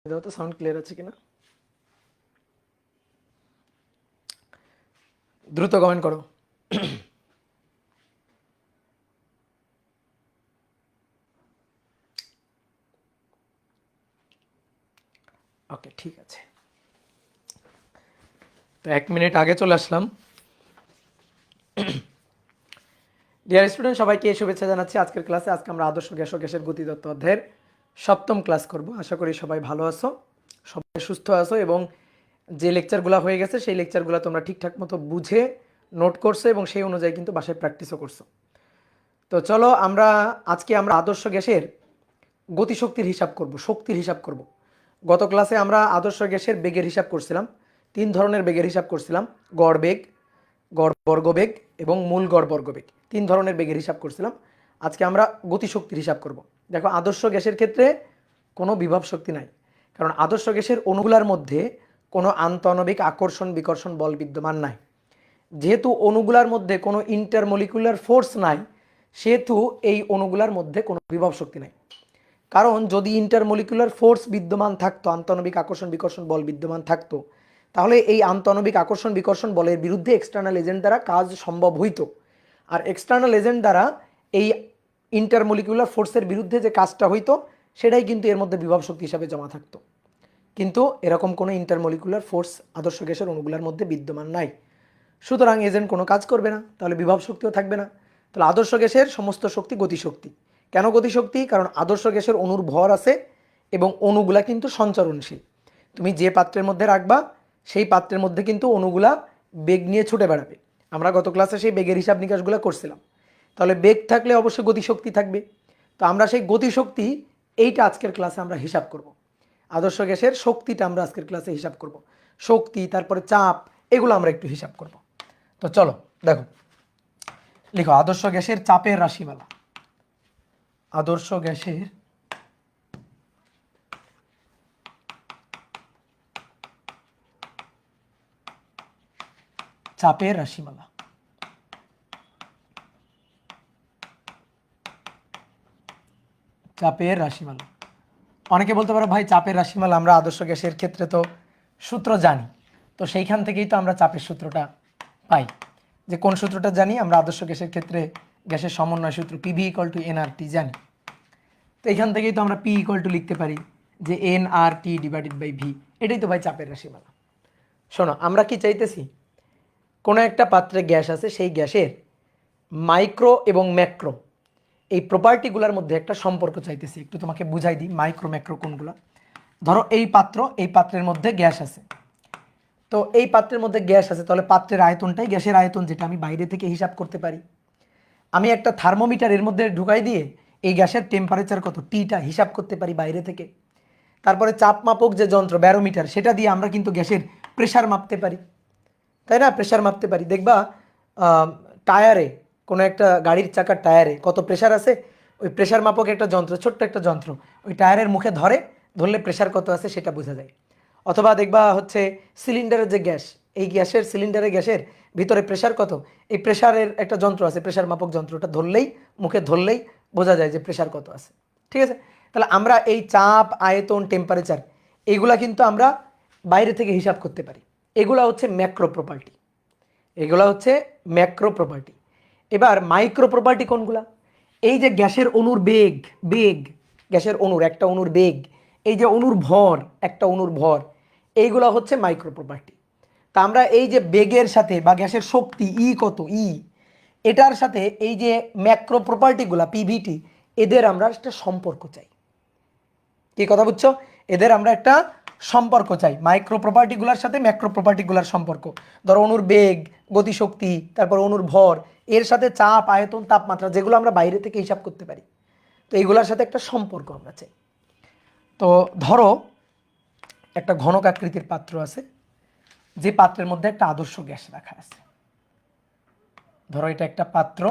দাও তো sound clear আছে কিনা, দ্রুত কমেন্ট করো। ওকে, ঠিক আছে। তো 1 মিনিট আগে চলে আসলাম। ডিয়ার স্টুডেন্ট, সবাইকে শুভেচ্ছা জানাচ্ছি আজকের ক্লাসে। আজকে আমরা আদর্শ গ্যাস ও গ্যাসের গতিতত্ত্ব অধ্যায়ের 7ম ক্লাস করব। আশা করি সবাই ভালো আছো, সবাই সুস্থ আছো এবং যে লেকচারগুলো হয়ে গেছে সেই লেকচারগুলো তোমরা ঠিকঠাক মতো বুঝে নোট করছো এবং সেই অনুযায়ী কিন্তু বাসায় প্র্যাকটিসও করছো। তো চলো আজকে আমরা আদর্শ গ্যাসের গতিশক্তির হিসাব করব, শক্তির হিসাব করব। গত ক্লাসে আমরা আদর্শ গ্যাসের বেগের হিসাব করছিলাম, 3 ধরনের বেগের হিসাব করছিলাম: গড় বেগ, গড় বর্গবেগ এবং মূল গড় বর্গবেগ। 3 ধরনের বেগের হিসাব করছিলাম। আজকে আমরা গতিশক্তির হিসাব করব। দেখো, আদর্শ গ্যাসের ক্ষেত্রে কোনো বিভব শক্তি নাই, কারণ আদর্শ গ্যাসের অণুগুলার মধ্যে কোনো আন্তঃআণবিক আকর্ষণ বিকর্ষণ বল বিদ্যমান নাই। যেহেতু অণুগুলার মধ্যে কোনো ইন্টারমলিকুলার ফোর্স নাই, সেহেতু এই অণুগুলার মধ্যে কোনো বিভব শক্তি নাই। কারণ যদি ইন্টারমলিকুলার ফোর্স বিদ্যমান থাকতো, আন্তঃআণবিক আকর্ষণ বিকর্ষণ বল বিদ্যমান থাকতো, তাহলে এই আন্তঃআণবিক আকর্ষণ বিকর্ষণ বলের বিরুদ্ধে এক্সটার্নাল এজেন্ট দ্বারা কাজ সম্ভব হইতো। আর এক্সটার্নাল এজেন্ট দ্বারা এই ইন্টারমলিকুলার ফোর্সের বিরুদ্ধে যে কাজটা হইতো, সেটাই কিন্তু এর মধ্যে বিভব শক্তি হিসাবে জমা থাকতো। কিন্তু এরকম কোনো ইন্টারমলিকুলার ফোর্স আদর্শ গ্যাসের অণুগুলার মধ্যে বিদ্যমান নাই, সুতরাং এজেন্ট কোনো কাজ করবে না, তাহলে বিভব শক্তিও থাকবে না। তাহলে আদর্শ গ্যাসের সমস্ত শক্তি গতিশক্তি। কেন গতিশক্তি? কারণ আদর্শ গ্যাসের অণুর ভর আছে এবং অণুগুলা কিন্তু সঞ্চরণশীল। তুমি যে পাত্রের মধ্যে রাখবা সেই পাত্রের মধ্যে কিন্তু অণুগুলা বেগ নিয়ে ছুটে বেড়াবে। আমরা গত ক্লাসে সেই বেগের হিসাব নিকাশগুলো করছিলাম। তাহলে বেগ থাকলে অবশ্যই গতিশক্তি থাকবে। তো আমরা সেই গতিশক্তি এইটা আজকের ক্লাসে আমরা হিসাব করব। আদর্শ গ্যাসের শক্তিটা আমরা আজকের ক্লাসে হিসাব করব। শক্তি, তারপরে চাপ, এগুলো আমরা একটু হিসাব করব। তো চলো দেখো, লিখো আদর্শ গ্যাসের চাপের রাশিমালা। আদর্শ গ্যাসের চাপের রাশিমালা। চাপের রাশিমালা, অনেকে বলতে পারো ভাই চাপের রাশিমালা আমরা আদর্শ গ্যাসের ক্ষেত্রে তো সূত্র জানি, তো সেইখান থেকেই তো আমরা চাপের সূত্রটা পাই। যে কোন সূত্রটা জানি আমরা আদর্শ গ্যাসের ক্ষেত্রে? গ্যাসের সমন্বয় সূত্র PV = nRT জানি। তো এখান থেকেই তো আমরা P = লিখতে পারি যে nRT/V। এটাই তো ভাই চাপের রাশিমালা। শোনো, আমরা কি চাইতেছি? কোনো একটা পাত্রে গ্যাস আছে, সেই গ্যাসের মাইক্রো এবং ম্যাক্রো এই প্রপার্টিগুলোর মধ্যে একটা সম্পর্ক চাইতেছি। একটু তোমাকে বুঝাই দিই মাইক্রো ম্যাক্রো কোনগুলো। ধরো এই পাত্রের মধ্যে গ্যাস আছে। তো এই পাত্রের মধ্যে গ্যাস আছে, তাহলে পাত্রের আয়তনটাই গ্যাসের আয়তন, যেটা আমি বাইরে থেকে হিসাব করতে পারি। আমি একটা থার্মোমিটার এর মধ্যে ঢুকাই দিয়ে এই গ্যাসের টেম্পারেচার কত, টিটা হিসাব করতে পারি বাইরে থেকে। তারপরে চাপ মাপক যে যন্ত্র ব্যারোমিটার, সেটা দিয়ে আমরা কিন্তু গ্যাসের প্রেশার মাপতে পারি, তাই না? প্রেশার মাপতে পারি। দেখবা টায়ারে, কোনো একটা গাড়ির চাকার টায়ারে কত প্রেশার আছে, ওই প্রেশার মাপক একটা যন্ত্র, ছোট্ট একটা যন্ত্র, ওই টায়ারের মুখে ধরলে প্রেশার কত আছে সেটা বোঝা যায়। অথবা দেখবা হচ্ছে সিলিন্ডারের যে গ্যাস, এই গ্যাসের সিলিন্ডারের গ্যাসের ভিতরে প্রেশার কত, এই প্রেশারের একটা যন্ত্র আছে, প্রেশার মাপক যন্ত্রটা মুখে ধরলেই বোঝা যায় যে প্রেশার কত আছে। ঠিক আছে? তাহলে আমরা এই চাপ, আয়তন, টেম্পারেচার এইগুলা কিন্তু আমরা বাইরে থেকে হিসাব করতে পারি। এগুলা হচ্ছে ম্যাক্রো প্রপার্টি, এগুলা হচ্ছে ম্যাক্রো প্রপার্টি। এবার মাইক্রো প্রপার্টি কোনগুলা? এই যে গ্যাসের অণুর বেগ, গ্যাসের অণুর একটা অণুর বেগ, এই যে অণুর ভর, একটা অণুর ভর, এইগুলা হচ্ছে মাইক্রো প্রপার্টি। তা আমরা এই যে বেগের সাথে বা গ্যাসের শক্তি কত, এটার সাথে এই যে ম্যাক্রো প্রপার্টিগুলা PVT, এদের আমরা একটা সম্পর্ক চাই। কি কথা বুঝছো? এদের আমরা একটা সম্পর্ক চাই, মাইক্রো প্রপার্টিগুলোর সাথে ম্যাক্রো প্রপার্টিগুলোর সম্পর্ক। ধরো অণুর বেগ, গতিশক্তি, তারপর অণুর ভর, এর সাথে চাপ, আয়তন, তাপমাত্রা, যেগুলো আমরা বাইরে থেকে হিসাব করতে পারি। তো এইগুলোর সাথে একটা সম্পর্ক আমরা চাই। তো ধরো একটা ঘনক আকৃতির পাত্র আছে, যে পাত্রের মধ্যে একটা আদর্শ গ্যাস রাখা আছে। ধরো এটা একটা পাত্র,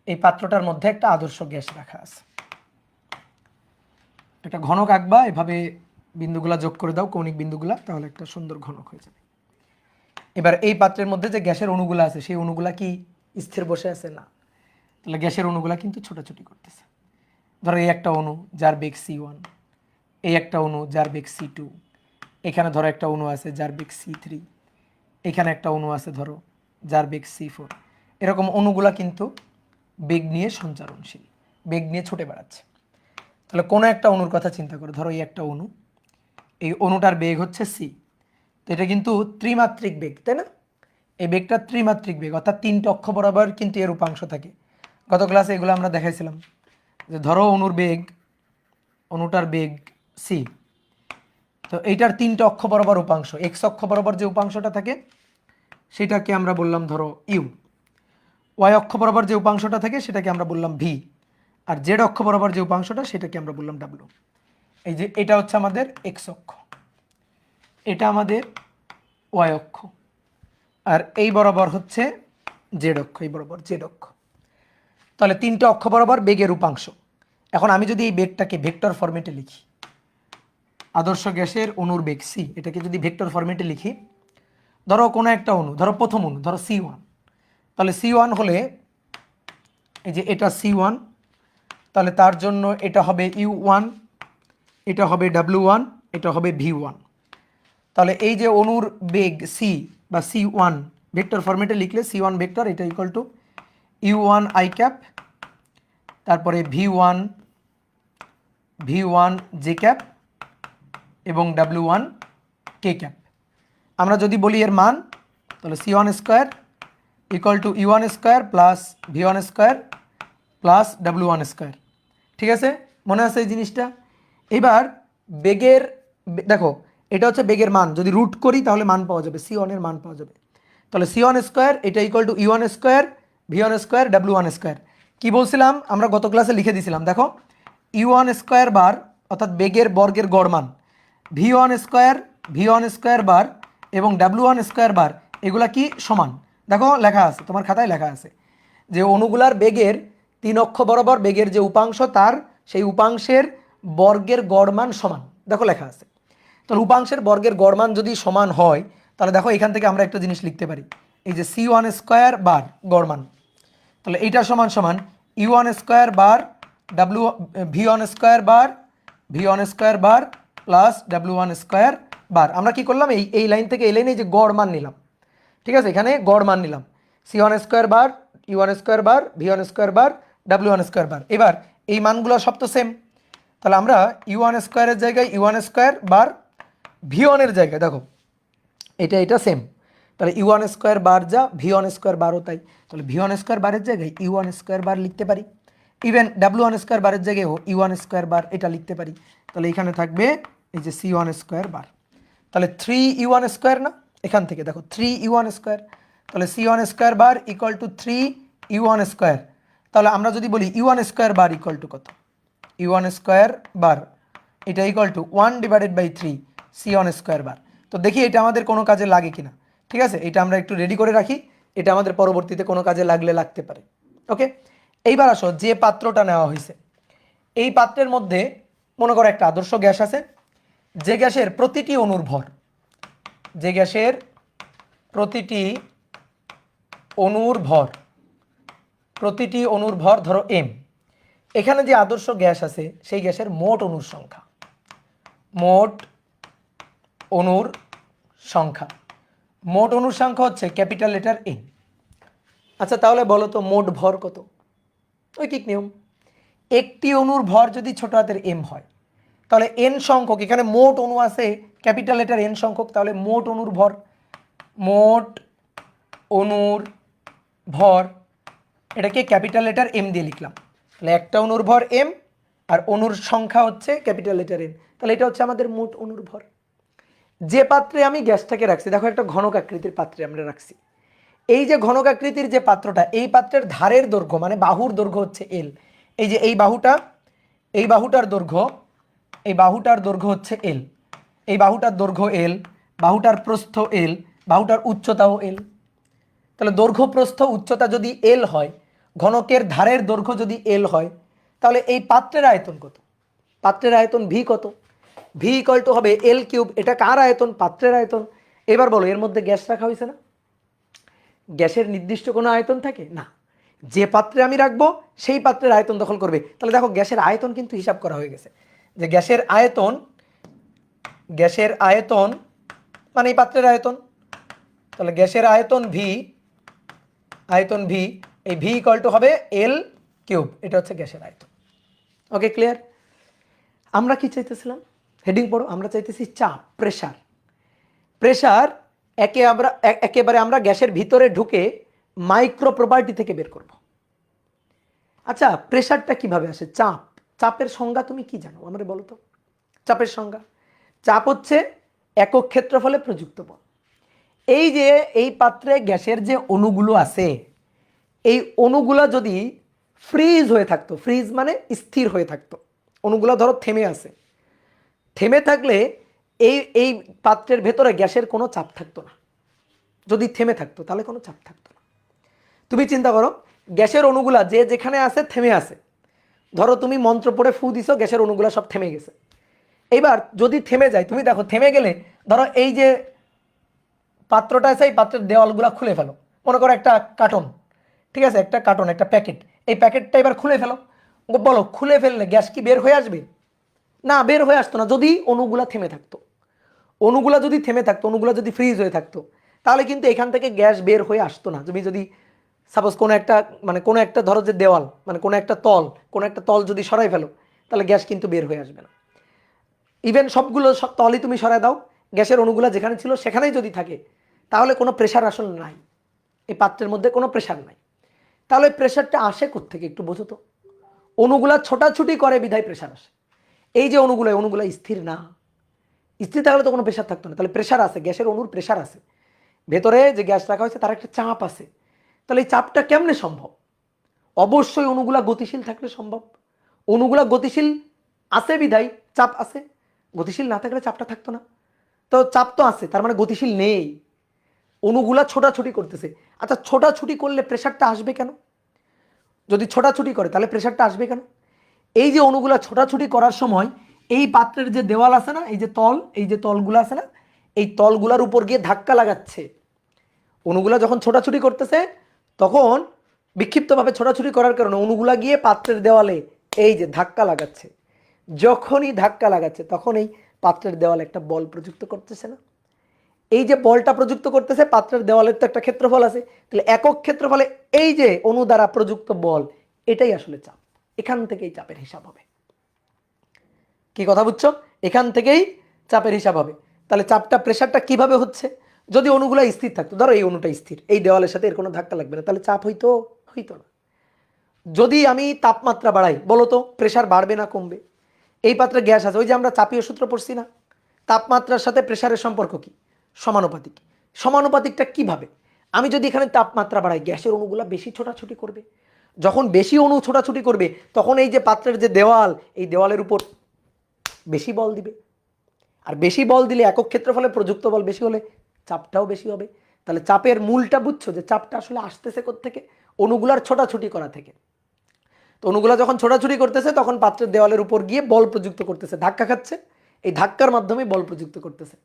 এই পাত্রটার মধ্যে একটা আদর্শ গ্যাস রাখা আছে। একটা ঘনক আঁকবা, এভাবে বিন্দুগুলা যোগ করে দাও, কৌণিক বিন্দুগুলা, তাহলে একটা সুন্দর ঘনক হয়ে যাবে। এবার এই পাত্রের মধ্যে যে গ্যাসের অণুগুলা আছে, সেই অণুগুলা কি স্থির বসে আছে? না। তাহলে গ্যাসের অণুগুলা কিন্তু ছোটাছুটি করতেছে। ধরো এই একটা অণু যার বেগ c1, এই একটা অণু যার বেগ c2, এখানে ধরো একটা অণু আছে যার বেগ c3, এখানে একটা অণু আছে ধরো যার বেগ c4। এরকম অণুগুলা কিন্তু বেগ নিয়ে সঞ্চারণশীল, বেগ নিয়ে ছুটে বেড়াচ্ছে। তাহলে কোনো একটা অণুর কথা চিন্তা করো, ধরো এই একটা অণু, এই অণুটার বেগ হচ্ছে c, তো এটা কিন্তু ত্রিমাত্রিক বেগ, তাই না? এই বেগটা ত্রিমাত্রিক বেগ, অর্থাৎ তিনটে অক্ষ বরাবর কিন্তু এর উপাংশ থাকে। গত ক্লাসে এগুলো আমরা দেখাইছিলাম যে ধরো অনুটার বেগ c, তো এইটার তিনটে অক্ষ বরাবর উপাংশ, এক্স অক্ষ বরাবর যে উপাংশটা থাকে সেটাকে আমরা বললাম ধরো ইউ, ওয়াই অক্ষ বরাবর যে উপাংশটা থাকে সেটাকে আমরা বললাম ভি, আর জেড অক্ষ বরাবর যে উপাংশটা সেটাকে আমরা বললাম ডাব্লু। এই যে এটা হচ্ছে আমাদের এক্স অক্ষ, এটা আমাদের ওয়াই অক্ষ, আর এই বরাবর হচ্ছে জেড অক্ষ, এই বরাবর জেড অক্ষ। তাহলে তিনটে অক্ষ বরাবর বেগের উপাংশ। এখন আমি যদি এই বেগটাকে ভেক্টর ফরম্যাটে লিখি, আদর্শ গ্যাসের অণুর বেগ সি, এটাকে যদি ভেক্টর ফরম্যাটে লিখি, ধরো কোনো একটা অণু, ধরো প্রথম অণু, ধরো c1, তাহলে c1 হলে এই যে এটা c1, তাহলে তার জন্য এটা হবে u1, এটা হবে w1, এটা হবে v1। তাহলে এই যে অণুর বেগ c বা c1 ভেক্টর ফরম্যাটে লিখলে c1 ভেক্টর এটা equal to u1 i cap, তারপরে v1 j ক্যাপ এবং w1 k ক্যাপ। আমরা যদি বলি এর মান, তাহলে c1 square equal to u1 square plus v1 square plus w1 square. ঠিক আছে, মনে আছে এই জিনিসটা? এবার বেগের দেখো, এটা হচ্ছে বেগের মান, যদি রুট করি তাহলে মান পাওয়া যাবে, c1 এর মান পাওয়া যাবে। তাহলে c1 স্কোয়ার এটা equal to u1 square v1 square w1 square. কী বলছিলাম আমরা গত ক্লাসে লিখে দিয়েছিলাম, দেখো u1 স্কোয়ার বার অর্থাৎ বেগের বর্গের গড় মান, v1 স্কোয়ার বার এবং w1 স্কোয়ার বার, এগুলা কি সমান? দেখো লেখা আছে, তোমার খাতায় লেখা আছে যে অণুগুলার বেগের তিন অক্ষ বরাবর বেগের যে উপাংশ তার সেই উপাংশের বর্গের গড় মান সমান, দেখো লেখা আছে। তাহলে উপাংশের বর্গের গড় মান যদি সমান হয়, তাহলে দেখো এখান থেকে আমরা একটা জিনিস লিখতে পারি, এই যে c1 স্কোয়ার বার গড় মান, তাহলে এইটা সমান সমান u1 স্কোয়ার বার v1 স্কোয়ার বার প্লাস w1 স্কোয়ার বার। আমরা কি করলাম, এই লাইন থেকে এই লাইনে যে গড় মান নিলাম, ঠিক আছে, এখানে গড় মান নিলাম c1 স্কোয়ার বার u1 স্কোয়ার বার v1 স্কোয়ার বার w1 স্কোয়ার বার। এবার এই মানগুলো সব তো সেম, তাহলে আমরা u1 স্কোয়ারের জায়গায় u1 স্কোয়ার বার v1 এর জায়গায় দেখো এটা সেম, তাহলে u1 স্কোয়ার বার যা v1 স্কোয়ার বারও তাই, তাহলে v1 স্কোয়ার বারের জায়গায় u1 স্কোয়ার বার লিখতে পারি। ইভেন w1 স্কোয়ার বারের জায়গায়ও u1 স্কোয়ার বার এটা লিখতে পারি। তাহলে এখানে থাকবে এই যে c1 স্কোয়ার বার, তাহলে 3u1 স্কোয়ার না, এখান থেকে দেখো 3u1 স্কোয়ার, তাহলে c1 square bar equal to 3u1 square. তাহলে আমরা যদি বলি u1 square bar equal to কত, u1 স্কোয়ার বার এটা ইকুয়াল টু 1/3 c1 স্কোয়ার বার। তো দেখি এটা আমাদের কোনো কাজে লাগে কিনা। ঠিক আছে, এটা আমরা একটু রেডি করে রাখি, এটা আমাদের পরবর্তীতে কোনো কাজে লাগতে পারে। ওকে, এইবার আসো যে পাত্রটা নেওয়া হয়েছে, এই পাত্রের মধ্যে মনে করো একটা আদর্শ গ্যাস আছে, যে গ্যাসের প্রতিটি অণুর ভর, যে গ্যাসের প্রতিটি অণুর ভর ধরো m। এখানে যে আদর্শ গ্যাস আছে সেই গ্যাসের মোট অণুর সংখ্যা হচ্ছে ক্যাপিটাল লেটার n। আচ্ছা তাহলে বলো তো মোট ভর কত? ঐকিক নিয়ম, একটি অণুর ভর যদি ছোট হাতের m হয়, তাহলে n সংখ্যক, এখানে মোট অণু আছে ক্যাপিটাল লেটার n সংখ্যক, তাহলে মোট অণুর ভর এটাকে ক্যাপিটাল লেটার m দিয়ে লিখলাম। তাহলে একটা অণুর ভর m আর অণুর সংখ্যা হচ্ছে ক্যাপিটাল লেটার n, তাহলে এটা হচ্ছে আমাদের মোট অণুর ভর। যে পাত্রে আমি গ্যাসটাকে রাখছি, দেখো একটা ঘনক আকৃতির পাত্রে আমরা রাখছি, এই যে ঘনক আকৃতির যে পাত্রটা, এই পাত্রের ধারের দৈর্ঘ্য মানে বাহুর দৈর্ঘ্য হচ্ছে l। এই যে এই বাহুটার দৈর্ঘ্য হচ্ছে l, এই বাহুটার দৈর্ঘ্য l, বাহুটার প্রস্থ l, বাহুটার উচ্চতাও l। তাহলে দৈর্ঘ্য প্রস্থ উচ্চতা যদি l হয়, ঘনকের ধারের দৈর্ঘ্য যদি l হয়, তাহলে এই পাত্রের আয়তন কত? পাত্রের আয়তন v কত? v ইকুয়াল টু হবে l কিউব। এটা কার আয়তন? পাত্রের আয়তন। এবার বলো এর মধ্যে গ্যাস রাখা হয়েছে না, গ্যাসের নির্দিষ্ট কোনো আয়তন থাকে না, যে পাত্রে আমি রাখবো সেই পাত্রের আয়তন দখল করবে। তাহলে দেখো গ্যাসের আয়তন কিন্তু হিসাব করা হয়ে গেছে, যে গ্যাসের আয়তন মানে এই পাত্রের আয়তন। তাহলে গ্যাসের আয়তন ভি, এই ভি ইকুয়াল টু হবে এল কিউব, এটা হচ্ছে গ্যাসের আয়তন। ওকে, ক্লিয়ার? আমরা কি চাইতেছিলাম, হেডিং পড়ো, আমরা চাইতেছি চাপ, প্রেসার একেবারে আমরা গ্যাসের ভিতরে ঢুকে মাইক্রো প্রপার্টি থেকে বের করব। আচ্ছা, প্রেসারটা কিভাবে আসে? চাপের সংজ্ঞা তুমি কি জানো আমারে বলো তো? চাপের সংজ্ঞা, চাপ হচ্ছে একক ক্ষেত্রফলে প্রযুক্ত বল। এই যে এই পাত্রে গ্যাসের যে অণুগুলো আছে, এই অণুগুলো যদি ফ্রিজ হয়ে থাকতো, ফ্রিজ মানে স্থির হয়ে থাকতো, অণুগুলো ধরো থেমে আছে, থেমে থাকলে এই পাত্রের ভেতরে গ্যাসের কোনো চাপ থাকতো না। যদি থেমে থাকতো তাহলে কোনো চাপ থাকতো না। তুমি চিন্তা করো, গ্যাসের অণুগুলা যে যেখানে আছে থেমে আছে, ধরো তুমি মন্ত্র পড়ে ফু দিছো, গ্যাসের অণুগুলা সব থেমে গেছে। এইবার যদি থেমে যায়, তুমি দেখো থেমে গেলে ধরো এই যে পাত্রটা আছে, এই পাত্রের দেওয়ালগুলা খুলে ফেলো। মনে করো একটা কার্টন, ঠিক আছে, একটা কার্টন, একটা প্যাকেট, এই প্যাকেটটা এবার খুলে ফেলো। বলো, খুলে ফেললে গ্যাস কি বের হয়ে আসবে? না, বের হয়ে আসতো না, যদি অণুগুলা থেমে থাকতো। অণুগুলা যদি থেমে থাকতো, অণুগুলা যদি ফ্রিজ হয়ে থাকতো, তাহলে কিন্তু এখান থেকে গ্যাস বের হয়ে আসতো না। তুমি যদি সাপোজ কোনো একটা ধরো যে দেওয়াল, মানে কোনো একটা তল যদি সরাই ফেলো, তাহলে গ্যাস কিন্তু বের হয়ে আসবে না। ইভেন সব তলই তুমি সরাই দাও, গ্যাসের অণুগুলা যেখানে ছিল সেখানেই যদি থাকে, তাহলে কোনো প্রেশার আসলে নাই, এই পাত্রের মধ্যে কোনো প্রেশার নাই। তাহলে প্রেশারটা আসে কোত্থেকে একটু বোঝো তো? অণুগুলা ছোটাছুটি করে বিধায় প্রেশার আসে। এই যে অণুগুলা স্থির না, স্থির থাকলে তো কোনো প্রেশার থাকতো না। তাহলে প্রেশার আছে, গ্যাসের অণুর প্রেশার আছে, ভেতরে যে গ্যাস রাখা হয়েছে তার একটা চাপ আছে। তাহলে এই চাপটা কেমনে সম্ভব? অবশ্যই অণুগুলা গতিশীল থাকলে সম্ভব। অণুগুলা গতিশীল আছে বিধায় চাপ আছে, গতিশীল না থাকলে চাপটা থাকতো না। তো চাপ তো আছে, তার মানে গতিশীল নেই, অণুগুলা ছোটাছুটি করতেছে। আচ্ছা, ছোটাছুটি করলে প্রেশারটা আসবে কেন? যদি ছোটাছুটি করে তাহলে প্রেশারটা আসবে কেন? এই যে অণুগুলা ছোটাছুটি করার সময় এই পাত্রের যে দেওয়াল আছে না, এই যে তলগুলো আছে না, এই তলগুলার উপর গিয়ে ধাক্কা লাগাচ্ছে। অণুগুলা যখন ছোটাছুটি করতেছে, তখন বিক্ষিপ্তভাবে ছোটাছুটি করার কারণে অণুগুলা গিয়ে পাত্রের দেওয়ালে এই যে ধাক্কা লাগাচ্ছে। যখনই ধাক্কা লাগাচ্ছে তখন এই পাত্রের দেওয়ালে একটা বল প্রযুক্ত করতেছে না? এই যে বলটা প্রযুক্ত করতেছে, পাত্রের দেওয়ালের তো একটা ক্ষেত্রফল আছে, তাহলে একক ক্ষেত্রফলে এই যে অণু দ্বারা প্রযুক্ত বল, এটাই আসলে চাপ। এখান থেকেই চাপের হিসাব হবে। কি কথা বুঝছো? এখান থেকেই চাপের হিসাব হবে। তাহলে চাপটা, প্রেশারটা কিভাবে হচ্ছে? যদি অণুগুলো স্থির থাকতো, ধরো এই অণুটা স্থির, এই দেওয়ালের সাথে এর কোনো ধাক্কা লাগবে না, তাহলে চাপ হইতো না। যদি আমি তাপমাত্রা বাড়াই, বলো তো প্রেশার বাড়বে না কমবে? এই পাত্রে গ্যাস আছে, ওই যে আমরা চাপীয় সূত্র পড়ছি না, তাপমাত্রার সাথে প্রেশারের সম্পর্ক কি? সমানুপাতিক। সমানুপাতিকটা কিভাবে? আমি যদি এখানে তাপমাত্রা বাড়াই, গ্যাসের অণুগুলা বেশি ছোটাছুটি করবে। যখন বেশি অণু ছোটাছুটি করবে, তখন এই যে পাত্রের যে দেওয়াল, এই দেওয়ালের উপর বেশি বল দিবে। আর বেশি বল দিলে একক ক্ষেত্রফলে প্রযুক্ত বল বেশি হলে চাপটাও বেশি হবে। তাহলে চাপের মূলটা বুঝছো, যে চাপটা আসলে আসতেছে কোত্থেকে? অণুগুলার ছোটাছুটি করা থেকে। তো অণুগুলা যখন ছোটাছুটি করতেছে, তখন পাত্রের দেওয়ালের উপর গিয়ে বল প্রযুক্ত করতেছে, ধাক্কা খাচ্ছে, এই ধাক্কার মাধ্যমে বল প্রযুক্ত করতেছে।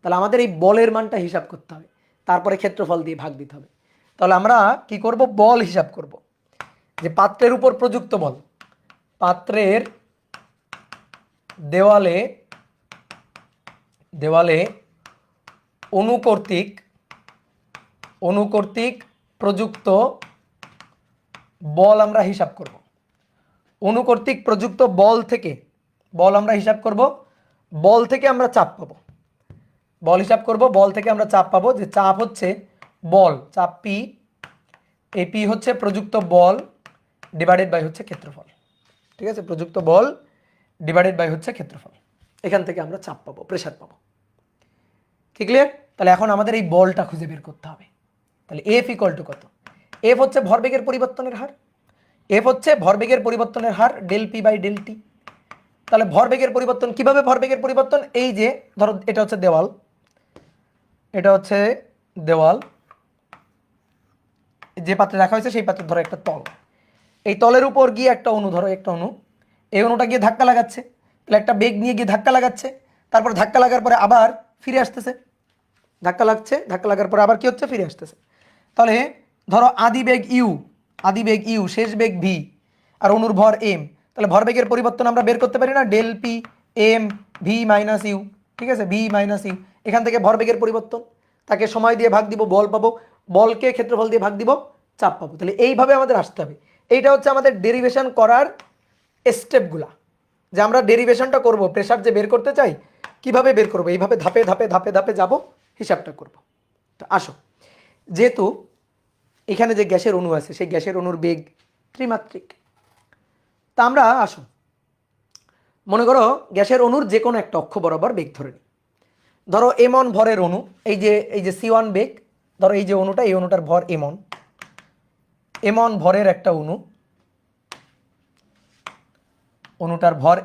তাহলে আমাদের এই বলের মানটা হিসাব করতে হবে, তারপরে ক্ষেত্রফল দিয়ে ভাগ দিতে হবে। তাহলে আমরা কি করব? বল হিসাব করব, যে পাত্রের উপর প্রযুক্ত বল, পাত্রের দেওয়ালে অণু কর্তৃক প্রযুক্ত বল আমরা হিসাব করব। অণু কর্তৃক প্রযুক্ত বল আমরা হিসাব করব। বল থেকে আমরা চাপ পাবো, বল হিসাব করব, বল থেকে আমরা চাপ পাবো, যে চাপ হচ্ছে বল, চাপ পি, এই পি হচ্ছে প্রযুক্ত বল ডিভাইডেড বাই হচ্ছে ক্ষেত্রফল। ঠিক আছে, প্রযুক্ত বল ডিভাইডেড বাই হচ্ছে ক্ষেত্রফল। এখান থেকে আমরা চাপ পাবো, প্রেসার পাবো। কি ক্লিয়ার? তাহলে এখন আমাদের এই বলটা খুঁজে বের করতে হবে। তাহলে এফ ইকুয়াল টু কত? এফ হচ্ছে ভরবেগের পরিবর্তনের হার, del P by del T. তাহলে ভরবেগের পরিবর্তন কিভাবে? ভরবেগের পরিবর্তন, এই যে ধরো এটা হচ্ছে দেওয়াল, যে পাত্রে রাখা হয়েছে সেই পাত্রে ধরো একটা তল, এই তলের উপর গিয়ে একটা অণু, ধরো একটা অণু, এই অণুটা গিয়ে ধাক্কা লাগাচ্ছে, তাহলে একটা বেগ নিয়ে গিয়ে ধাক্কা লাগাচ্ছে, তারপর ধাক্কা লাগার পরে আবার ফিরে আসতেছে, ধাক্কা লাগার পরে আবার কি হচ্ছে? ফিরে আসতেছে। তাহলে ধরো আদি বেগ ইউ, আদি বেগ ইউ, শেষ বেগ ভি, আর অনুর ভর এম। তাহলে ভরবেগের পরিবর্তন আমরা বের করতে পারি না, del P M V minus U, ঠিক আছে, ভি মাইনাস ইউ। এখান থেকে ভরবেগের পরিবর্তন, তাকে সময় দিয়ে ভাগ দিব বল পাবো, বলকে ক্ষেত্রফল দিয়ে ভাগ দিব চাপ পাবো। তাহলে এইভাবে আমাদের আসতে হবে। এইটা হচ্ছে আমাদের ডেরিভেশন করার স্টেপগুলা, যে আমরা ডেরিভেশনটা করব, প্রেশার যে বের করতে চাই কিভাবে বের করব, এইভাবে ধাপে ধাপে ধাপে ধাপে যাব, হিসাবটা করব। তো আসো, যেহেতু এখানে যে গ্যাসের অণু আছে সেই গ্যাসের অণুর বেগ ত্রিমাত্রিক, তা আমরা আসো মনে করো গ্যাসের অণুর যে কোনো একটা অক্ষ বরাবর বেগ ধরে নিই। ধরো এমন ভরের অণু, এই যে C1 বেগ, ধরো এই যে অণুটা, এই অণুটার ভর এমন ভরের একটা অণু, অণুটার ভর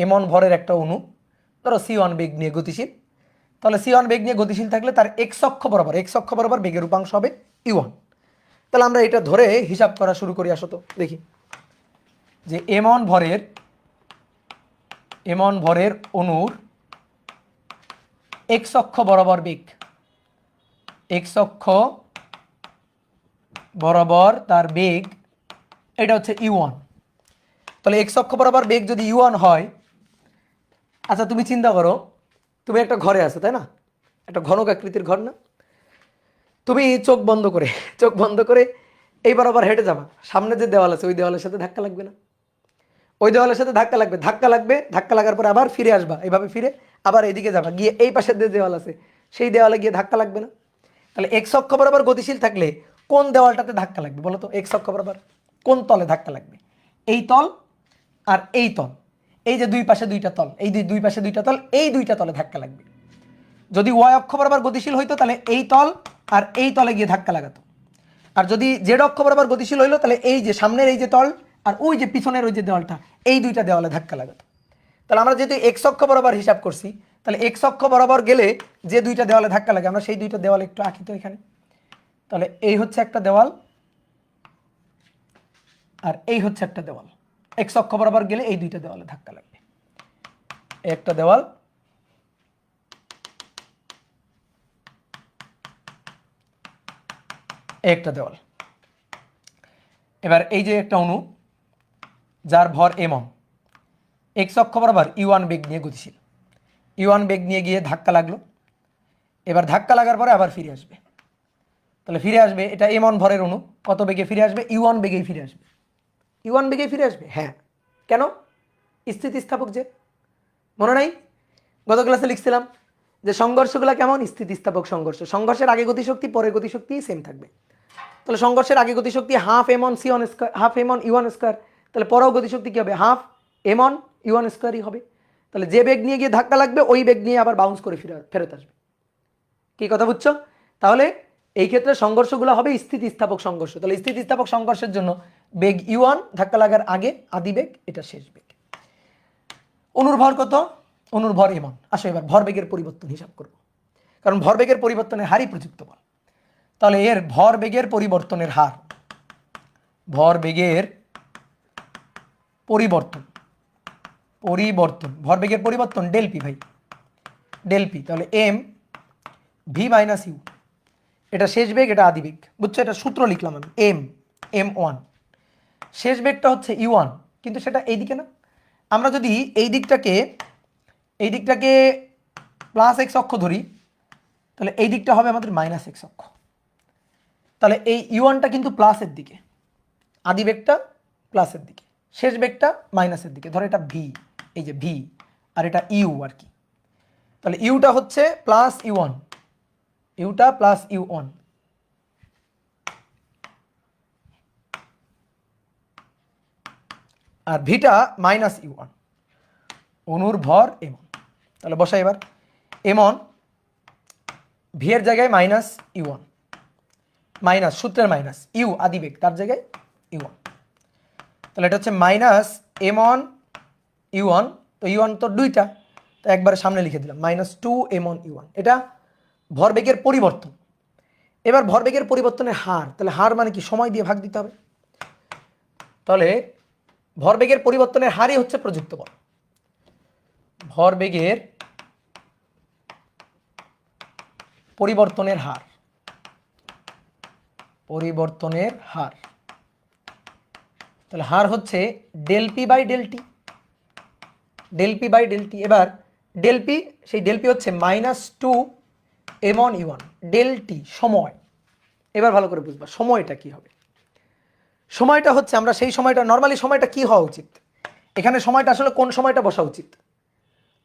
এমন ভরের একটা অণু, ধরো C1 বেগ নিয়ে গতিশীল। তাহলে C1 বেগ নিয়ে গতিশীল থাকলে তার এক্স অক্ষ বরাবর বেগের উপাংশ হবে U1। তাহলে আমরা এটা ধরে হিসাব করা শুরু করি। আসো তো দেখি যে এমন ভরের অণুর এক্স অক্ষ বরাবর বেগ, এক্স অক্ষ বরাবর তার বেগ, এটা হচ্ছে U1। তাহলে এক্স অক্ষ বরাবর বেগ যদি U1 হয়, আচ্ছা তুমি চিন্তা করো, তুমি একটা ঘরে আছো তাই না, একটা ঘনক আকৃতির ঘর না, তুমি চোখ বন্ধ করে এই বরাবর হেঁটে যাবা, সামনে যে দেওয়াল আছে ওই দেওয়ালের সাথে ধাক্কা লাগবে না, ওই দেওয়ালের সাথে ধাক্কা লাগবে, ধাক্কা লাগার পরে আবার ফিরে আসবা, এইভাবে ফিরে আবার এইদিকে যাবা, গিয়ে এই পাশের যে দেওয়াল আছে সেই দেওয়ালে গিয়ে ধাক্কা লাগবে না? তাহলে এক্স অক্ষ বরাবর গতিশীল থাকলে কোন দেওয়ালটাতে ধাক্কা লাগবে বলো তো? এক্স অক্ষ বরাবর কোন তলে ধাক্কা লাগবে? এই তল আর এই তল, এই যে দুই পাশে দুইটা তল, এই দুই পাশে দুইটা তল, এই দুইটা তলে ধাক্কা লাগবে। যদি ওয়াই অক্ষ বরাবর গতিশীল হইতো তাহলে এই তল আর এই তলে গিয়ে ধাক্কা লাগাতো। আর যদি জেড অক্ষ বরাবর গতিশীল হইলো তাহলে এই যে সামনের এই যে তল আর ওই যে পিছনের ওই যে দেওয়ালটা, এই দুইটা দেওয়ালে ধাক্কা লাগাতো। তাহলে আমরা যেহেতু এক্স অক্ষ বরাবর হিসাব করছি, তাহলে এক্স অক্ষ বরাবর গেলে যে দুইটা দেওয়ালে ধাক্কা লাগে আমরা সেই দুইটা দেওয়াল একটু আঁকি তো এখানে। তাহলে এই হচ্ছে একটা দেওয়াল আর এই হচ্ছে একটা দেওয়াল, এক্স অক্ষ বরাবর গেলে এই দুইটা দেওয়ালে ধাক্কা লাগবে, একটা দেওয়াল, একটা দেওয়াল। এবার এই যে একটা অণু যার ভর এমন, এক্স অক্ষ বরাবর U1 বেগ নিয়ে গতিশীল, U1 বেগ নিয়ে গিয়ে ধাক্কা লাগলো, এবার ধাক্কা লাগার পরে আবার ফিরে আসবে। তাহলে ফিরে আসবে, এটা এমন ভরের অণু, কত বেগে ফিরে আসবে? U1 বেগেই ফিরে আসবে। U1 বেগেই ফিরে আসবে, হ্যাঁ। কেন? স্থিতিস্থাপক যে, মনে নাই গত ক্লাসে লিখছিলাম যে সংঘর্ষগুলো কেমন? স্থিতিস্থাপক সংঘর্ষ। সংঘর্ষের আগে গতিশক্তি পরে গতিশক্তি সেম থাকবে। তাহলে সংঘর্ষের আগে গতিশক্তি হাফ এমন C1 স্কয়ার, হাফ এমন U1 স্কয়ার, তাহলে পরেও গতিশক্তি কি হবে? হাফ এমন U1 স্কয়ারই হবে। তাহলে যে বেগ নিয়ে গিয়ে ধাক্কা লাগবে ওই বেগ নিয়ে আবার বাউন্স করে ফেরত আসবে। কি কথা বুঝছো? তাহলে এই ক্ষেত্রে সংঘর্ষগুলো হবে স্থিতিস্থাপক সংঘর্ষ। তাহলে স্থিতিস্থাপক সংঘর্ষের জন্য বেগ U1 ধাক্কা লাগার আগে আদি বেগ, এটা শেষ বেগ। অণুর ভর কত? অণুর ভর এমন। আসো এবার ভরবেগের পরিবর্তন হিসাব করব, কারণ ভরবেগের পরিবর্তনের হারই প্রযুক্ত বল। তাহলে এর ভরবেগের পরিবর্তনের হার, ভরবেগের পরিবর্তন ভরবেগের পরিবর্তন ডেল পি ভাই, ডেল পি। তাহলে এম ভি মাইনাস ইউ, এটা শেষ বেগ, এটা আদি বেগ, বুঝছো? এটা সূত্র লিখলাম আমি, M1। শেষ বেগটা হচ্ছে U1, কিন্তু সেটা এইদিকে না। আমরা যদি এই দিকটাকে প্লাস এক্স অক্ষ ধরি, তাহলে এই দিকটা হবে আমাদের মাইনাস এক্স অক্ষ। তাহলে এই U1টা কিন্তু প্লাসের দিকে, আদি বেগটা প্লাসের দিকে, শেষ বেগটা মাইনাসের দিকে। ধরো এটা ভি, এই যে ভি, আর এটা ইউ আর কি। তাহলে ইউটা হচ্ছে প্লাস U1, ইউটা প্লাস U1, আর ভিটা মাইনাস U1। অণুর ভর এমন। তাহলে বসাই এবার, এমন ভি এর জায়গায় মাইনাস U1, মাইনাস সূত্রের মাইনাস, ইউ আদিবেগ তার জায়গায় U1। তাহলে এটা হচ্ছে মাইনাস M1 U1, তো U1 তো দুইটা, তো একবারে সামনে লিখে দিলাম -2 M1 U1। এটা ভরবেগের পরিবর্তন। এবার ভরবেগের পরিবর্তনের হার, তাহলে হার মানে কি? সময় দিয়ে ভাগ দিতে হবে। তাহলে ভরবেগের পরিবর্তনের হারই হচ্ছে প্রযুক্ত বল। ভরবেগের পরিবর্তনের হার, তাহলে হার হচ্ছে del P by del T, del P by del T. এবার ডেল পি, সেই ডেল পি হচ্ছে -2 m1 u1 ডেল টি সময়। এবার ভালো করে বুঝবা সময়টা কি হবে। সময়টা হচ্ছে আমরা সেই সময়টা নর্মালি সময়টা কি হওয়া উচিত, এখানে সময়টা আসলে কোন সময়টা বসা উচিত,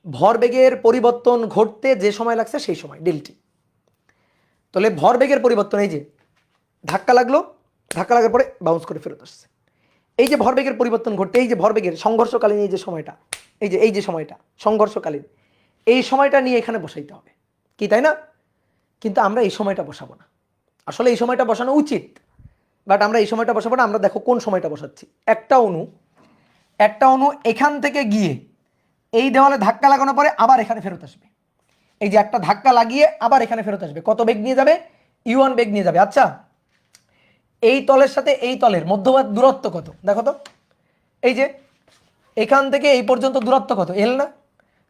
ভরবেগের পরিবর্তন ঘটতে যে সময় লাগছে সেই সময় ডেল টি। তাহলে ভরবেগের পরিবর্তন, এই যে ধাক্কা লাগলো, ধাক্কা লাগার পরে বাউন্স করে ফেরত আসছে, এই যে ভরবেগের পরিবর্তন ঘটতে, এই যে ভরবেগের সংঘর্ষকালীন এই যে সময়টা, এই যে সময়টা সংঘর্ষকালীন, এই সময়টা নিয়ে এখানে বসাইতে হবে কি, তাই না? কিন্তু আমরা এই সময়টা বসাবো না, আসলে এই সময়টা বসানো উচিত, বাট আমরা এই সময়টা বসাবো না। আমরা দেখো কোন সময়টা বসাচ্ছি। একটা অণু এখান থেকে গিয়ে এই দেওয়ালে ধাক্কা লাগানোর পরে আবার এখানে ফেরত আসবে, এই যে একটা ধাক্কা লাগিয়ে আবার এখানে ফেরত আসবে, কত বেগ নিয়ে যাবে? u1 বেগ নিয়ে যাবে। আচ্ছা, এই তলের সাথে এই তলের মধ্যবর্তী দূরত্ব কত দেখো তো, এই যে এখান থেকে এই পর্যন্ত দূরত্ব কত? এল না?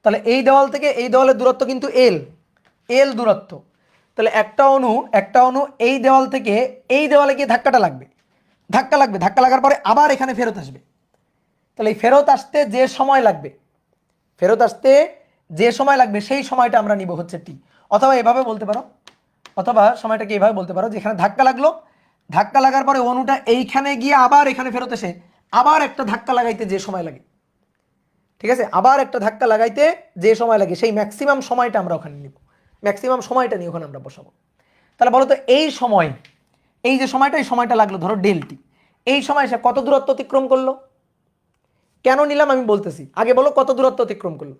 তাহলে এই দেওয়াল থেকে এই দেওয়ালের দূরত্ব কিন্তু এল দূরত্ব। তাহলে একটা অণু এই দেওয়াল থেকে এই দেওয়ালে গিয়ে ধাক্কা লাগবে, ধাক্কা লাগার পরে আবার এখানে ফেরত আসবে। তাহলে এই ফেরত আসতে যে সময় লাগবে সেই সময়টা আমরা নিব হচ্ছে টি। অথবা এভাবে বলতে পারো, অথবা সময়টাকে এভাবে বলতে পারো, যেখানে ধাক্কা লাগলো, ধাক্কা লাগার পরে অণুটা এইখানে গিয়ে আবার এখানে ফেরত এসে আবার একটা ধাক্কা লাগাইতে যে সময় লাগে, ঠিক আছে, আবার একটা ধাক্কা লাগাইতে যে সময় লাগে সেই ম্যাক্সিমাম সময়টা আমরা ওখানে নিব, ম্যাক্সিমাম সময়টা নিয়ে ওখানে আমরা বসাবো। তাহলে বলো তো এই সময়, এই যে সময়টা, এই সময়টা লাগলো ধরো ডেল টি, এই সময় সে কত দূরত্ব অতিক্রম করলো? কেন নিলাম আমি বলতেছি, আগে বলো কত দূরত্ব অতিক্রম করলো?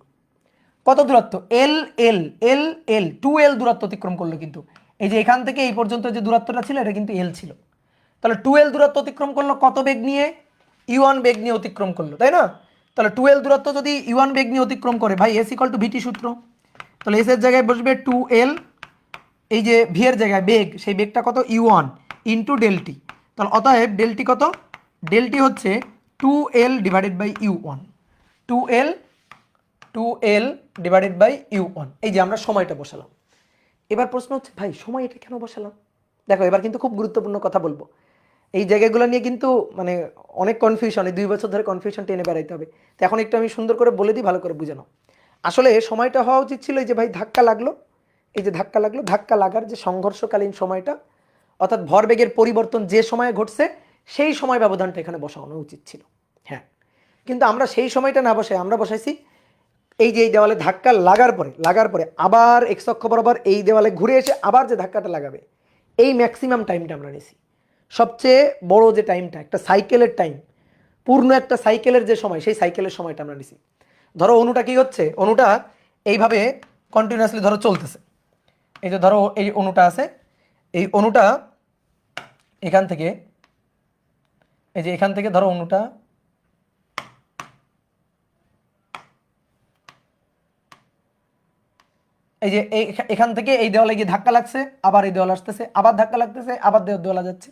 কত দূরত্ব? এল এল এল এল 2l দূরত্ব অতিক্রম করলো। কিন্তু এই যে এখান থেকে এই পর্যন্ত যে দূরত্বটা ছিল এটা কিন্তু এল ছিল। তাহলে 2l দূরত্ব অতিক্রম করলো কত বেগ নিয়ে? u1 বেগ নিয়ে অতিক্রম করলো, তাই না? তাহলে 2l দূরত্ব যদি u1 বেগ নিয়ে অতিক্রম করে, ভাই s = vt সূত্র, তাহলে s এর জায়গায় বসবে 2l, এই যে v এর জায়গায় বেগ, সেই বেগটা কত? u1 into del T. তাহলে অতএব ডেল টি কত? ডেল টি হচ্ছে 2l divided by u1, 2l divided by u1। এই যে আমরা সময়টা বসালাম। এবার প্রশ্ন হচ্ছে ভাই সময় এটা কেন বসালাম? দেখো এবার কিন্তু খুব গুরুত্বপূর্ণ কথা বলবো, এই জায়গাগুলো নিয়ে কিন্তু মানে অনেক কনফিউশন, এই 2 বছর ধরে কনফিউশন টেনে বেড়াইতে হবে। তো এখন একটু আমি সুন্দর করে বলে দিই, ভালো করে বুঝে নাও। আসলে সময়টা হওয়া উচিত ছিল এই যে ভাই ধাক্কা লাগলো, এই যে ধাক্কা লাগলো, ধাক্কা লাগার যে সংঘর্ষকালীন সময়টা, অর্থাৎ ভরবেগের পরিবর্তন যে সময়ে ঘটছে সেই সময় ব্যবধানটা এখানে বসানো উচিত ছিল। হ্যাঁ, কিন্তু আমরা সেই সময়টা না বসাই আমরা বসাইছি এই যে এই দেওয়ালে ধাক্কা লাগার পরে আবার এক্স অক্ষ বরাবর এই দেওয়ালে ঘুরে এসে আবার যে ধাক্কাটা লাগাবে, এই ম্যাক্সিমাম টাইমটা আমরা নিছি। সবচেয়ে বড় যে টাইমটা, একটা সাইকেলের টাইম, পূর্ণ একটা সাইকেলের যে সময়, সেই সাইকেলের সময়টা আমরা নিছি। ধরো অণুটা কি হচ্ছে, অণুটা এইভাবে কন্টিনিউয়াসলি ধরো চলতেছে, এই যে ধরো এই অণুটা আছে, এই অণুটা এখান থেকে, এই যে এখান থেকে ধরো অণুটা এই যে এখান থেকে এই দেওয়ালে গিয়ে ধাক্কা লাগছে, আবার এই দেওয়াল আসতেছে, আবার ধাক্কা লাগতেছে, আবার দেওয়ালে যাচ্ছে,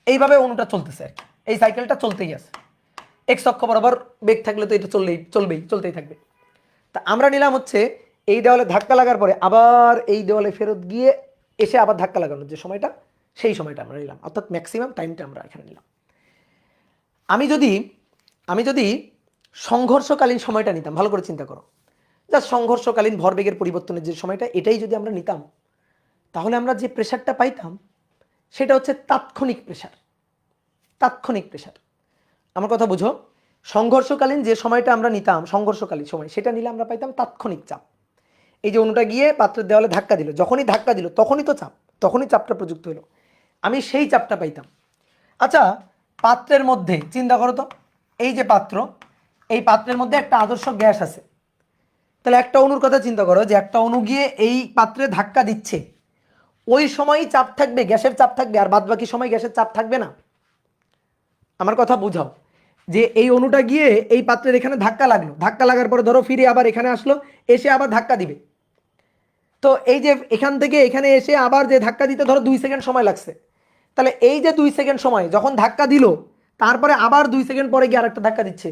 এইভাবে অণুটা চলতেছে আর কি। এই সাইকেলটা চলতেই আছে, এক্স অক্ষ বরাবর বেগ থাকলে তো এটা চলতেই থাকবে। তা আমরা নিলাম হচ্ছে এই দেওয়ালে ধাক্কা লাগার পরে আবার এই দেওয়ালে ফেরত গিয়ে এসে আবার ধাক্কা লাগানোর যে সময়টা, সেই সময়টা আমরা নিলাম, অর্থাৎ ম্যাক্সিমাম টাইমটা আমরা এখানে নিলাম। আমি যদি সংঘর্ষকালীন সময়টা নিতাম, ভালো করে চিন্তা করো, যা সংঘর্ষকালীন ভরবেগের পরিবর্তনের যে সময়টা, এটাই যদি আমরা নিতাম, তাহলে আমরা যে প্রেশারটা পাইতাম সেটা হচ্ছে তাৎক্ষণিক প্রেশার। আমার কথা বুঝো, সংঘর্ষকালীন যে সময়টা আমরা নিতাম, সংঘর্ষকালীন সময়, সেটা নিলে আমরা পাইতাম তাৎক্ষণিক চাপ। এই যে অণুটা গিয়ে পাত্রের দেওয়ালে ধাক্কা দিল, যখনই ধাক্কা দিল তখনই তো চাপ, তখনই চাপটা প্রযুক্ত হলো, আমি সেই চাপটা পাইতাম। আচ্ছা, পাত্রের মধ্যে চিন্তা করো তো, এই যে পাত্র, এই পাত্রের মধ্যে একটা আদর্শ গ্যাস আছে। তাহলে একটা অণুর কথা চিন্তা করো, যে একটা অণু গিয়ে এই পাত্রে ধাক্কা দিচ্ছে, ওই সময়ই চাপ থাকবে, গ্যাসের চাপ থাকবে, আর বাদ বাকি সময় গ্যাসের চাপ থাকবে না। আমার কথা বুঝাও, যে এই অণুটা গিয়ে এই পাত্রের এখানে ধাক্কা লাগলো, ধাক্কা লাগার পরে ধরো ফিরে আবার এখানে আসলো, এসে আবার ধাক্কা দিবে। তো এই যে এখান থেকে এখানে এসে আবার যে ধাক্কা দিতে ধরো 2 সেকেন্ড সময় লাগছে, তাহলে এই যে 2 সেকেন্ড সময় যখন ধাক্কা দিল, তারপরে আবার 2 সেকেন্ড পরে গিয়ে আরেকটা ধাক্কা দিচ্ছে,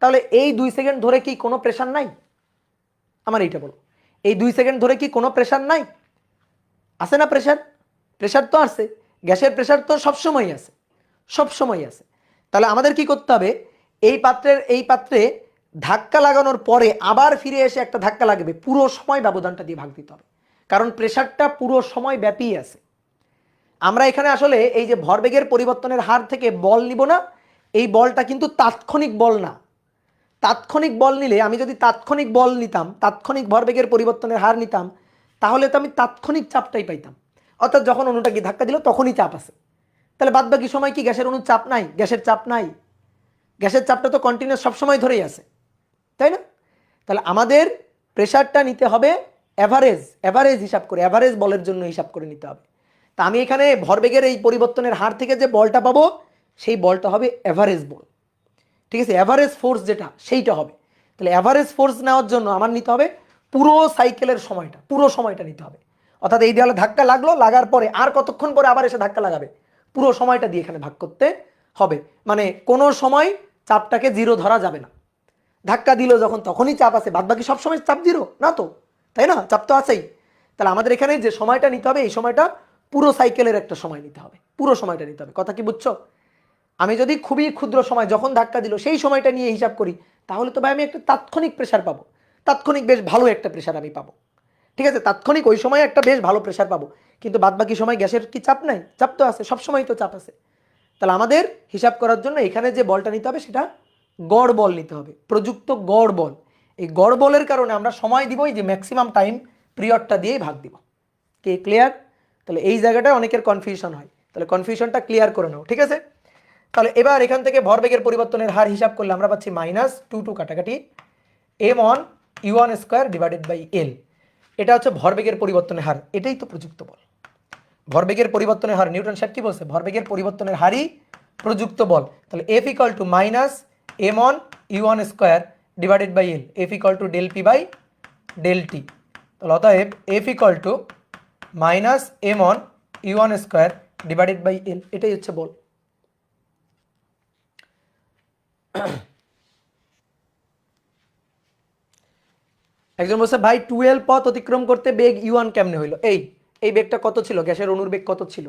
তাহলে এই 2 সেকেন্ড ধরে কি কোনো প্রেশার নাই? আমার এইটা বলো, এই 2 সেকেন্ড ধরে কি কোনো প্রেশার নাই? আছে না প্রেশার? প্রেশার তো আছে, গ্যাসের প্রেশার তো সবসময় আছে। তাহলে আমাদের কি করতে হবে, এই পাত্রে ধাক্কা লাগানোর পরে আবার ফিরে এসে একটা ধাক্কা লাগবে, পুরো সময় ব্যবধানটা দিয়ে ভাগ দিতে হবে, কারণ প্রেশারটা পুরো সময় ব্যাপী আছে। আমরা এখানে আসলে এই যে ভরবেগের পরিবর্তনের হার থেকে বল নিব না, এই বলটা কিন্তু তাৎক্ষণিক বল না। তাৎক্ষণিক বল নিলে, আমি যদি তাৎক্ষণিক বল নিতাম, তাৎক্ষণিক ভরবেগের পরিবর্তনের হার নিতাম, তাহলে তো আমি তাৎক্ষণিক চাপটাই পাইতাম, অর্থাৎ যখন অণুটা কি ধাক্কা দিল তখনই চাপ আছে। তাহলে বাদ বাকি সময় কি গ্যাসের অণুর চাপ নাই? গ্যাসের চাপ নাই, গ্যাসের চাপটা তো কন্টিনিউয়াস সবসময় ধরেই আছে, তাই না? তাহলে আমাদের প্রেশারটা নিতে হবে অ্যাভারেজ হিসাব করে, অ্যাভারেজ বলের জন্য হিসাব করে নিতে হবে। তা আমি এখানে ভরবেগের এই পরিবর্তনের হার থেকে যে বলটা পাবো, সেই বলটা হবে অ্যাভারেজ বল, ঠিক আছে? অ্যাভারেজ ফোর্স যেটা, সেইটা হবে। তাহলে অ্যাভারেজ ফোর্স নেওয়ার জন্য আমার নিতে হবে পুরো সাইকেলের সময়টা, পুরো সময়টা নিতে হবে। অর্থাৎ এই দেওয়ালে ধাক্কা লাগলো, লাগার পরে আর কতক্ষণ পরে আবার এসে ধাক্কা লাগাবে, পুরো সময়টা দিয়ে এখানে ভাগ করতে হবে। মানে কোনো সময় চাপটাকে জিরো ধরা যাবে না। ধাক্কা দিল যখন তখনই চাপ আছে, বাদ বাকি সবসময় চাপ জিরো না তো, তাই না? চাপ তো আছেই। তাহলে আমাদের এখানে যে সময়টা নিতে হবে, এই সময়টা পুরো সাইকেলের একটা সময় নিতে হবে, পুরো সময়টা নিতে হবে। কথা কি বুঝছো? আমি যদি খুবই ক্ষুদ্র সময় যখন ধাক্কা দিল সেই সময়টা নিয়ে হিসাব করি, তাহলে তো ভাই আমি একটা তাৎক্ষণিক প্রেশার পাবো, তাৎক্ষণিক বেশ ভালো একটা প্রেশার আমি পাবো, ঠিক আছে? তাৎক্ষণিক ওই সময় একটা বেশ ভালো প্রেশার পাবো, কিন্তু বাদ বাকি সময় গ্যাসের কি চাপ নাই? চাপ তো আছে, সবসময় তো চাপ আছে। তাহলে আমাদের হিসাব করার জন্য এখানে যে বলটা নিতে হবে সেটা গড় বল নিতে হবে, প্রযুক্ত গড় বল। এই গড় বলের কারণে আমরা সময় দিব এই যে ম্যাক্সিমাম টাইম পিরিয়ডটা দিয়েই ভাগ দিব। কে ক্লিয়ার? তাহলে এই জায়গাটায় অনেকের কনফিউশন হয়, তাহলে কনফিউশনটা ক্লিয়ার করে নাও, ঠিক আছে? তাহলে এবার এখান থেকে ভরবেগের পরিবর্তনের হার হিসাব করলে আমরা পাচ্ছি -2 কাটাকাটি m/u1² ডিভাইডেড বাই l। এটা হচ্ছে ভরবেগের পরিবর্তনের হার, এটাই তো প্রযুক্ত বল। ভরবেগের পরিবর্তনের হার, নিউটন স্যার কি বলছে? ভরবেগের পরিবর্তনের হারই প্রযুক্ত বল। তাহলে F = -m/u1² divided by l, F = ΔP/ΔT। তাহলে অতএব F = -m/u1² divided by l, এটাই হচ্ছে বল। একজন বলছে ভাই 12 পথ অতিক্রম করতে বেগ u1 কেমনে হইলো? এই বেগটা কত ছিল? গ্যাসের অণুর বেগ কত ছিল?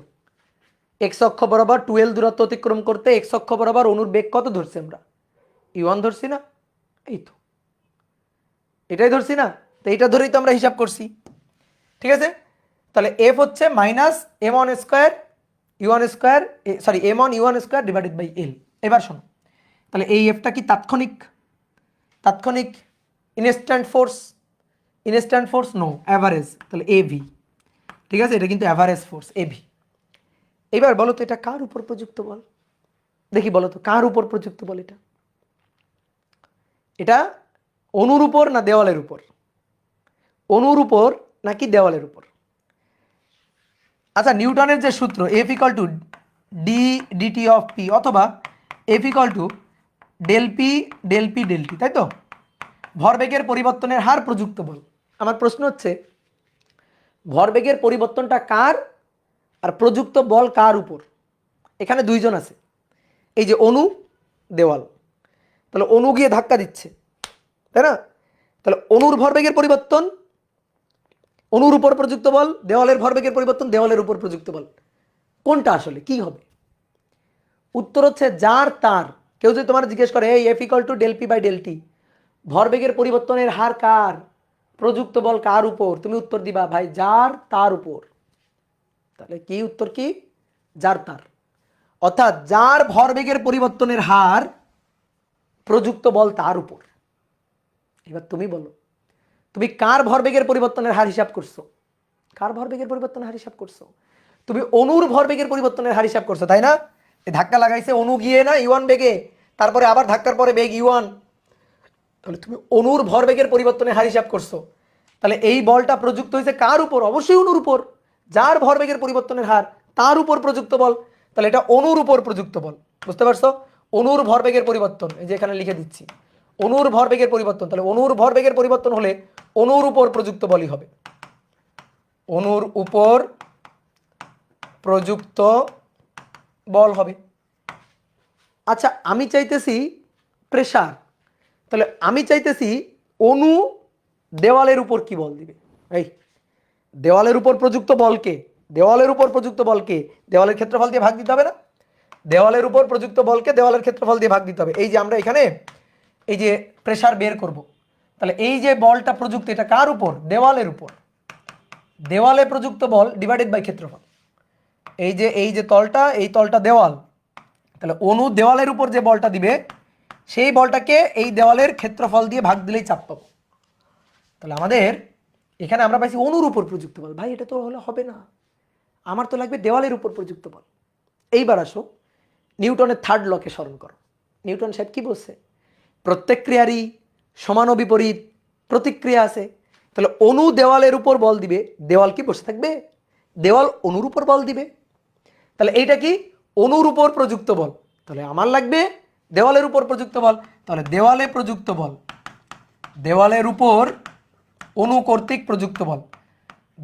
এক্স অক্ষ বরাবর 12 দূরত্ব অতিক্রম করতে এক্স অক্ষ বরাবর অণুর বেগ কত ধরছি আমরা? u1 ধরছি না? এই তো এটাই ধরছি না? তো এইটা ধরেই তো আমরা হিসাব করছি, ঠিক আছে? তাহলে F হচ্ছে -m1² u1² sorry m1u1² divided by l। এবার শোনো, তাহলে এই এফটা কি তাৎক্ষণিক ইনস্ট্যান্ট ফোর্স নো, অ্যাভারেজ। তাহলে এভি, ঠিক আছে? এটা কিন্তু অ্যাভারেজ ফোর্স এভি। এবার বলো তো এটা কার উপর প্রযুক্ত বল? দেখি বলো তো কার উপর প্রযুক্ত বল? এটা অণুর উপর না দেওয়ালের উপর? অণুর উপর নাকি দেওয়ালের উপর? আচ্ছা, নিউটনের যে সূত্র F = d/dt অফ p অথবা F = ΔP/ΔT, তাই তো? ভরবেগের পরিবর্তনের হার প্রযুক্ত বল। আমার প্রশ্ন হচ্ছে ভরবেগের পরিবর্তনটা কার আর প্রযুক্ত বল কার উপর? এখানে দুইজন আছে, এই যে অণু, দেওয়াল। তাহলে অণু গিয়ে ধাক্কা দিচ্ছে, তাই না? তাহলে অণুর ভরবেগের পরিবর্তন অণুর উপর প্রযুক্ত বল, দেওয়ালের ভরবেগের পরিবর্তন দেওয়ালের উপর প্রযুক্ত বল। কোনটা আসলে কি হবে? উত্তর হচ্ছে যার তার। কেউ যদি তোমার জিজ্ঞেস করে এই F = ΔP/ΔT, ভরবেগের পরিবর্তনের হার কার, প্রযুক্ত বল কার উপর, তুমি উত্তর দিবা ভাই যার তার উপর। তাহলে কি উত্তর? কি? যার তার। অর্থাৎ যার ভরবেগের পরিবর্তনের হার প্রযুক্ত বল তার উপর। এবার তুমি বলো, তুমি কার ভরবেগের পরিবর্তনের হার হিসাব করছো? কার ভরবেগের পরিবর্তনের হার হিসাব করছো? তুমি অণুর ভরবেগের পরিবর্তনের হার হিসাব করছো, তাই না? এই ধাক্কা লাগাইছে অণু গিয়ে না u1 বেগে, তারপরে আবার ধাক্কার পরে বেগ u1। তাহলে তুমি অণুর ভরবেগের পরিবর্তনের হার হিসাব করছো। তাহলে এই বলটা প্রযুক্ত হয়েছে কার উপর? অবশ্যই অণুর উপর। যার ভরবেগের পরিবর্তনের হার তার উপর প্রযুক্ত বল। তাহলে এটা অণুর উপর প্রযুক্ত বল। বুঝতে পারছো? অণুর ভরবেগের পরিবর্তন, এই যে এখানে লিখে দিচ্ছি অণুর ভরবেগের পরিবর্তন। তাহলে অণুর ভরবেগের পরিবর্তন হলে অণুর উপর প্রযুক্ত বলই হবে, অণুর উপর প্রযুক্ত বল হবে। আচ্ছা, আমি চাইতেছি প্রেসার, তাহলে আমি চাইতেছি অণু দেওয়ালের উপর কি বল দিবে? এই দেওয়ালের উপর প্রযুক্ত বলকে, দেওয়ালের উপর প্রযুক্ত বলকে দেওয়ালের ক্ষেত্রফল দিয়ে ভাগ দিতে হবে না? দেওয়ালের উপর প্রযুক্ত বলকে দেওয়ালের ক্ষেত্রফল দিয়ে ভাগ দিতে হবে। এই যে আমরা এখানে এই যে প্রেসার বের করব, তাহলে এই যে বলটা প্রযুক্ত এটা কার উপর? দেওয়ালের উপর। দেওয়ালে প্রযুক্ত বল ডিভাইডেড বাই ক্ষেত্রফল। এই যে তলটা, এই তলটা দেওয়াল, তাহলে অনু দেওয়ালের উপর যে বলটা দিবে সেই বলটাকে এই দেওয়ালের ক্ষেত্রফল দিয়ে ভাগ দিলেই চাপ পাবো। তাহলে আমাদের এখানে আমরা পাইছি অনুর উপর প্রযুক্ত বল। ভাই এটা তো হলে হবে না, আমার তো লাগবে দেওয়ালের উপর প্রযুক্ত বল। এইবার আসো নিউটনের থার্ড লকে স্মরণ করো। নিউটন সাহেব কি বলছে? প্রত্যেক ক্রিয়ারই সমান ও বিপরীত প্রতিক্রিয়া আছে। তাহলে অনু দেওয়ালের উপর বল দিবে, দেওয়াল কি বসে থাকবে? দেওয়াল অনুর উপর বল দিবে। তাহলে এইটা কি? অনুর উপর প্রযুক্ত বল। তাহলে আমার লাগবে দেওয়ালের উপর প্রযুক্ত বল। তাহলে দেওয়ালে প্রযুক্ত বল, দেওয়ালের উপর অনু কর্তৃক প্রযুক্ত বল,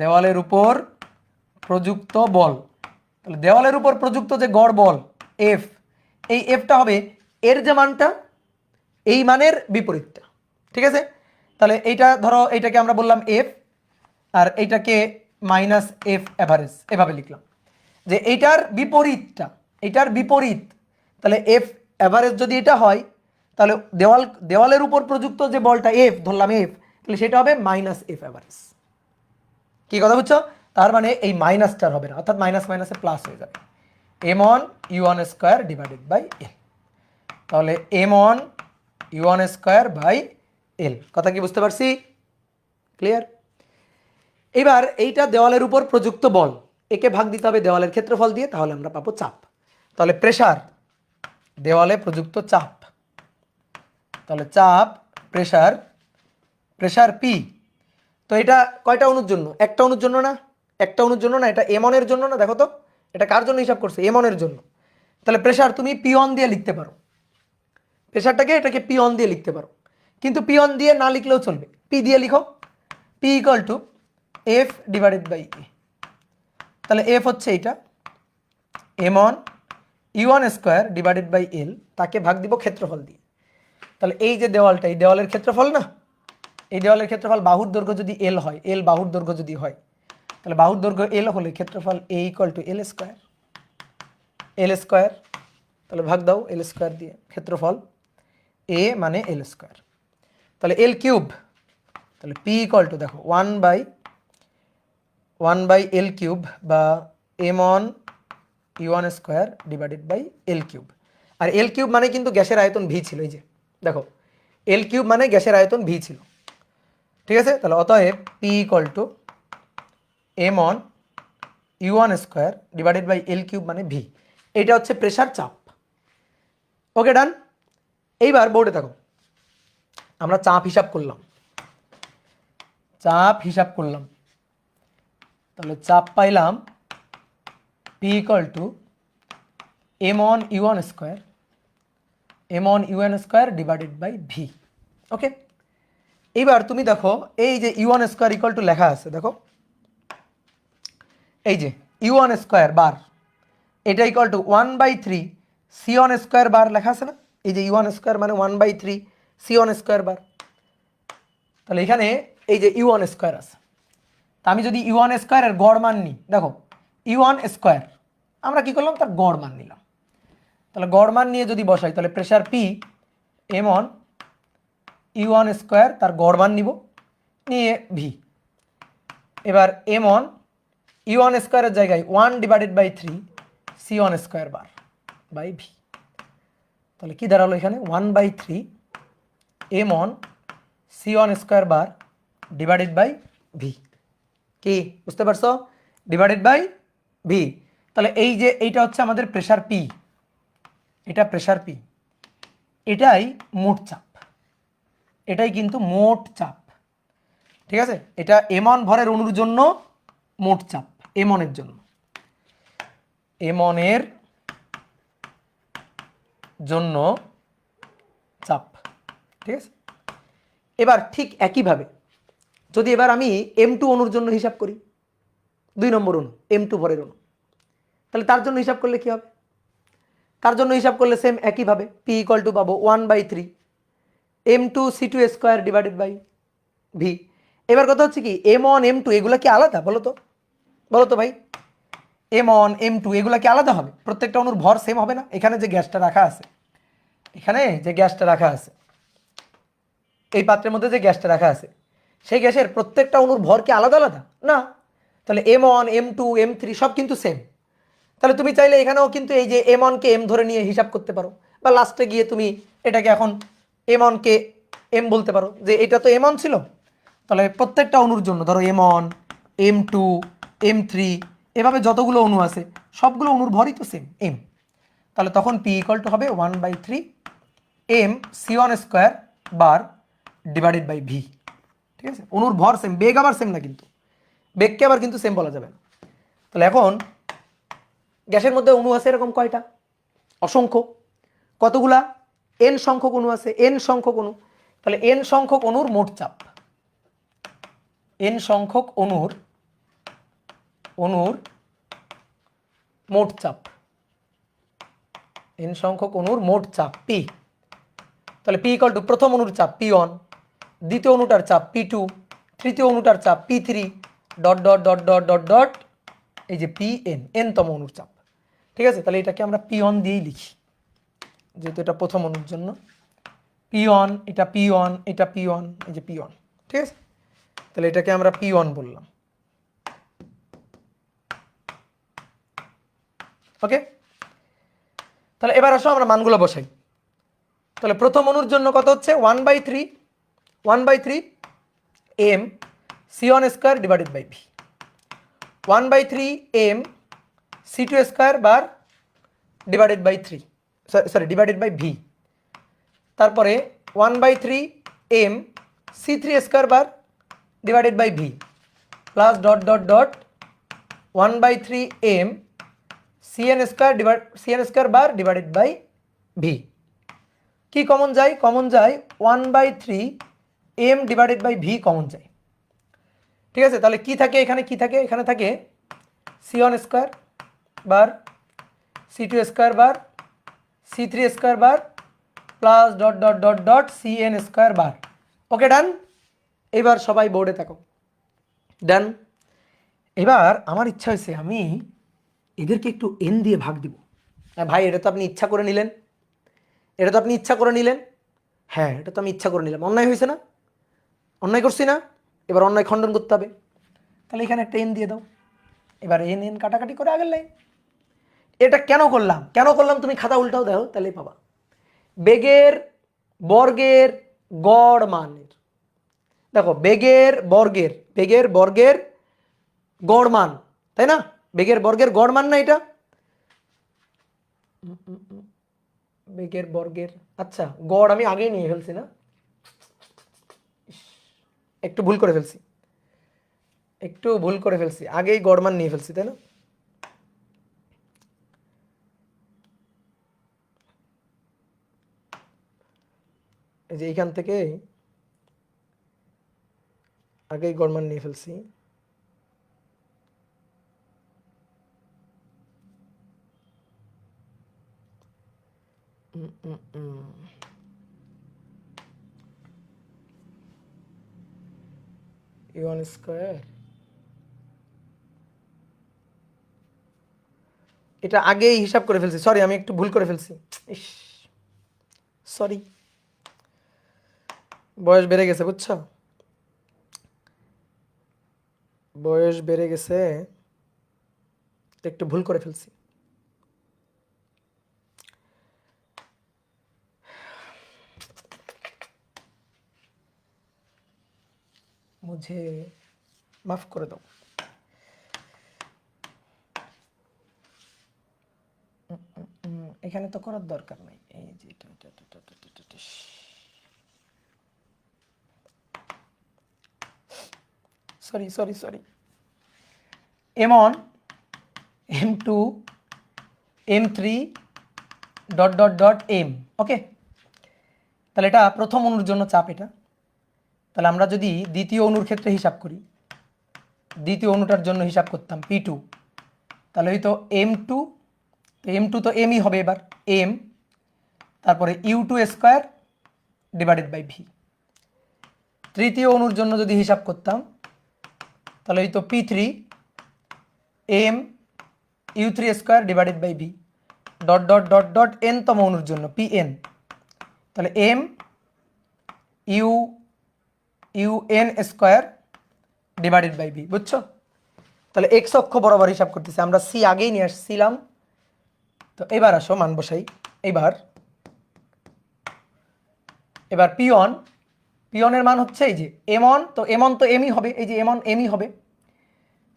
দেওয়ালের উপর প্রযুক্ত বল। তাহলে দেওয়ালের উপর প্রযুক্ত যে গড় বল এফ, এই এফটা হবে এর যে মানটা এই মানের বিপরীতটা। ঠিক আছে? তাহলে এইটা ধরো, এইটাকে আমরা বললাম এফ আর এইটাকে মাইনাস এফ অ্যাভারেজ, এভাবে লিখলাম যে এইটার বিপরীতটা, এইটার বিপরীত। তাহলে এফ অ্যাভারেজ যদি এটা হয় তাহলে দেওয়ালের উপর প্রযুক্ত যে বলটা এফ ধরলাম এফ, তাহলে সেটা হবে মাইনাস এফ অ্যাভারেজ। কি কথা বুঝছো? তার মানে এই মাইনাসটার হবে না, অর্থাৎ মাইনাস মাইনাসে প্লাস হয়ে যাবে। M on U one square divided by L. তাহলে M on U one square by L. কথা কি বুঝতে পারছি? ক্লিয়ার? এবার এইটা দেওয়ালের উপর প্রযুক্ত বল, একে ভাগ দিতে হবে দেওয়ালের ক্ষেত্রফল দিয়ে, তাহলে আমরা পাবো চাপ। তাহলে প্রেসার দেওয়ালে প্রযুক্ত চাপ, তাহলে চাপ প্রেসার, প্রেসার পি। তো এটা কয়টা অণুর জন্য? একটা অণুর জন্য না, একটা অণুর জন্য না, এটা এমনের জন্য না। দেখো তো এটা কার জন্য হিসাব করছে? এমনের জন্য। তাহলে প্রেসার তুমি পি অন দিয়ে লিখতে পারো, প্রেসারটাকে এটাকে পি অন দিয়ে লিখতে পারো, কিন্তু পি অন দিয়ে না লিখলেও চলবে, পি দিয়ে লিখো। P equal to F divided by A. তাহলে এফ হচ্ছে এইটা M on U one square divided by L, তাকে ভাগ দিব ক্ষেত্রফল দিয়ে। তাহলে এই যে দেওয়ালটা, এই দেওয়ালের ক্ষেত্রফল না, এই দেওয়ালের ক্ষেত্রফল বাহুর দৈর্ঘ্য যদি এল হয়, এল বাহুর দৈর্ঘ্য যদি হয়, তাহলে বাহুর দৈর্ঘ্য এল হলে ক্ষেত্রফল A equal to L square, L square. তাহলে ভাগ দাও এল স্কোয়ার দিয়ে, ক্ষেত্রফল এ মানে এল স্কোয়ার। তাহলে এল কিউব, তাহলে পি ইকুয়াল টু দেখো ওয়ান বাই এল কিউব বা M on U one square divided by L cube. আর এল কিউব মানে কিন্তু গ্যাসের আয়তন ভি ছিল, এই যে দেখো এল কিউব মানে গ্যাসের আয়তন ভি ছিল। ঠিক আছে? তাহলে অতএব P equal to M on U one square divided by L cube মানে ভি। এটা হচ্ছে প্রেসার, চাপ। ওকে, ডান। এইবার বোর্ডে দেখো আমরা চাপ হিসাব করলাম, চাপ হিসাব করলাম। তাহলে চাপ পাইলাম P equal to M on U one square, M on U one square divided by V. Okay, এইবার তুমি দেখো এই যে U one square equal to লেখা আছে, দেখো এই যে ইউ ওয়ান স্কোয়ার বার, এটা equal to 1/3 C one square bar লেখা আছে না? এই যে ইউ ওয়ান স্কোয়ার মানে 1/3 সি ওয়ান স্কোয়ার বার। তাহলে এখানে এই যে ইউ ওয়ান স্কোয়ার আছে, তা আমি যদি ইউ ওয়ান স্কোয়ারের গড় মান নিই, দেখো ইউ ওয়ান স্কোয়ার আমরা কি করলাম, তার গড় মান নিলাম। তাহলে গড় মান নিয়ে যদি বসাই তাহলে pressure P M on U one square তার গড় মান নিব, নিয়ে ভি। এবার এম অন ইউ ওয়ান স্কোয়ারের জায়গায় 1/3 C one square bar by V. তাহলে কি দাঁড়ালো এখানে? 1/3 M on C one square bar divided by V. কি বুঝতে পারছো? Divided by V. তাহলে এই যে এইটা হচ্ছে আমাদের প্রেসার পি, এটা প্রেসার পি, এটাই মোট চাপ, এটাই কিন্তু মোট চাপ। ঠিক আছে? এটা এমন ভরের অণুর জন্য মোট চাপ, এমনের জন্য, এমনের জন্য চাপ। ঠিক আছে? এবার ঠিক একইভাবে যদি এবার আমি M2 অণুর জন্য হিসাব করি, 2 নম্বর অণু M2 ভরের অণু, তাহলে তার জন্য হিসাব করলে কি হবে? তার জন্য হিসাব করলে সেম একইভাবে P ইকুয়াল টু পাবো 1/3 M2 C2 square divided by V. এবার কথা হচ্ছে কি M1 M2 এগুলো কি আলাদা? বলো তো, বলো তো ভাই, M1 M2 এগুলা কি আলাদা হবে? প্রত্যেকটা অণুর ভর সেম হবে না? এখানে যে গ্যাসটা রাখা আছে, এখানে যে গ্যাসটা রাখা আছে, এই পাত্রের মধ্যে যে গ্যাসটা রাখা আছে, সেই গ্যাসের প্রত্যেকটা অণুর ভর কি আলাদা আলাদা? না। তাহলে M1 M2 M3 সব কিন্তু সেম। তাহলে তুমি চাইলে এখানেও কিন্তু এই যে M1 কে M ধরে নিয়ে হিসাব করতে পারো, বা লাস্টে গিয়ে তুমি এটাকে এখন M1 কে M বলতে পারো, যে এটা তো M1 ছিল। তাহলে প্রত্যেকটা অণুর জন্য ধরো M1 M2 M3 এভাবে যতগুলো অণু আছে সবগুলো অণুর ভরই তো সেম M। তাহলে তখন P = হবে 1/3 mc1² bar divided by V. ঠিক আছে, অণুর ভর সেম, বেগ আবার সেম না, কিন্তু বেগকে আবার কিন্তু সেম বলা যাবে না। তাহলে এখন গ্যাসের মধ্যে অণু আছে এরকম কয়টা? অসংখ্য। কতগুলা? n সংখ্যক অণু আছে, n সংখ্যক অণু। তাহলে n সংখ্যক অণুর মোট চাপ, n সংখ্যক অণুর মোট চাপ, n সংখ্যক অণুর মোট চাপ P। তাহলে P = প্রথম অণুর চাপ P1, দ্বিতীয় অণুটার চাপ P2, তৃতীয় অণুটার চাপ P3, dot dot dot dot dot dot এই যে Pn, nতম অণুর চাপ। ঠিক আছে, তাহলে এটাকে আমরা P1 দিয়েই লিখি, যেহেতু এটা প্রথম অণুর জন্য। P1, এটা P1, এটা P1, এই যে P1। ঠিক আছে, তাহলে এটাকে আমরা P1 বললাম। ওকে, তাহলে এবার আসো আমরা মানগুলো বসাই। তাহলে প্রথম অণুর জন্য কত হচ্ছে? 1/3 m c1² divided by V, 1/3 m c2² bar divided by 3, sorry divided by V. তারপরে 1/3 m c3² bar divided by V, plus dot dot dot 1/3 m cn² bar divided by V. কি কমন যায়? Common যায় 1/3 m divided by V common যায়। ঠিক আছে, তাহলে কি থাকে এখানে? কি থাকে এখানে? থাকে c1² bar c2² bar c3² bar plus dot dot dot dot cn² bar. Okay, done. এবার সবাই বোর্ডে থাকো, ডান। এবার আমার ইচ্ছা হয়েছে আমি এদেরকে একটু n দিয়ে ভাগ দিব। ভাই এটা তো আপনি ইচ্ছা করে নিলেন, এটা তো আপনি ইচ্ছা করে নিলেন। হ্যাঁ, এটা তো আমি ইচ্ছা করে নিলাম। অন্যায় হয়েছে না? অন্যায় করছি না? এবার অন্যায় খণ্ডন করতে হবে। তাহলে এখানে একটা n দিয়ে দাও। এবার n কাটাকাটি করে আগের লাইন। এটা কেন করলাম? কেন করলাম তুমি খাতা উল্টাও দাও, তাহলেই পাবা। বেগের বর্গের গড় মানের, দেখো বেগের বর্গের গড় মান, তাই না? বেগের বর্গের গড় মান না এটা? বেগের বর্গের, আচ্ছা গড় আমি আগেই নিয়ে ফেলছি না, একটু ভুল করে ফেলছি, আগেই গড় মান নিয়ে ফেলছি, তাই না? এই যে এইখান থেকে আগেই গড় মান নিয়ে ফেলছি। E1², এটা আগেই হিসাব করে ফেলছি, সরি আমি একটু ভুল করে ফেলছি, ইস সরি, বয়স বেড়ে গেছে, বুঝছো? বয়স বেড়ে গেছে, একটু ভুল করে ফেলছি। মুঝে মাফ করে দাও। এখানে তো করার দরকার নাই, এই যে sorry M1 M2 M3 dot dot dot M। ওকে, তাহলে এটা প্রথম অণুর জন্য চাপ এটা। তাহলে আমরা যদি দ্বিতীয় অণুর ক্ষেত্রে হিসাব করি, দ্বিতীয় অণুটার জন্য হিসাব করতাম P2, তাহলে ওই তো M2, তো M2 তো Mই হবে এবার, M, তারপরে U2² ডিভাইডেড বাই ভি। তৃতীয় অণুর জন্য যদি হিসাব করতাম, তাহলে ওই তো P3 M u3 square divided by V dot dot dot dot N তম অণুর জন্য pn, তাহলে m U un square divided by V, বুঝছো? তাহলে এক্স অক্ষ বরাবর হিসাব করতেছি আমরা, সি আগেই নিয়ে আসছিলাম। তো এবার আসো মান বসাই। এবার পিওনের মান হচ্ছে এই যে এম1, তো এম1 তো এমই হবে, এই যে এম1 এমই হবে।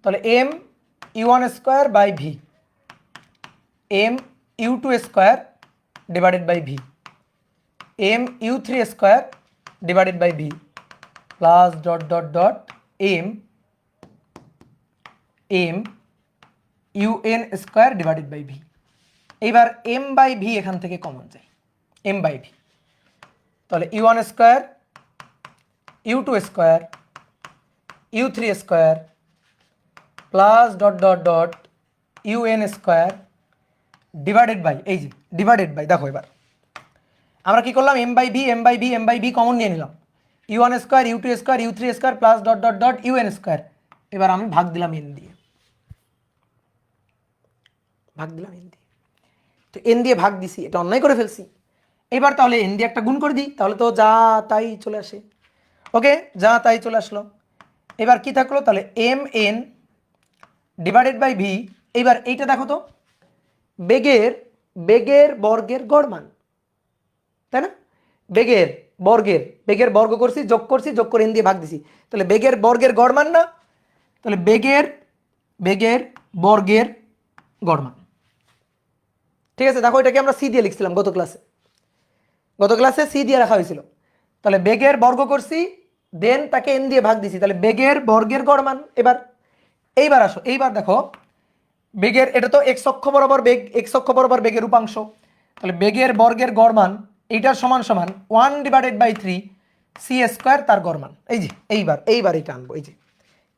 তাহলে M U one square by V M U two square divided by V M ইউ3 square divided by V plus dot dot dot M U N square divided by V. এইবার এম বাই ভি এখান থেকে common যায়, M by V. তাহলে U one square U two square ইউ3 square plus dot dot dot U N square divided by, এই যে divided by, দেখো এবার আমরা কি করলাম, এম বাই ভি কমন নিয়ে নিলাম, ইউ1 স্কোয়ার ইউ2 স্কোয়ার ইউ3 square plus dot dot dot U N square. এবার আমি ভাগ দিলাম এন দিয়ে, তো এন দিয়ে ভাগ দিছি, এটা অন্যায় করে ফেলছি। এবার তাহলে এন দিয়ে একটা গুণ করে দিই, তাহলে তো যা তাই চলে আসে। ওকে, যা তাই চলে আসলো। এবার কি থাকলো, তাহলে M N divided by V. এবার এইটা দেখো তো, বেগের বর্গের গড় মান, তাই না? বেগের বর্গ করছি, যোগ করে এন দিয়ে ভাগ দিছি, তাহলে বেগের বর্গের গড় মান না? তাহলে বেগের বর্গের গড় মান, ঠিক আছে। দেখো এটাকে আমরা সি দিয়ে লিখছিলাম গত ক্লাসে সি দিয়ে রাখা হয়েছিল। তাহলে বেগের বর্গ করছি, দেন তাকে এন দিয়ে ভাগ দিছি, তাহলে বেগের বর্গের গড় মান। এইবার আসো, এইবার দেখো বেগের, এটা তো এক্স অক্ষ বরাবর বেগের উপাংশ, তাহলে বেগের বর্গের গড় মান এইটার সমান সমান 1/3 সি স্কোয়ার তার গড় মান। এই যে এইবার এটা আনবো, এই যে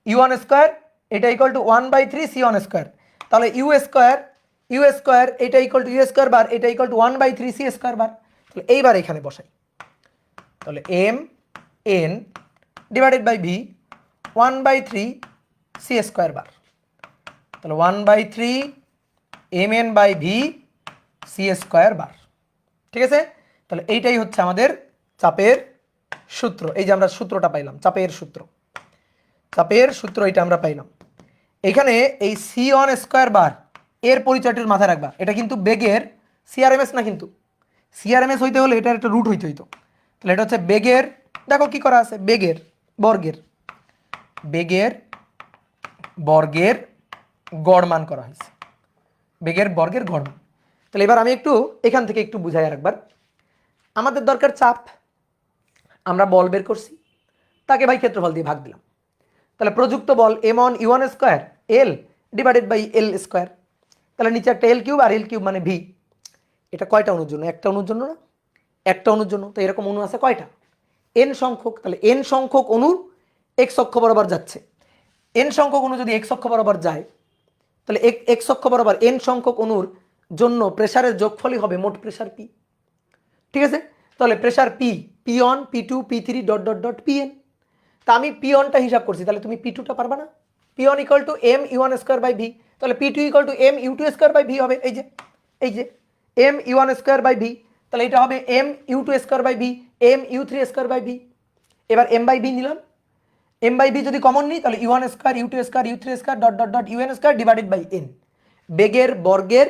ইউ1 স্কোয়ার এটা ইকুয়াল টু 1/3 সি1 স্কোয়ার, তাহলে ইউ স্কোয়ার এটা equal to U square bar, এটা equal to 1/3 C square bar. তাহলে এইবার এখানে বসাই, তাহলে M N divided by V 1/3 C square bar, তাহলে 1/3 M N by V C square bar, ঠিক আছে। তাহলে এইটাই হচ্ছে আমাদের চাপের সূত্র। এই যে আমরা সূত্রটা পাইলাম, চাপের সূত্র এটা আমরা পাইলাম। এখানে এই সি1 স্কোয়ার বার এর পরিচয়টির মাথায় রাখবা, এটা কিন্তু বেগের সিআরএমএস না, কিন্তু সিআরএমএস হইতে হলে এটার একটা রুট হইতে হইতো। তাহলে এটা হচ্ছে বেগের, দেখো কি করা আছে, বেগের বর্গের গড় মান করা হয়েছে, বেগের বর্গের গড় মান। তাহলে এবার আমি একটু এখান থেকে একটু বুঝাই রাখবার, আমাদের দরকার চাপ, আমরা বল বের করছি, তাকে ভাই ক্ষেত্রফল দিয়ে ভাগ দিলাম। তাহলে প্রযুক্ত বল m1 u1 square L divided by L square, তাহলে নিচে একটা এল কিউব আর এল কিউব মানে ভি। এটা কয়টা অণুর জন্য? একটা অণুর জন্য না, একটা অণুর জন্য। তো এরকম অণু আছে কয়টা? এন সংখ্যক। তাহলে এন সংখ্যক অণু এক্স অক্ষ বরাবর যাচ্ছে, এন সংখ্যক অণু যদি এক্স অক্ষ বরাবর যায়, তাহলে এক্স অক্ষ বরাবর এন সংখ্যক অণুর জন্য প্রেসারের যোগফলই হবে মোট প্রেসার পি, ঠিক আছে। তাহলে pressure P1 P2 P3 dot dot dot Pn। তা আমি P1টা হিসাব করছি, তাহলে তুমি P2টা পারবা না? P1 equal to M U one square by V, তাহলে P2 equal to M U two square by V হবে। এই যে M U one square by V, তাহলে এটা হবে M U two square by V M ইউ3 স্কোয়ার বাই ভি। এবার এম বাই ভি নিলাম, এম বাই ভি যদি কমন নিই, তাহলে ইউ1 স্কোয়ার ইউ2 স্কোয়ার ইউ3 square dot dot dot U N square divided by N, বেগের বর্গের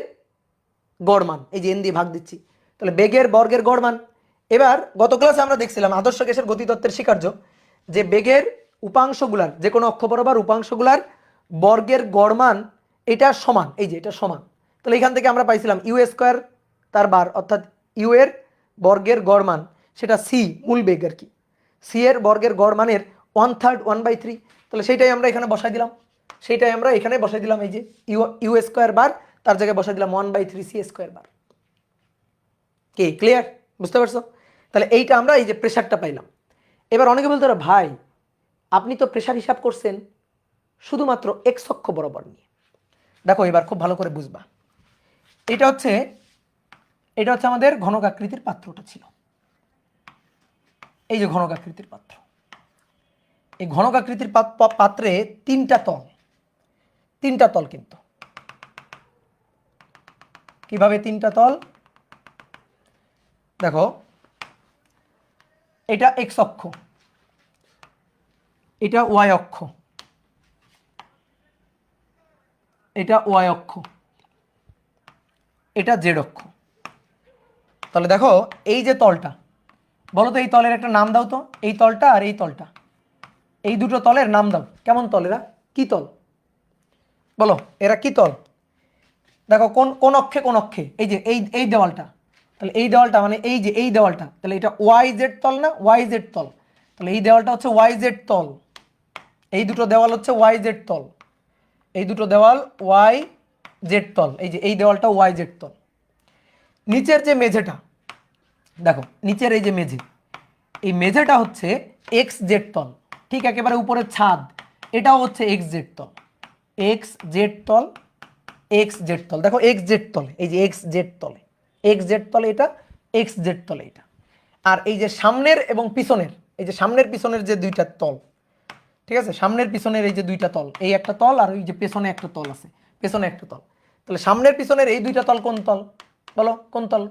গড় মান, এই যে এন দিয়ে ভাগ দিচ্ছি, তাহলে বেগের বর্গের গড় মান। এবার গত ক্লাসে আমরা দেখছিলাম আদর্শ গ্যাসের গতিতত্ত্বের স্বীকার্য যে বেগের উপাংশগুলার, যে কোনো অক্ষ বরাবর উপাংশগুলার বর্গের গড় মান এটা সমান, এই যে এটা সমান। তাহলে এখান থেকে আমরা পাইছিলাম ইউ স্কোয়ার তার বার, অর্থাৎ ইউ এর বর্গের গড় মান, সেটা সি মূল বেগ আর কি, সি এর বর্গের গড় মানের 1/3 1/3। তাহলে সেইটাই আমরা এখানে বসাই দিলাম, এই যে ইউ স্কোয়ার বার তার জায়গায় বসাই দিলাম 1/3 সি স্কোয়ার বার। কি ক্লিয়ার? বুঝতে পারছো? তাহলে এইটা আমরা এই যে প্রেসারটা পাইলাম। এবার অনেকে বলতে পারে ভাই আপনি তো প্রেসার হিসাব করছেন শুধুমাত্র এক্স অক্ষ বরাবর নিয়ে। দেখো এবার খুব ভালো করে বুঝবা, এটা হচ্ছে আমাদের ঘনকাকৃতির পাত্রটা ছিল, এই যে ঘনকাকৃতির পাত্র। এই ঘনকাকৃতির পাত্রে তিনটা তল কিন্তু কিভাবে তিনটা তল? দেখো এটা এক্স অক্ষ, এটা ওয়াই অক্ষ, এটা ওয়াই অক্ষ, এটা জেড অক্ষ। তাহলে দেখো এই যে তলটা, বলো তো এই তলের একটা নাম দাও তো, এই তলটা আর এই তলটা, এই দুটো তলের নাম দাও। কেমন তল এরা? কি তল বলো, এরা কি তল? দেখো কোন কোন অক্ষে কোন অক্ষে, এই যে এই দেওয়ালটা, তাহলে এই দেওয়ালটা মানে এই যে এই দেওয়ালটা, তাহলে এটা ওয়াই জেড তল না? ওয়াই জেড তল। তাহলে এই দেওয়ালটা হচ্ছে ওয়াই জেড তল, এই দুটো দেওয়াল হচ্ছে ওয়াই জেড তল, এই দুটো দেওয়াল ওয়াই জেড তল, এই যে এই দেওয়ালটা ওয়াই জেড তল। নিচের যে মেঝেটা দেখো, নিচের এই যে মেঝে, এই মেঝেটা হচ্ছে এক্স জেড তল, ঠিক একেবারে উপরের ছাদ, এটাও হচ্ছে এক্স জেড তল, এক্স জেড তল, এক্স জেড তল। দেখো এক্স জেড তলে, এই যে এক্স জেড তলে, এক্স জেড তলে এটা, এক্স জেড তলে এটা। আর এই যে সামনের এবং পিছনের, এই যে সামনের পিছনের যে দুইটা তল, ঠিক আছে, সামনের পিছনের এই যে দুইটা তল, এই একটা তল আর ওই যে পেছনে একটা তল আছে, পেছনে একটা তল। তাহলে সামনের পিছনের এই দুইটা তল কোন তল বলো? কোন তল?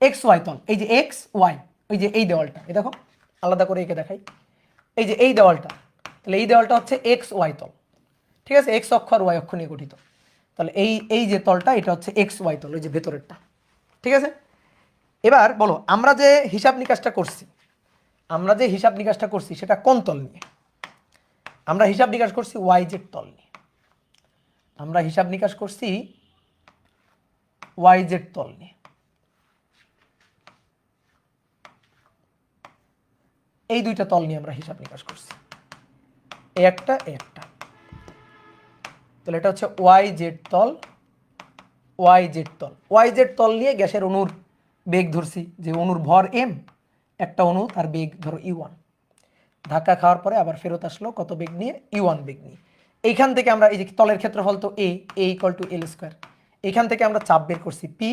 এক্স ওয়াই তল। এই যে এক্স ওয়াই, ওই যে এই দেওয়ালটা, এই দেখো আলাদা করে এঁকে দেখাই, এই যে এই দেওয়ালটা, তাহলে এই দেওয়ালটা হচ্ছে এক্স ওয়াই তল, ঠিক আছে, এক্স অক্ষ আর ওয়াই অক্ষ নিয়ে গঠিত। তাহলে এই যে তলটা এটা হচ্ছে এক্স ওয়াই তল, ওই যে ভেতরেরটা, ঠিক আছে। এবার বলো আমরা যে হিসাব নিকাশটা করছি, আমরা যে হিসাব নিকাশটা করছি সেটা কোন তল নিয়ে? আমরা হিসাব নিকাশ করছি ওয়াই জেড তল নিয়ে, আমরা হিসাব নিকাশ করছি ওয়াই জেড তল নিয়ে। এই দুইটা তল নিয়ে আমরা হিসাব নিকাশ করছি, এই একটা এই একটা। তাহলে এটা হচ্ছে ওয়াই জেড তল, ওয়াই জেড তল। ওয়াই জেড তল নিয়ে গ্যাসের অণুর বেগ ধরছি, যে অণুর ভর এম, একটা অণু তার বেগ ধরো ইউ1, ধাক্কা খাওয়ার পরে আবার ফেরত আসলো কত বেগ নিয়ে? ইউ1 বেগ নিয়ে। এইখান থেকে আমরা এই যে তলের ক্ষেত্রফল তো এ ইকুয়াল টু এল স্কোয়ার, এইখান থেকে আমরা চাপ বের করছি পি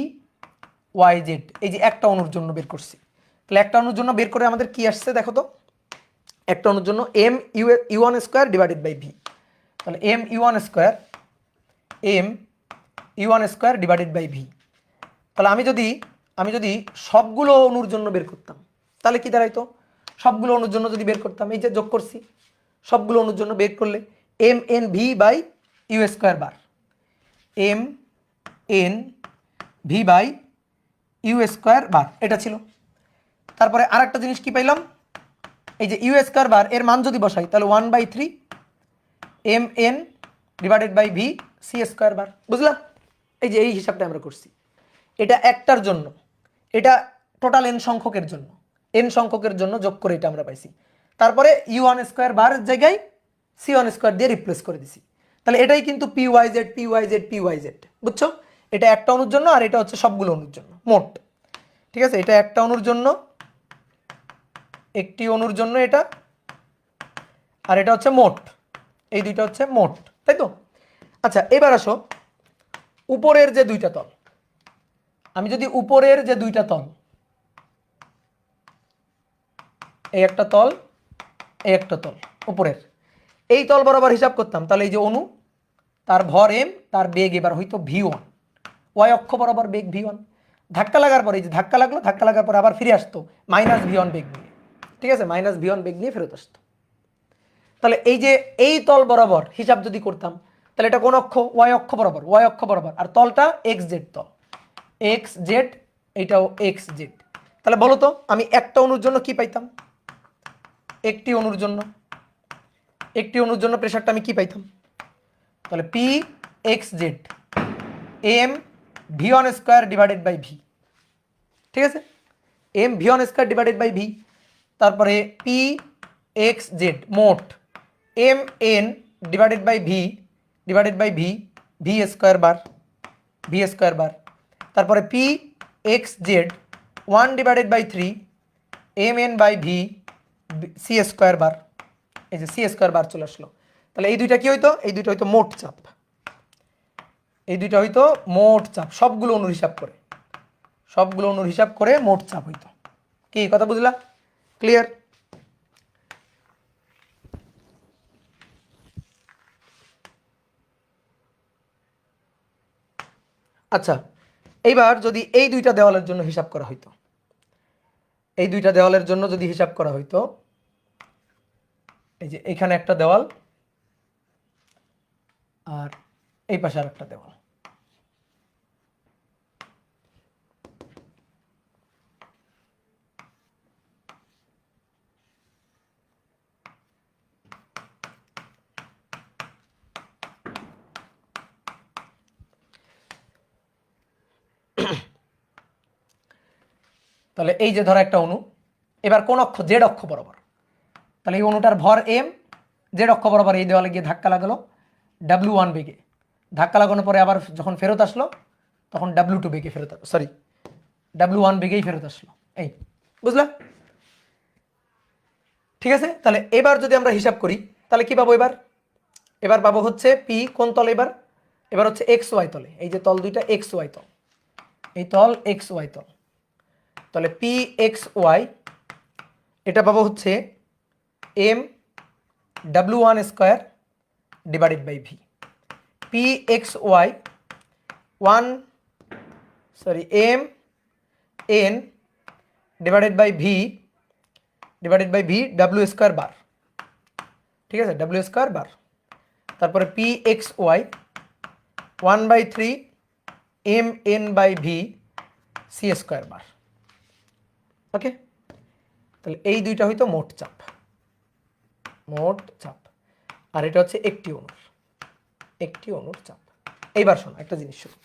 ওয়াই জেড, এই যে একটা অণুর জন্য বের করছি। তাহলে একটা অণুর জন্য বের করে আমাদের কি আসছে দেখো তো, একটা অণুর জন্য M U one square divided by V. তাহলে M U one square, M U one square divided by V. তাহলে আমি যদি সবগুলো অণুর জন্য বের করতাম তাহলে কি দাঁড়াইতো? সবগুলো অণুর জন্য যদি বের করতাম, এই যে যোগ করছি, সবগুলো অণুর জন্য বের করলে M N V by U square bar, M N V by U square bar, এটা ছিল। তারপরে আরেকটা জিনিস কি পাইলাম, এই যে ইউ স্কোয়ার বার এর মান যদি বসাই তাহলে 1/3 M N divided by V C square bar, বুঝলাম? এই যে এই হিসাবটা আমরা করছি, এটা একটার জন্য, এটা টোটাল এন সংখ্যকের জন্য, এন সংখ্যকের জন্য যোগ করে এটা আমরা পাইছি। তারপরে ইউ1 স্কোয়ার বার জায়গায় সি1 স্কোয়ার দিয়ে রিপ্লেস করে দিছি। তাহলে এটাই কিন্তু P Y Z P Y Z P Y Z, বুঝছো? এটা একটা অণুর জন্য আর এটা হচ্ছে সবগুলো অণুর জন্য মোট, ঠিক আছে। এটা একটা অণুর জন্য, একটি অণুর জন্য এটা, আর এটা হচ্ছে মোট, এই দুইটা হচ্ছে মোট, তাই তো? আচ্ছা এবার আসো উপরের যে দুইটা তল, আমি যদি উপরের যে দুইটা তল, এই একটা তল এই একটা তল উপরের, এই তল বরাবর হিসাব করতাম, তাহলে এই যে অণু তার ভর এম, তার বেগ এবার হইতো ভি1, ওয়াই অক্ষ বরাবর বেগ ভি1, ধাক্কা লাগার পরে এই যে ধাক্কা লাগলো, ধাক্কা লাগার পরে আবার ফিরে আসতো মাইনাস ভি1 বেগ নিয়ে, ঠিক আছে, মাইনাস ভি1 বেগ নিয়ে ফেরত আসতো। তাহলে এই যে এই তল বরাবর হিসাব যদি করতাম তাহলে এটা কোন অক্ষ? ওয়াই অক্ষ বরাবর, ওয়াই অক্ষ বরাবর, আর তলটা এক্স জেড তল, এক্স জেড, এইটাও এক্স জেড। তাহলে বলো তো আমি একটা অণুর জন্য কি পাইতাম? একটি অণুর জন্য, একটি অণুর জন্য প্রেসারটা আমি কি পাইতাম? তাহলে P X Z M V one square divided by V, ঠিক আছে, M V one square divided by V. তারপরে পি এক্স জেড মোট M N divided by V divided by V V square bar, V square bar. তারপরে P X Z 1/3 M N by V C square bar, এই যে C square বার চলে আসলো। তাহলে এই দুইটা কি হইতো? এই দুইটা হইতো মোট চাপ, এই দুইটা হইতো মোট চাপ, সবগুলো অণুর হিসাব করে, সবগুলো অণুর হিসাব করে মোট চাপ হইতো। কি কথা বুঝলা? ক্লিয়ার? আচ্ছা, এইবার যদি এই দুইটা দেওয়ালের জন্য হিসাব করা হইতো, এই দুইটা দেওয়ালের জন্য যদি হিসাব করা হইতো, এই যে এখানে একটা দেওয়াল আর এই পাশে আর একটা দেওয়াল, তাহলে এই যে ধরো একটা অণু, এবার কোন অক্ষ, জেড অক্ষ বরাবর, তাহলে এই অণুটার ভর এম, জেড অক্ষ বরাবর এই দেওয়ালে গিয়ে ধাক্কা লাগালো W1 বেগে, ধাক্কা লাগানোর পরে আবার যখন ফেরত আসলো তখন W2 বেগে ফেরত, সরি W1 বেগেই ফেরত আসলো। এই বুঝলা? ঠিক আছে, তাহলে এবার যদি আমরা হিসাব করি তাহলে কি পাবো? এবার এবার পাবো হচ্ছে পি কোন তলে? এবার এবার হচ্ছে এক্স ওয়াই তলে, এই যে তল দুইটা এক্স ওয়াই তল, এই তল এক্স ওয়াই তল, তাহলে পি এক্স ওয়াই এটা পাবো হচ্ছে M W1 square divided by V. P X Y M N divided by V W square bar, ঠিক আছে, ডাব্লিউ স্কোয়ার বার। তারপরে P X Y 1/3 M N by V C square bar. Okay, তাহলে এই দুইটা হইতো মোট চাপ, মোট চাপ, আর এটা হচ্ছে একটি অণুর চাপ। এইবার শোনো একটা জিনিস, শোনো,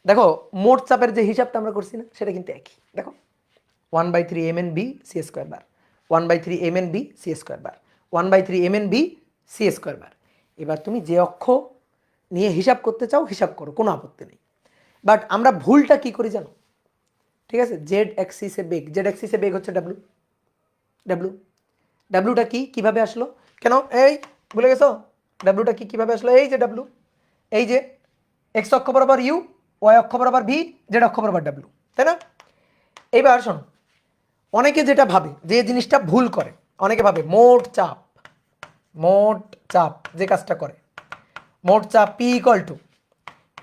দেখো মোট চাপের যে হিসাবটা আমরা করছি না, সেটা কিন্তু একই। দেখো 1/3 mn b c স্কোয়ার বার, 1/3 mn b c স্কোয়ার বার, 1/3 mn b c square bar. এবার তুমি যে অক্ষ নিয়ে হিসাব করতে চাও হিসাব করো, কোনো আপত্তি নেই। বাট আমরা ভুলটা কি করি জানো? ঠিক আছে, জেড অ্যাক্সিসে বেগ, জেড অ্যাক্সিসে বেগ হচ্ছে ডাব্লুটা কি, কিভাবে আসলো? কেন এই ভুলে গেছো? ডাব্লুটা কি, কিভাবে আসলো? এই যে ডাব্লু, এই যে এক্স অক্ষ বরাবর ইউ, ওয়াই অক্ষ বরাবর ভি, জেড অক্ষ বরাবর ডাব্লু, তাই না? এইবার শোনো, অনেকে যেটা ভাবে, যে জিনিসটা ভুল করে, অনেকে ভাবে মোট চাপ যে কাজটা করে, মোট চাপ P equal to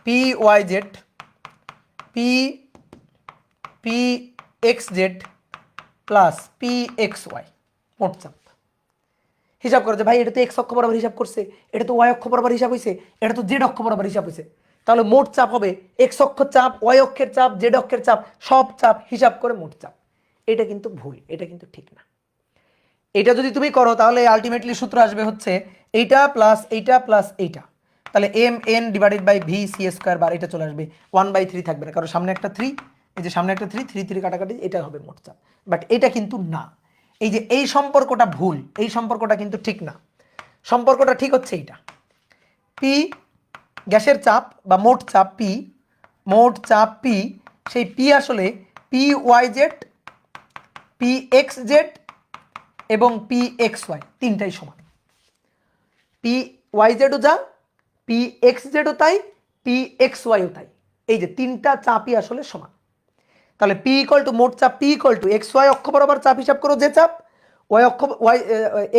P Y Z P X Z plus P X Y, মোট চাপ। হিসাব করে যে ভাই এটা তো এক্স অক্ষ বরাবর হিসাব করছে, এটা তো ওয়াই অক্ষ বরাবর হিসাব হয়েছে, এটা তো জেড অক্ষ বরাবর হিসাব হয়েছে, তাহলে মোট চাপ হবে এক্স অক্ষ চাপ, ওয়াই অক্ষের চাপ, জেড অক্ষের চাপ, সব চাপ হিসাব করে মোট চাপ। এটা কিন্তু ভুল, এটা কিন্তু ঠিক না। এটা যদি তুমি করো তাহলে আলটিমেটলি সূত্র আসবে হচ্ছে এইটা প্লাস এইটা, তাহলে M N divided by V C square bar, এটা চলে আসবে 1/3 থাকবে না, কারণ সামনে একটা 3, এই যে সামনে একটা 3 কাটাকাটি, এটা হবে মোট চাপ। বাট এটা কিন্তু না, এই যে এই সম্পর্কটা ভুল, এই সম্পর্কটা কিন্তু ঠিক না। সম্পর্কটা ঠিক হচ্ছে এইটা, পি গ্যাসের চাপ বা মোট চাপ পি, সেই পি আসলে P Y Z, P X Z এবং পি এক্স ওয়াই তিনটাই সমান। পি ওয়াই জেডও যা, পি এক্স জেডও তাই, পি এক্স ওয়াইও তাই, এই যে তিনটা চাপই আসলে সমান। তাহলে পি ইকুয়াল টু মোট চাপ, P equal to X Y অক্ষ বরাবর চাপ হিসাব করো যে চাপ, ওয়াই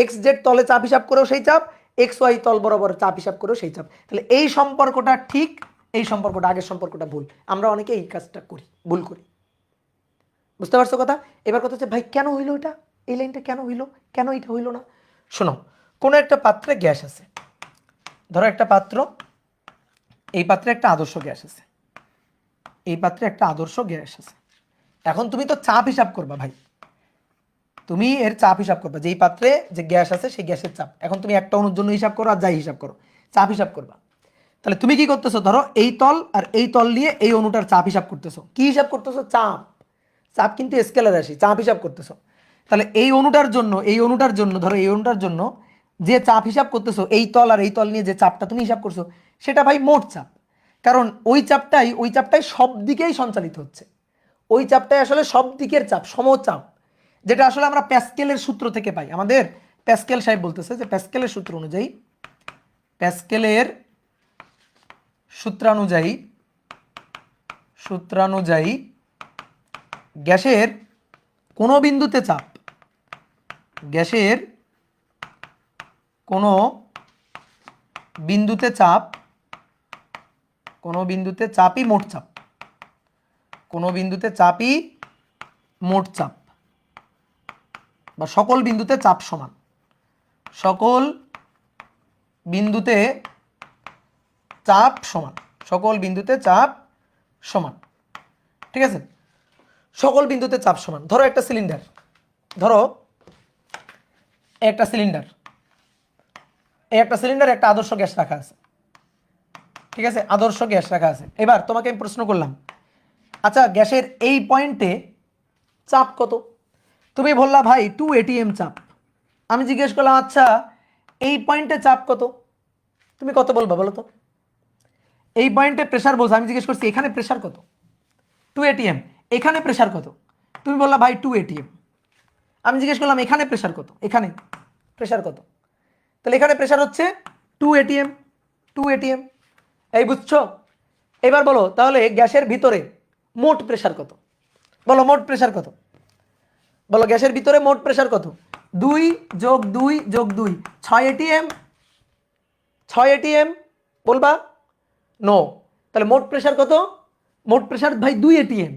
এক্স জেড তলে চাপ হিসাব করেও সেই চাপ, এক্স ওয়াই তল বরাবর চাপ হিসাব করেও সেই চাপ। তাহলে এই সম্পর্কটা ঠিক, এই সম্পর্কটা, আগের সম্পর্কটা ভুল। আমরা অনেকে এই কাজটা করি, ভুল করি। বুঝতে পারছো কথা? এবার কথা হচ্ছে ভাই কেন হইলো এটা, এই লাইনটা কেন হইলো, কেন এটা হইলো না? শোনো, কোনো একটা পাত্রে গ্যাস আছে, ধরো একটা পাত্র, এই পাত্রে একটা আদর্শ গ্যাস আছে, এই পাত্রে একটা আদর্শ গ্যাস আছে। এখন তুমি তো চাপ হিসাব করবা ভাই, তুমি এর চাপ হিসাব করবা, যেই পাত্রে যে গ্যাস আছে সেই গ্যাসের চাপ। এখন তুমি একটা অণুর জন্য হিসাব করো আর যাই হিসাব করো, চাপ হিসাব করবা। তাহলে তুমি কি করতেছো? ধরো এই তল আর এই তল নিয়ে এই অণুটার চাপ হিসাব করতেছো। কি হিসাব করতেছো? চাপ। চাপ কিন্তু স্কেলার রাশি, চাপ হিসাব করতেছো। তাহলে এই অণুটার জন্য ধরো এই অণুটার জন্য যে চাপ হিসাব করতেছো, এই তল আর এই তল নিয়ে যে চাপটা তুমি হিসাব করছো, সেটা ভাই মোট চাপ। কারণ ওই চাপটাই সব দিকেই সঞ্চালিত হচ্ছে, ওই চাপটাই আসলে সব দিকের চাপ, সমচাপ, যেটা আসলে আমরা প্যাসকেলের সূত্র থেকে পাই। আমাদের প্যাসকেল সাহেব বলতেছে যে প্যাসকেলের সূত্রানুযায়ী গ্যাসের কোনো বিন্দুতে চাপ কোনো বিন্দুতে চাপই মোট চাপ, কোনো বিন্দুতে চাপই মোট চাপ, বা সকল বিন্দুতে চাপ সমান, সকল বিন্দুতে চাপ সমান, সকল বিন্দুতে চাপ সমান। ঠিক আছে, সকল বিন্দুতে চাপ সমান। ধরো একটা সিলিন্ডার, ধরো একটা সিলিন্ডার, একটা সিলিন্ডার একটা আদর্শ গ্যাস রাখা আছে। ঠিক আছে, আদর্শ গ্যাস রাখা আছে। এবার তোমাকে আমি প্রশ্ন করলাম, আচ্ছা গ্যাসের এই পয়েন্টে চাপ কত? তুমি বললা ভাই 2 atm চাপ। আমি জিজ্ঞেস করলাম আচ্ছা এই পয়েন্টে চাপ কত? তুমি কত বলবা বলো তো? এই পয়েন্টে প্রেসার বলছো, আমি জিজ্ঞেস করছি এখানে প্রেসার কত? 2 atm। এখানে প্রেসার কত? তুমি বললা ভাই 2 atm। আমি জিজ্ঞেস করলাম এখানে প্রেসার কত? এখানে প্রেসার কত? তাহলে এখানে প্রেসার হচ্ছে 2 atm, 2 atm। এই বুঝছো? এবার বলো তাহলে গ্যাসের ভিতরে মোট প্রেসার কত? বলো মোট প্রেসার কত? বলো গ্যাসের ভিতরে মোট প্রেসার কত? 2 যোগ 2 যোগ 2 6 atm, 6 atm বলবা? নো। তাহলে মোট প্রেসার কত? মোট প্রেসার ভাই 2 atm।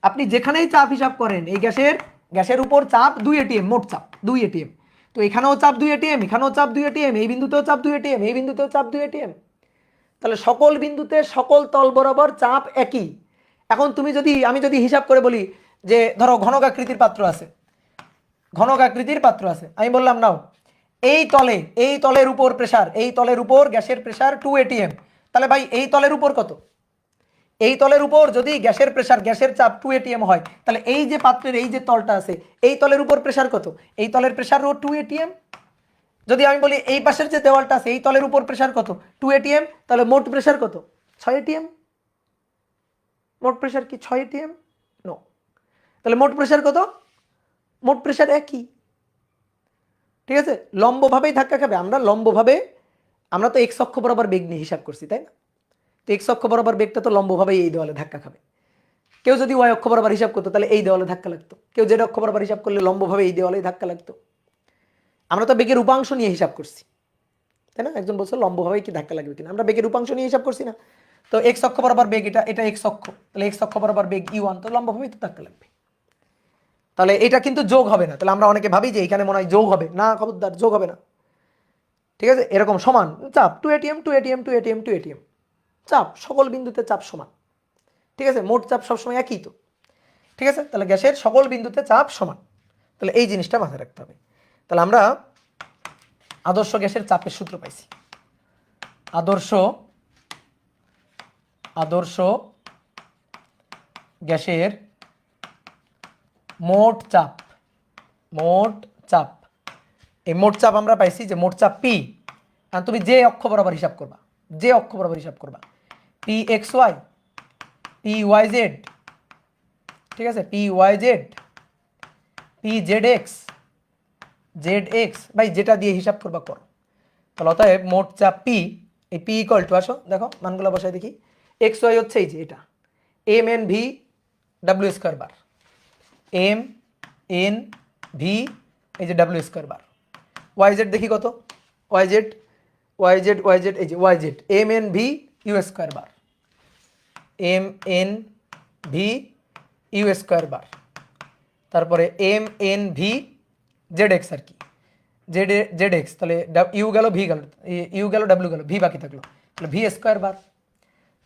আপনি যেখানেই চাপ হিসাব করেন এই গ্যাসের উপর চাপ 2 atm, মোট চাপ 2 atm। তো এখানেও চাপ 2 atm, এখানেও চাপ 2 atm, এই বিন্দুতেও চাপ 2 atm, এই বিন্দুতেও চাপ 2 atm। তাহলে সকল বিন্দুতে সকল তল বরাবর চাপ একই। এখন তুমি যদি, আমি যদি হিসাব করে বলি যে ধরো ঘনক আকৃতির পাত্র আছে, ঘনক আকৃতির পাত্র আছে, আমি বললাম নাও এই তলের উপর প্রেসার, এই তলের উপর গ্যাসের প্রেসার 2 atm। তাহলে ভাই এই তলের উপর কত? এই তলের উপর যদি গ্যাসের প্রেসার, গ্যাসের চাপ 2 atm হয়, তাহলে এই যে পাত্রের এই যে তলটা আছে এই তলের উপর প্রেসার কত? এই তলের প্রেসারও 2 atm। যদি আমি বলি এই পাশের যে দেওয়ালটা আছে এই তলের উপর প্রেসার কত? 2 atm। তাহলে মোট প্রেসার কত? 6 atm। মোট প্রেসার কি 6 atm? নো। তাহলে মোট প্রেসার কত? মোট প্রেসার একই। ঠিক আছে, লম্বভাবেই ধাক্কা খাবে। আমরা লম্বভাবে, আমরা তো এক্স অক্ষ বরাবর বেগ নিয়ে হিসাব করছি তাই না? তো এক্স অক্ষ বরাবর বেগটা তো লম্বভাবেই এই দেওয়ালে ধাক্কা খাবে। কেউ যদি ওয়াই অক্ষ বরাবর হিসাব করতো তাহলে এই দেওয়ালে ধাক্কা লাগতো, কেউ জেড অক্ষ বরাবর হিসাব করলে লম্বভাবে এই দেওয়ালে ধাক্কা লাগতো। আমরা তো বেগের উপাংশ নিয়ে হিসাব করছি তাই না? একজন বলছে লম্বভাবে কি ধাক্কা লাগবে কিনা, আমরা বেগের উপাংশ নিয়ে হিসাব করছি না? তো এক্স অক্ষ বরাবর বেগ, এটা এক্স অক্ষ, তাহলে এক্স অক্ষ বরাবর বেগ E1, তো লম্বভাবেই তো ধাক্কা লাগবে। তাহলে এটা কিন্তু যোগ হবে না। তাহলে আমরা অনেকে ভাবি যে এখানে মনে হয় যোগ হবে, না খবরদার যোগ হবে না। ঠিক আছে, এরকম সমান চাপ 2 atm, 2 atm, 2 atm, 2 atm চাপ, সকল বিন্দুতে চাপ সমান। ঠিক আছে, মোট চাপ সবসময় একই তো। ঠিক আছে, তাহলে গ্যাসের সকল বিন্দুতে চাপ সমান। তাহলে এই জিনিসটা মাথায় রাখতে হবে। তাহলে আমরা আদর্শ গ্যাসের চাপের সূত্র পাইছি। আদর্শ গ্যাসের মোট চাপ, এই মোট চাপ আমরা পাইছি যে মোট চাপ P। আর তুমি যে অক্ষ বরাবর হিসাব করবা, যে অক্ষ বরাবর হিসাব করবা, PXY, PYZ, ঠিক আছে, PYZ, PZX, ZX, ভাই যেটা দিয়ে হিসাব করবা করো। তাহলে অতএব মোট চাপ P, এই P ইকুয়াল টু, আসো দেখো মানগুলো বসাই দেখি। XY হচ্ছে এই যে এটা MN V W square bar, MN V এই যে W স্কয়ার বার। YZ দেখি কত? YZ এই যে YZ MN V U square bar, MN V U square bar. তারপরে MN V ZX আর কি, ZX। তাহলে ইউ গেল, ভি গেল, ইউ গেল, ডাব্লিউ গেল, ভি বাকি থাকলো, তাহলে ভি স্কয়ার বার।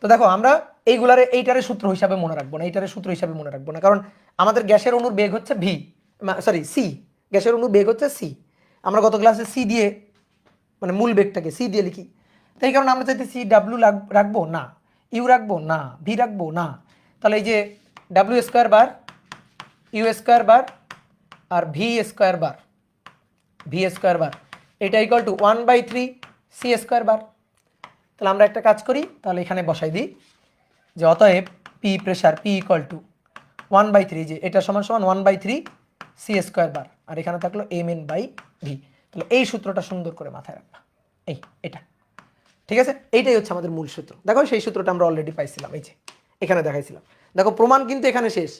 তো দেখো আমরা এইগুলারে এইটারে সূত্র হিসাবে মনে রাখবো না, এইটারে সূত্র হিসাবে মনে রাখবো না, কারণ আমাদের গ্যাসের অণুর বেগ হচ্ছে সি, গ্যাসের অণুর বেগ হচ্ছে সি। আমরা গত ক্লাসে সি দিয়ে, মানে মূল বেগটাকে সি দিয়ে লিখি। তো এই কারণে আমরা চাইতেছি ডাব্লিউ রাখবো না, ইউ রাখবো না, ভি রাখবো না। তাহলে এই যে W square bar, U square bar আর ভি স্কয়ার বার, এটা equal to 1/3 C square bar. তাহলে আমরা একটা কাজ করি, তাহলে এখানে বসাই দিই যে অতএব P pressure P equal to 1/3, যে এটা সমান সমান 1/3 সি স্কয়ার বার, আর এখানে থাকলো MN বাই ভি। তাহলে এই সূত্রটা সুন্দর করে মাথায় রাখবা, এটা ঠিক আছে। এইটাই হচ্ছে আমাদের মূল সূত্র। দেখো সেই সূত্রটা আমরা অলরেডি পাইছিলাম, এই যে এখানে দেখাইছিলাম। দেখো প্রমাণ কিন্তু এখানে শেষ।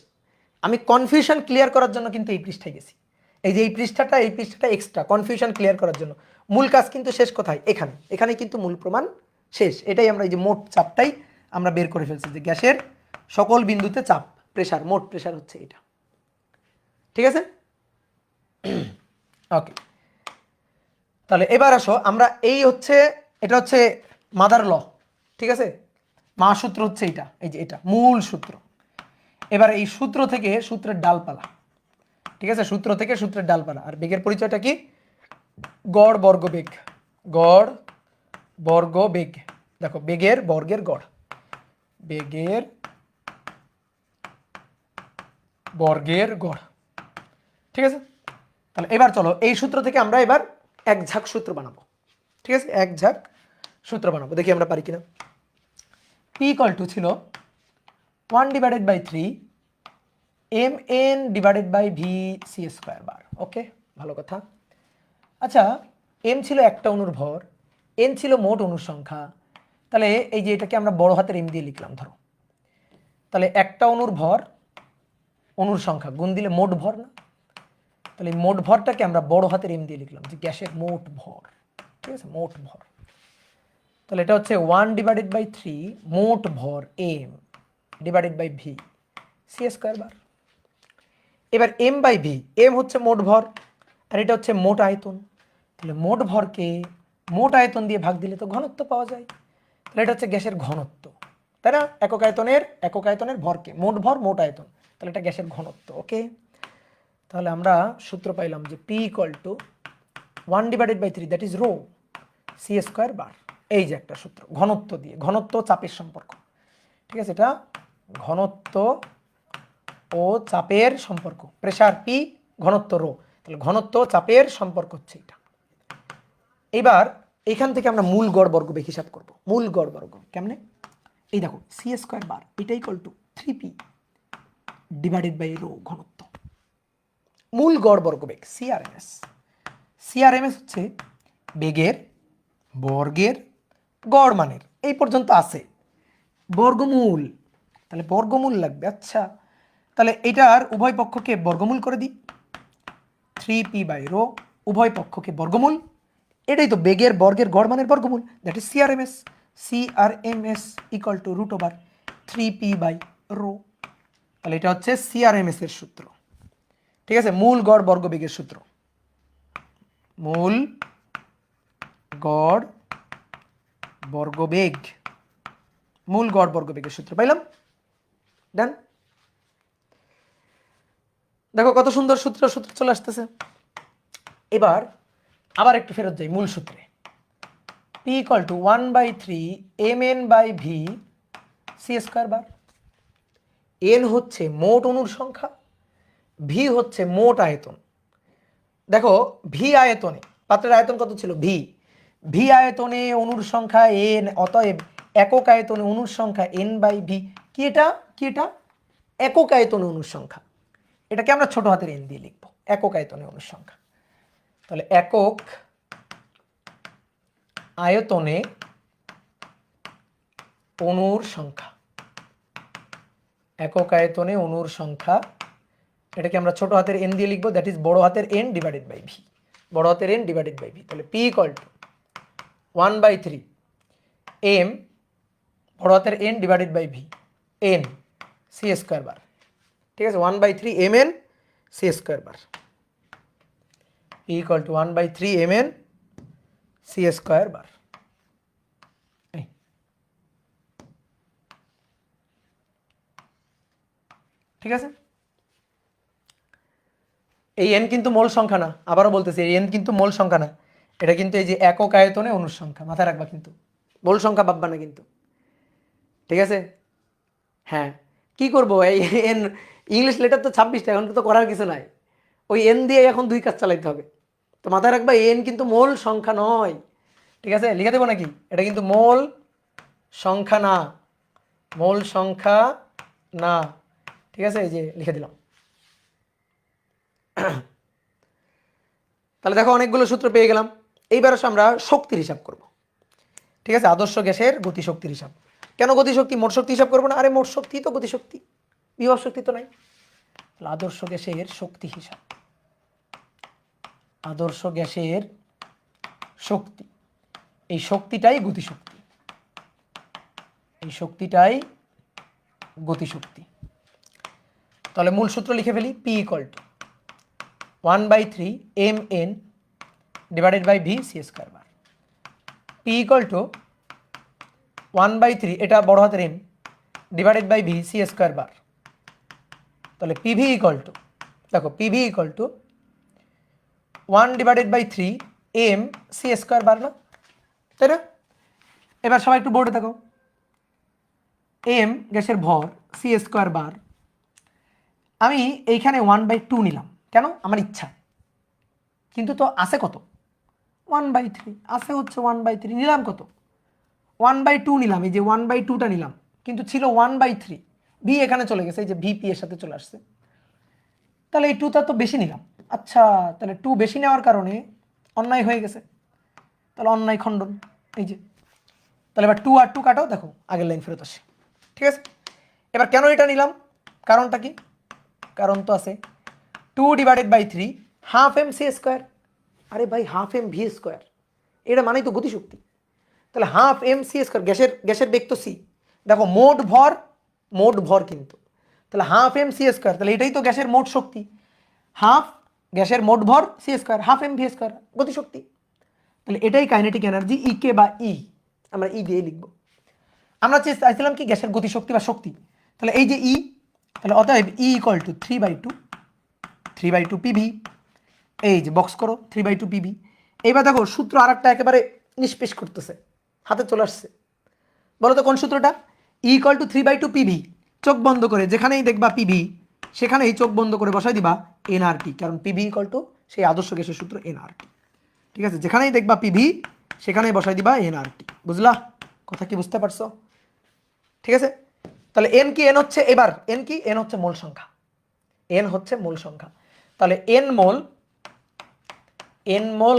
আমি কনফিউশন ক্লিয়ার করার জন্য কিন্তু এই পৃষ্ঠায় গেছি, এই যে এই পৃষ্ঠাটা এক্সট্রা কনফিউশন ক্লিয়ার করার জন্য। মূল কাজ কিন্তু শেষ কোথায়? এখানে কিন্তু মূল প্রমাণ শেষ। এটাই আমরা এই যে মোট চাপটাই আমরা বের করে ফেলছি যে গ্যাসের সকল বিন্দুতে চাপ, প্রেসার, মোট প্রেসার হচ্ছে এটা। ঠিক আছে, ওকে। তাহলে এবার আসো আমরা এই হচ্ছে, এটা হচ্ছে মাদার ল, ঠিক আছে, মা সূত্র হচ্ছে এটা, এই যে এটা মূল সূত্র। এবার এই সূত্র থেকে সূত্রের ডালপালা, ঠিক আছে, সূত্র থেকে সূত্রের ডালপালা। আর বেগের পরিচয়টা কি? গড় বর্গ বেগ, গড় বর্গ বেগ। দেখো বেগের বর্গের গড়, বেগের বর্গের গড়, ঠিক আছে। তাহলে এবার চলো এই সূত্র থেকে আমরা এবার এক ঝাঁক সূত্র বানাবো, ঠিক আছে, এক ঝাঁক সূত্র বানাবো, দেখি আমরা পারি কিনা। P ইকুয়াল টু ছিল 1/3 mn divided by V C square bar. Okay, ভালো কথা। আচ্ছা, এম ছিল একটা অণুর ভর, এন ছিল মোট অণুর সংখ্যা। তাহলে এই যে এটাকে আমরা বড় হাতের এম দিয়ে লিখলাম ধরো, তাহলে একটা অণুর ভর, অণুর সংখ্যা গুণ দিলে মোট ভর না, তাহলে মোট ভরটাকে আমরা বড় হাতের এম দিয়ে লিখলাম যে গ্যাসের মোট ভর, ঠিক আছে, মোট ভর। তাহলে এটা হচ্ছে 1/3 মোট ভর M divided by V C square bar. এবার এম বাই ভি, এম হচ্ছে মোট ভর আর এটা হচ্ছে মোট আয়তন, তাহলে মোট ভরকে মোট আয়তন দিয়ে ভাগ দিলে তো ঘনত্ব পাওয়া যায়। তাহলে এটা হচ্ছে গ্যাসের ঘনত্ব, তাই না, একক আয়তনের ভরকে, মোট ভর মোট আয়তন, তাহলে এটা গ্যাসের ঘনত্ব। ওকে, তাহলে আমরা সূত্র পাইলাম যে P equal to 1/3 that is rho C square bar. এই যে একটা সূত্র ঘনত্ব দিয়ে, ঘনত্ব চাপের সম্পর্ক, ঠিক আছে, এটা ঘনত্ব ও চাপের সম্পর্ক, প্রেসার P, ঘনত্ব রো, তাহলে ঘনত্ব চাপের সম্পর্ক হচ্ছে এটা। এবার এখান থেকে আমরা মূল গড় বর্গ বেগ হিসাব করব। মূল গড় বর্গ কেমনে? এই দেখো সি স্কোয়ার বার এটা equal to 3P divided by rho, ঘনত্ব। মূল গড় বর্গ বেগ সিআরএমএস, সিআরএমএস হচ্ছে বেগের বর্গের গড় মানের, এই পর্যন্ত আছে, বর্গমূল, তাহলে বর্গমূল লাগবে। আচ্ছা, তাহলে এটার উভয় পক্ষকে বর্গমূল করে দিই, 3P বাই রো, উভয় পক্ষকে বর্গমূল, এটাই তো বেগের বর্গের গড় মানের বর্গমূল, that is CRMS. CRMS equal to root over 3P by rho, তাহলে এটা হচ্ছে সিআরএমএস এর সূত্র, ঠিক আছে, মূল গড় বর্গ বেগের সূত্র, মূল গড় বর্গবেগ, মূল গড় বর্গবেগের সূত্র পাইলাম। ডান, দেখো কত সুন্দর সূত্র চলে আসতেছে। এবার আবার একটু ফেরত যাই মূল সূত্রে। P equal to 1/3 mn by V C square bar. N হচ্ছে মোট অণুর সংখ্যা, ভি হচ্ছে মোট আয়তন। দেখো ভি আয়তনে, পাত্রের আয়তন কত ছিল? ভি, ভি আয়তনে অণুর সংখ্যা এন, অতএব একক আয়তনে অণুর সংখ্যা এন বাই ভি। কি এটা, কি এটা? একক আয়তনে অণুর সংখ্যা, এটাকে আমরা ছোট হাতের এন দিয়ে লিখবো, একক আয়তনে অণুর সংখ্যা। তাহলে একক আয়তনে অণুর সংখ্যা, একক আয়তনে অণুর সংখ্যা, এটাকে আমরা ছোট হাতের এন দিয়ে লিখবো, দ্যাট ইজ বড় হাতের এন ডিভাইডেড বাই ভি, বড় হাতের এন ডিভাইডেড বাই ভি। তাহলে পি ইকুয়াল টু 1/3 এম বড় হাতের N divided by V N C square bar, ঠিক আছে, 1/3 M N C square bar, P equal to 1/3 M N C square bar. ঠিক আছে, এই এন কিন্তু মোল সংখ্যা না, আবারও বলতেছি এই এন কিন্তু মোল সংখ্যা না, এটা কিন্তু এই যে একক আয়তনে অণুর সংখ্যা, মাথায় রাখবা কিন্তু, মোল সংখ্যা ভাববা না কিন্তু, ঠিক আছে। হ্যাঁ, কি করবো, এই এন ইংলিশ লেটার তো 26টা, এখন তো করার কিছু নাই, ওই এন দিয়ে এখন দুই কাজ চালাইতে হবে। তো মাথায় রাখবা এন কিন্তু মোল সংখ্যা নয়, ঠিক আছে, লিখে দেবো নাকি? এটা কিন্তু মোল সংখ্যা না, মোল সংখ্যা না, ঠিক আছে, এই যে লিখে দিলাম। তাহলে দেখো অনেকগুলো সূত্র পেয়ে গেলাম। এইবার আমরা শক্তির হিসাব করব, ঠিক আছে, আদর্শ গ্যাসের গতিশক্তির হিসাব। কেন গতিশক্তি, মোট শক্তি হিসাব করবো না? আরে মোট শক্তি তো গতিশক্তি, বিভব শক্তি তো নাই। আদর্শ গ্যাসের শক্তি হিসাব, আদর্শ গ্যাসের শক্তি, এই শক্তিটাই গতিশক্তি, এই শক্তিটাই গতিশক্তি। তাহলে মূল সূত্র লিখে ফেলি, P equal to 1/3 mn divided by V C square bar. P equal to 1/3, এটা বড় হাতের M, divided by V C square bar. তাহলে পিভি ইকুয়াল টু, দেখো P V equal to 1/3 M C square bar না, তাই না? এবার সবাই একটু বোর্ডে দেখো, এম গ্যাসের ভর, সি স্কোয়ার বার। আমি এইখানে 1/2 নিলাম, কেন? আমার ইচ্ছা। কিন্তু তো আছে কত? 1/3 আছে, হচ্ছে 1/3 নিলাম কত? 1/2 নিলাম, এই যে 1/2টা নিলাম, কিন্তু ছিল 1/3। ভি এখানে চলে গেছে, এই যে ভিপি এর সাথে চলে আসছে। তাহলে এই 2টা তো বেশি নিলাম। আচ্ছা, তাহলে 2 বেশি নেওয়ার কারণে অন্যায় হয়ে গেছে, তাহলে অন্যায় খণ্ডন, এই যে। তাহলে এবার 2 আর 2 কাটাও, দেখো আগের লাইন ফেরত আসে। ঠিক আছে, এবার কেন এটা নিলাম, কারণটা কি? কারণ তো আছে 2/3 হাফ এম সি স্কোয়ার। আরে ভাই, হাফ এম ভি স্কোয়ার, এটা মানেই তো গতিশক্তি। তাহলে হাফ এম সি স্কোয়ার, গ্যাসের বেগ তো সি, দেখো মোট ভর কিন্তু, তাহলে হাফ এম সি স্কোয়ার, তাহলে এটাই তো গ্যাসের মোট শক্তি। হাফ গ্যাসের মোট ভর C square, half M V square গতিশক্তি। তাহলে এটাই কাইনেটিক এনার্জি, ই কে বা ই, আমরা ই দিয়ে লিখবো। আমরা চাইছিলাম কি গ্যাসের গতিশক্তি বা শক্তি, তাহলে এই যে ই, তাহলে অতএব ই ইকুয়াল টু 3/2 পিভি। এই যে বক্স করো 3/2 পিভি। এইবার দেখো সূত্র আর একটা একেবারে নিষ্পেষ করতেছে, হাতে চলে আসছে। বলো তো কোন সূত্রটা? ই ইকুয়াল টু 3/2 পিভি, চোখ বন্ধ করে যেখানেই দেখবা পিভি সেখানেই চোখ বন্ধ করে বসাই দিবা এনআরটি, কারণ পিভি ইকুয়াল টু সেই আদর্শ গ্যাসের সূত্র এনআরটি। ঠিক আছে, যেখানেই দেখবা পিভি সেখানেই বসাই দিবা এনআরটি। বুঝলা কথা কি? বুঝতে পারছো? ঠিক আছে, তাহলে এন কি? এন হচ্ছে, এবার এন কি? এন হচ্ছে মোল সংখ্যা, এন হচ্ছে মোল সংখ্যা। তাহলে এন মোল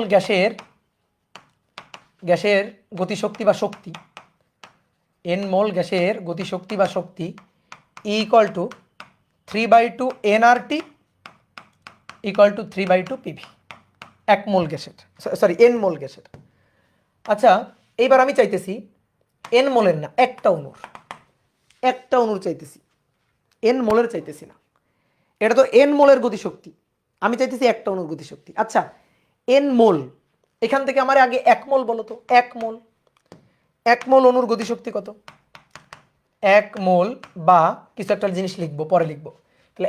গ্যাসের গতিশক্তি বা শক্তি, এন মোল গ্যাসের গতিশক্তি বা শক্তি equal to 3/2 N R T equal to 3/2 P V, এক মোল গ্যাসের, সরি এন মোল গ্যাসের। আচ্ছা, এইবার আমি চাইতেছি এন মোলের না, একটা অণুর চাইতেছি, এন মোলের চাইতেছি না। এটা তো এন মোলের গতিশক্তি, আমি চাইতেছি একটা অণুর গতিশক্তি। আচ্ছা, এন মোল, এখান থেকে আমার আগে এক মোল বলো তো, এক মোল অণুর গতিশক্তি কত? এক মোল বা কিছু একটা জিনিস লিখবো, পরে লিখবো। তাহলে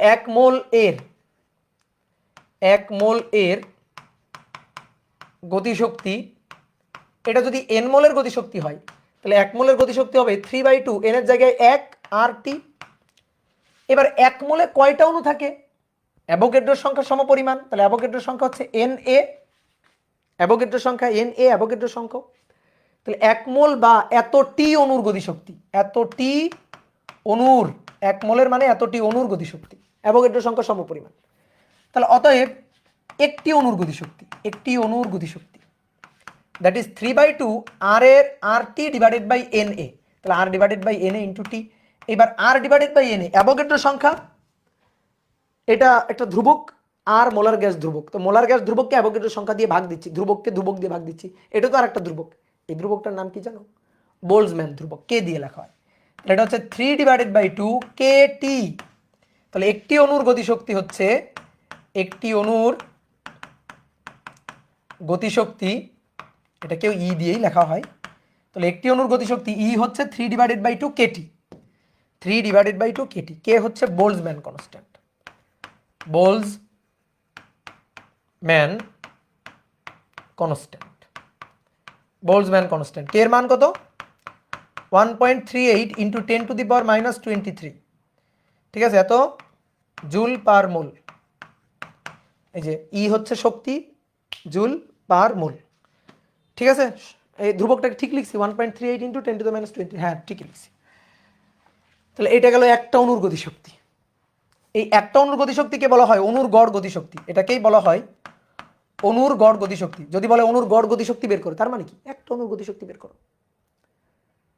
এক মোল এর গতিশক্তি, এটা যদি এন মোলের গতিশক্তি হয় তাহলে এক মোলের গতিশক্তি হবে 3/2 এন এর জায়গায় 1 আর টি। এবার এক মোলে কয়টা অণু থাকে? অ্যাভোগাড্রোর সংখ্যা সমপরিমাণ, তাহলে অ্যাভোগাড্রোর সংখ্যা হচ্ছে এন এ, অ্যাভোগাড্রোর সংখ্যা এন এ, অ্যাভোগাড্রোর সংখ্যা। তাহলে এক মোল বা এতটি অণুর গতিশক্তি, এতটি অণুর, এক মোলের মানে এতটি অণুর গতিশক্তি, অ্যাভোগাড্রোর সংখ্যা সমপরিমাণ। তাহলে অতএব একটি অণুর গতিশক্তি দ্যাট ইজ 3/2 আর এর R T divided by N A, তাহলে R divided by N A into T. এবার R divided by N A অ্যাভোগাড্রোর সংখ্যা, এটা একটা ধ্রুবক, আর মোলার গ্যাস ধ্রুবক, তো মোলার গ্যাস ধ্রুবককে অ্যাভোগাড্রোর সংখ্যা দিয়ে ভাগ দিচ্ছি, ধ্রুবককে ধ্রুবক দিয়ে ভাগ দিচ্ছি। এটা তো আর একটা ধ্রুবক, এই ধ্রুবকটার নাম কি জানো? বোলজম্যান ধ্রুবক, কে দিয়ে লেখা হয়। তাহলে এটা হচ্ছে 3/2 কে টি। তাহলে একটি অণুর গতিশক্তি হচ্ছে, একটি অণুর গতিশক্তি, এটা কেউ ই দিয়েই লেখা হয়। তাহলে একটি অণুর গতিশক্তি ই হচ্ছে 3/2 কেটি, 3/2 কেটি। কে হচ্ছে বোলজম্যান কনস্ট্যান্ট, বোলজম্যান কনস্ট্যান্ট। কে এর মান কত? 1.38 ইন্টু 10⁻⁻23। ঠিক আছে, এত জুল পার মোল। এই যে ই হচ্ছে শক্তি, জুল পার মোল। ঠিক আছে, এই ধ্রুবকটাকে ঠিক লিখছি, 1.38 ইন্টু 10⁻⁻20, হ্যাঁ ঠিকই লিখছি। তাহলে এটা গেল একটা অণুর গতিশক্তি। এই একটা অণুর গতিশক্তিকে বলা হয় অণুর গড় গতিশক্তি, এটাকেই বলা হয় অণুর গড় গতিশক্তি। যদি বলে অণুর গড় গতিশক্তি বের করো, তার মানে কি? একটা অণুর গতিশক্তি বের করো।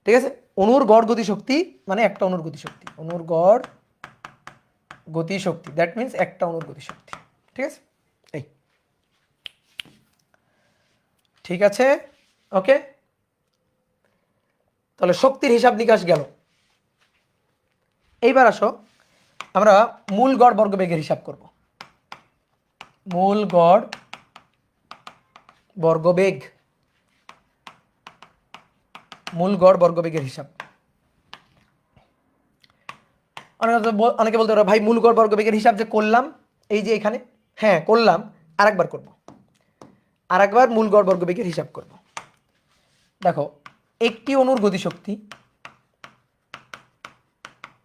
ঠিক আছে, অণুর গড় গতিশক্তি মানে একটা অণুর গতিশক্তি, অণুর গড় গতিশক্তি, দ্যাট মিন্স একটা অণুর গতিশক্তি। ঠিক আছে, এই ঠিক আছে, ওকে। তাহলে শক্তির হিসাব নিকাশ গেল। এইবার আসো আমরা মূল গড় বর্গবেগের হিসাব করব। মূল গড় বর্গবেগ, মূল গড় বর্গবেগের হিসাব। অনেকে বলতে পারো ভাই মূল গড় বর্গবেগের হিসাব যে করলাম এই যে এখানে, হ্যাঁ করলাম, আরেকবার করব, আরেকবার মূল গড় বর্গবেগের হিসাব করব। দেখো একটি অণুর গতিশক্তি,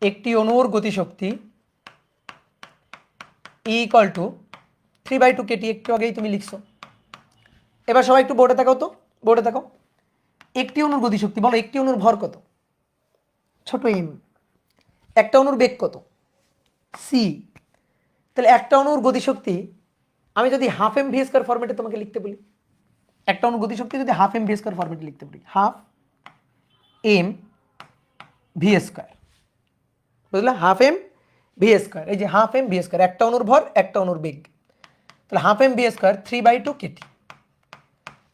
একটি অণুর গতিশক্তি ইকুয়াল টু 3/2 কেটি, একটু আগেই তুমি লিখছো। এবার সবাই একটু বোর্ডে তাকাও তো, বোর্ডে তাকাও। একটি অণুর গতিশক্তি বলো, একটি অণুর ভর কত? ছোট এম। একটা অণুর বেগ কত? সি। তাহলে একটা অণুর গতিশক্তি আমি যদি হাফ এম ভি স্কয়ার ফরম্যাটে তোমাকে লিখতে বলি, একটা অণুর গতিশক্তি যদি হাফ এম ভি স্কয়ার ফরম্যাটে লিখতে বলি, হাফ এম ভি স্কয়ার, বুঝলে? হাফ এম ভি স্কয়ার, এই যে হাফ এম ভি স্কয়ার, একটা অণুর ভর একটা অণুর বেগ, তাহলে half M V square 3/2 KT.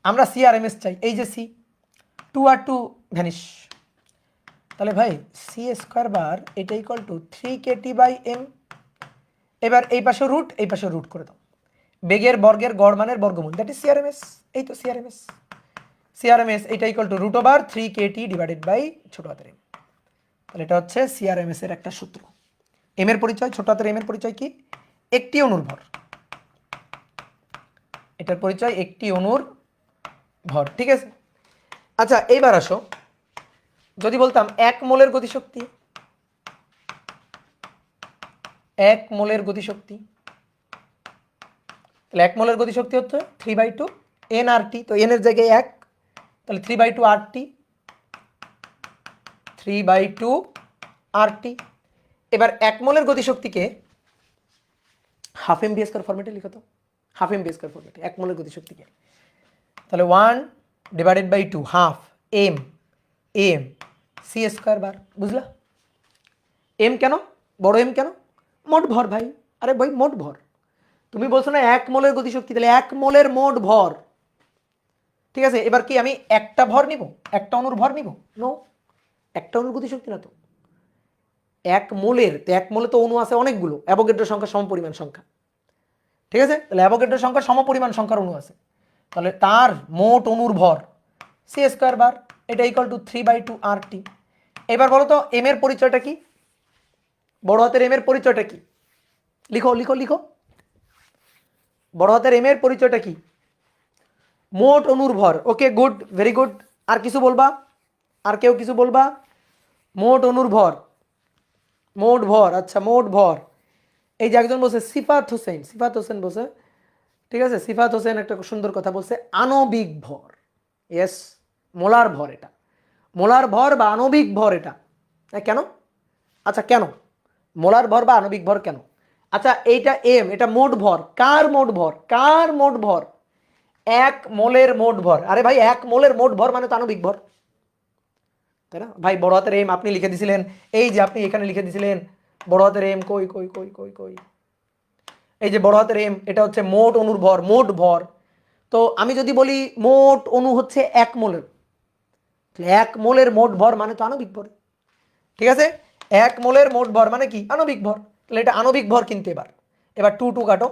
আমরা সি আর এম এস চাই, এই যে সি, 2 আর 2 ভ্যানিশ, তাহলে ভাই সি স্কয়ার বার এটা equal to 3 KT by M. এবার এই পাশে রুট, এই পাশে রুট করে দাও, বেগের বর্গের গড় মানের বর্গমূল, দ্যাট ইজ সিআরএমএস। এই তো সিআরএমএস, সিআরএমএস এটা equal to root over 3 KT divided by ছোট হাতের এম। তাহলে এটা হচ্ছে সিআরএমএস এর একটা সূত্র। এম এর পরিচয়, ছোট হাতের এম এর পরিচয় কি? একটি অণুর ভর, এটার পরিচয় একটি অণুর ভর, ঠিক আছে? আচ্ছা এইবার আসো, যদি বলতাম 1 মোলের গতিশক্তি, 1 মোলের গতিশক্তি, তাহলে 1 মোলের গতিশক্তি হচ্ছে 3/2 এন আর টি, তো এন এর জায়গায় 1, তাহলে 3/2 আর টি, 3/2 আর টি। এবার 1 মোলের গতিশক্তিকে হাফ এম ভি স্কয়ার ফরম্যাটে লিখো তো, হাফ এম ভি স্কয়ার ফরম্যাটে 1 মোলের গতিশক্তিকে, তাহলে 1/2 half M, M C square bar, বুঝলা? এম কেন, বড় এম কেন? মোট ভর ভাই, আরে ভাই মোট ভর। তুমি বলছো না 1 মোলের গতিশক্তি, তাহলে 1 মোলের মোট ভর, ঠিক আছে? এবার কি আমি একটা ভর নিব, একটা অণুর ভর নিব? নো, একটা অণুর গতিশক্তি না তো, 1 মোলের, তো 1 মোলে তো অণু আছে অনেকগুলো, অ্যাভোগাড্রো সংখ্যা সমপরিমাণ সংখ্যা, ঠিক আছে? তাহলে অ্যাভোগাড্রো সংখ্যা সমপরিমাণ সংখ্যার অণু আছে, তাহলে তার মোট অণুর ভর সি স্কয়ার বার, এটা ইকুয়াল টু 3/2 আর টি। এবার বলো তো এম এর পরিচয়টা কি, বড় হাতের এম এর পরিচয়টা কি? লিখো লিখো লিখো, বড় হাতের এম এর পরিচয়টা কি? মোট অণুর ভর। Okay good, very good. আর কিছু বলবা? আর কেউ কিছু বলবা? মোট অণুর ভর, মোট ভর, আচ্ছা মোট ভর। এই যে একজন বলছে সিফাত হোসেন, সিফাত হোসেন বলছে, ঠিক আছে, সিফাত হোসেন একটা সুন্দর কথা বলছে, আণবিক ভর। ইয়েস, মোলার ভর, এটা মোলার ভর বা আণবিক ভর এটা। কেন? আচ্ছা কেন মোলার ভর বা আণবিক ভর কেন? আচ্ছা এইটা এম, এটা মোট ভর, কার মোট ভর, কার মোট ভর? 1 মোলের মোট ভর। আরে ভাই 1 মোলের মোট ভর মানে তো আণবিক ভর, তাই না ভাই? বড় হাতের এম আপনি লিখে দিছিলেন, এই যে আপনি এখানে লিখে দিছিলেন বড় হাতের এম, কই কই কই কই কই, এই যে বড় হাতের এম, এটা হচ্ছে মোট অণুর ভর, মোট ভর। তো আমি যদি বলি মোট অণু হচ্ছে 1 মোলের, 1 মোলের মোট ভর মানে তো আণবিক ভর, ঠিক আছে? 1 মোলের মোট ভর মানে কি? আণবিক ভর। তাহলে এটা আণবিক ভর কিন্তু এবার, এবার 2 2 কাটো,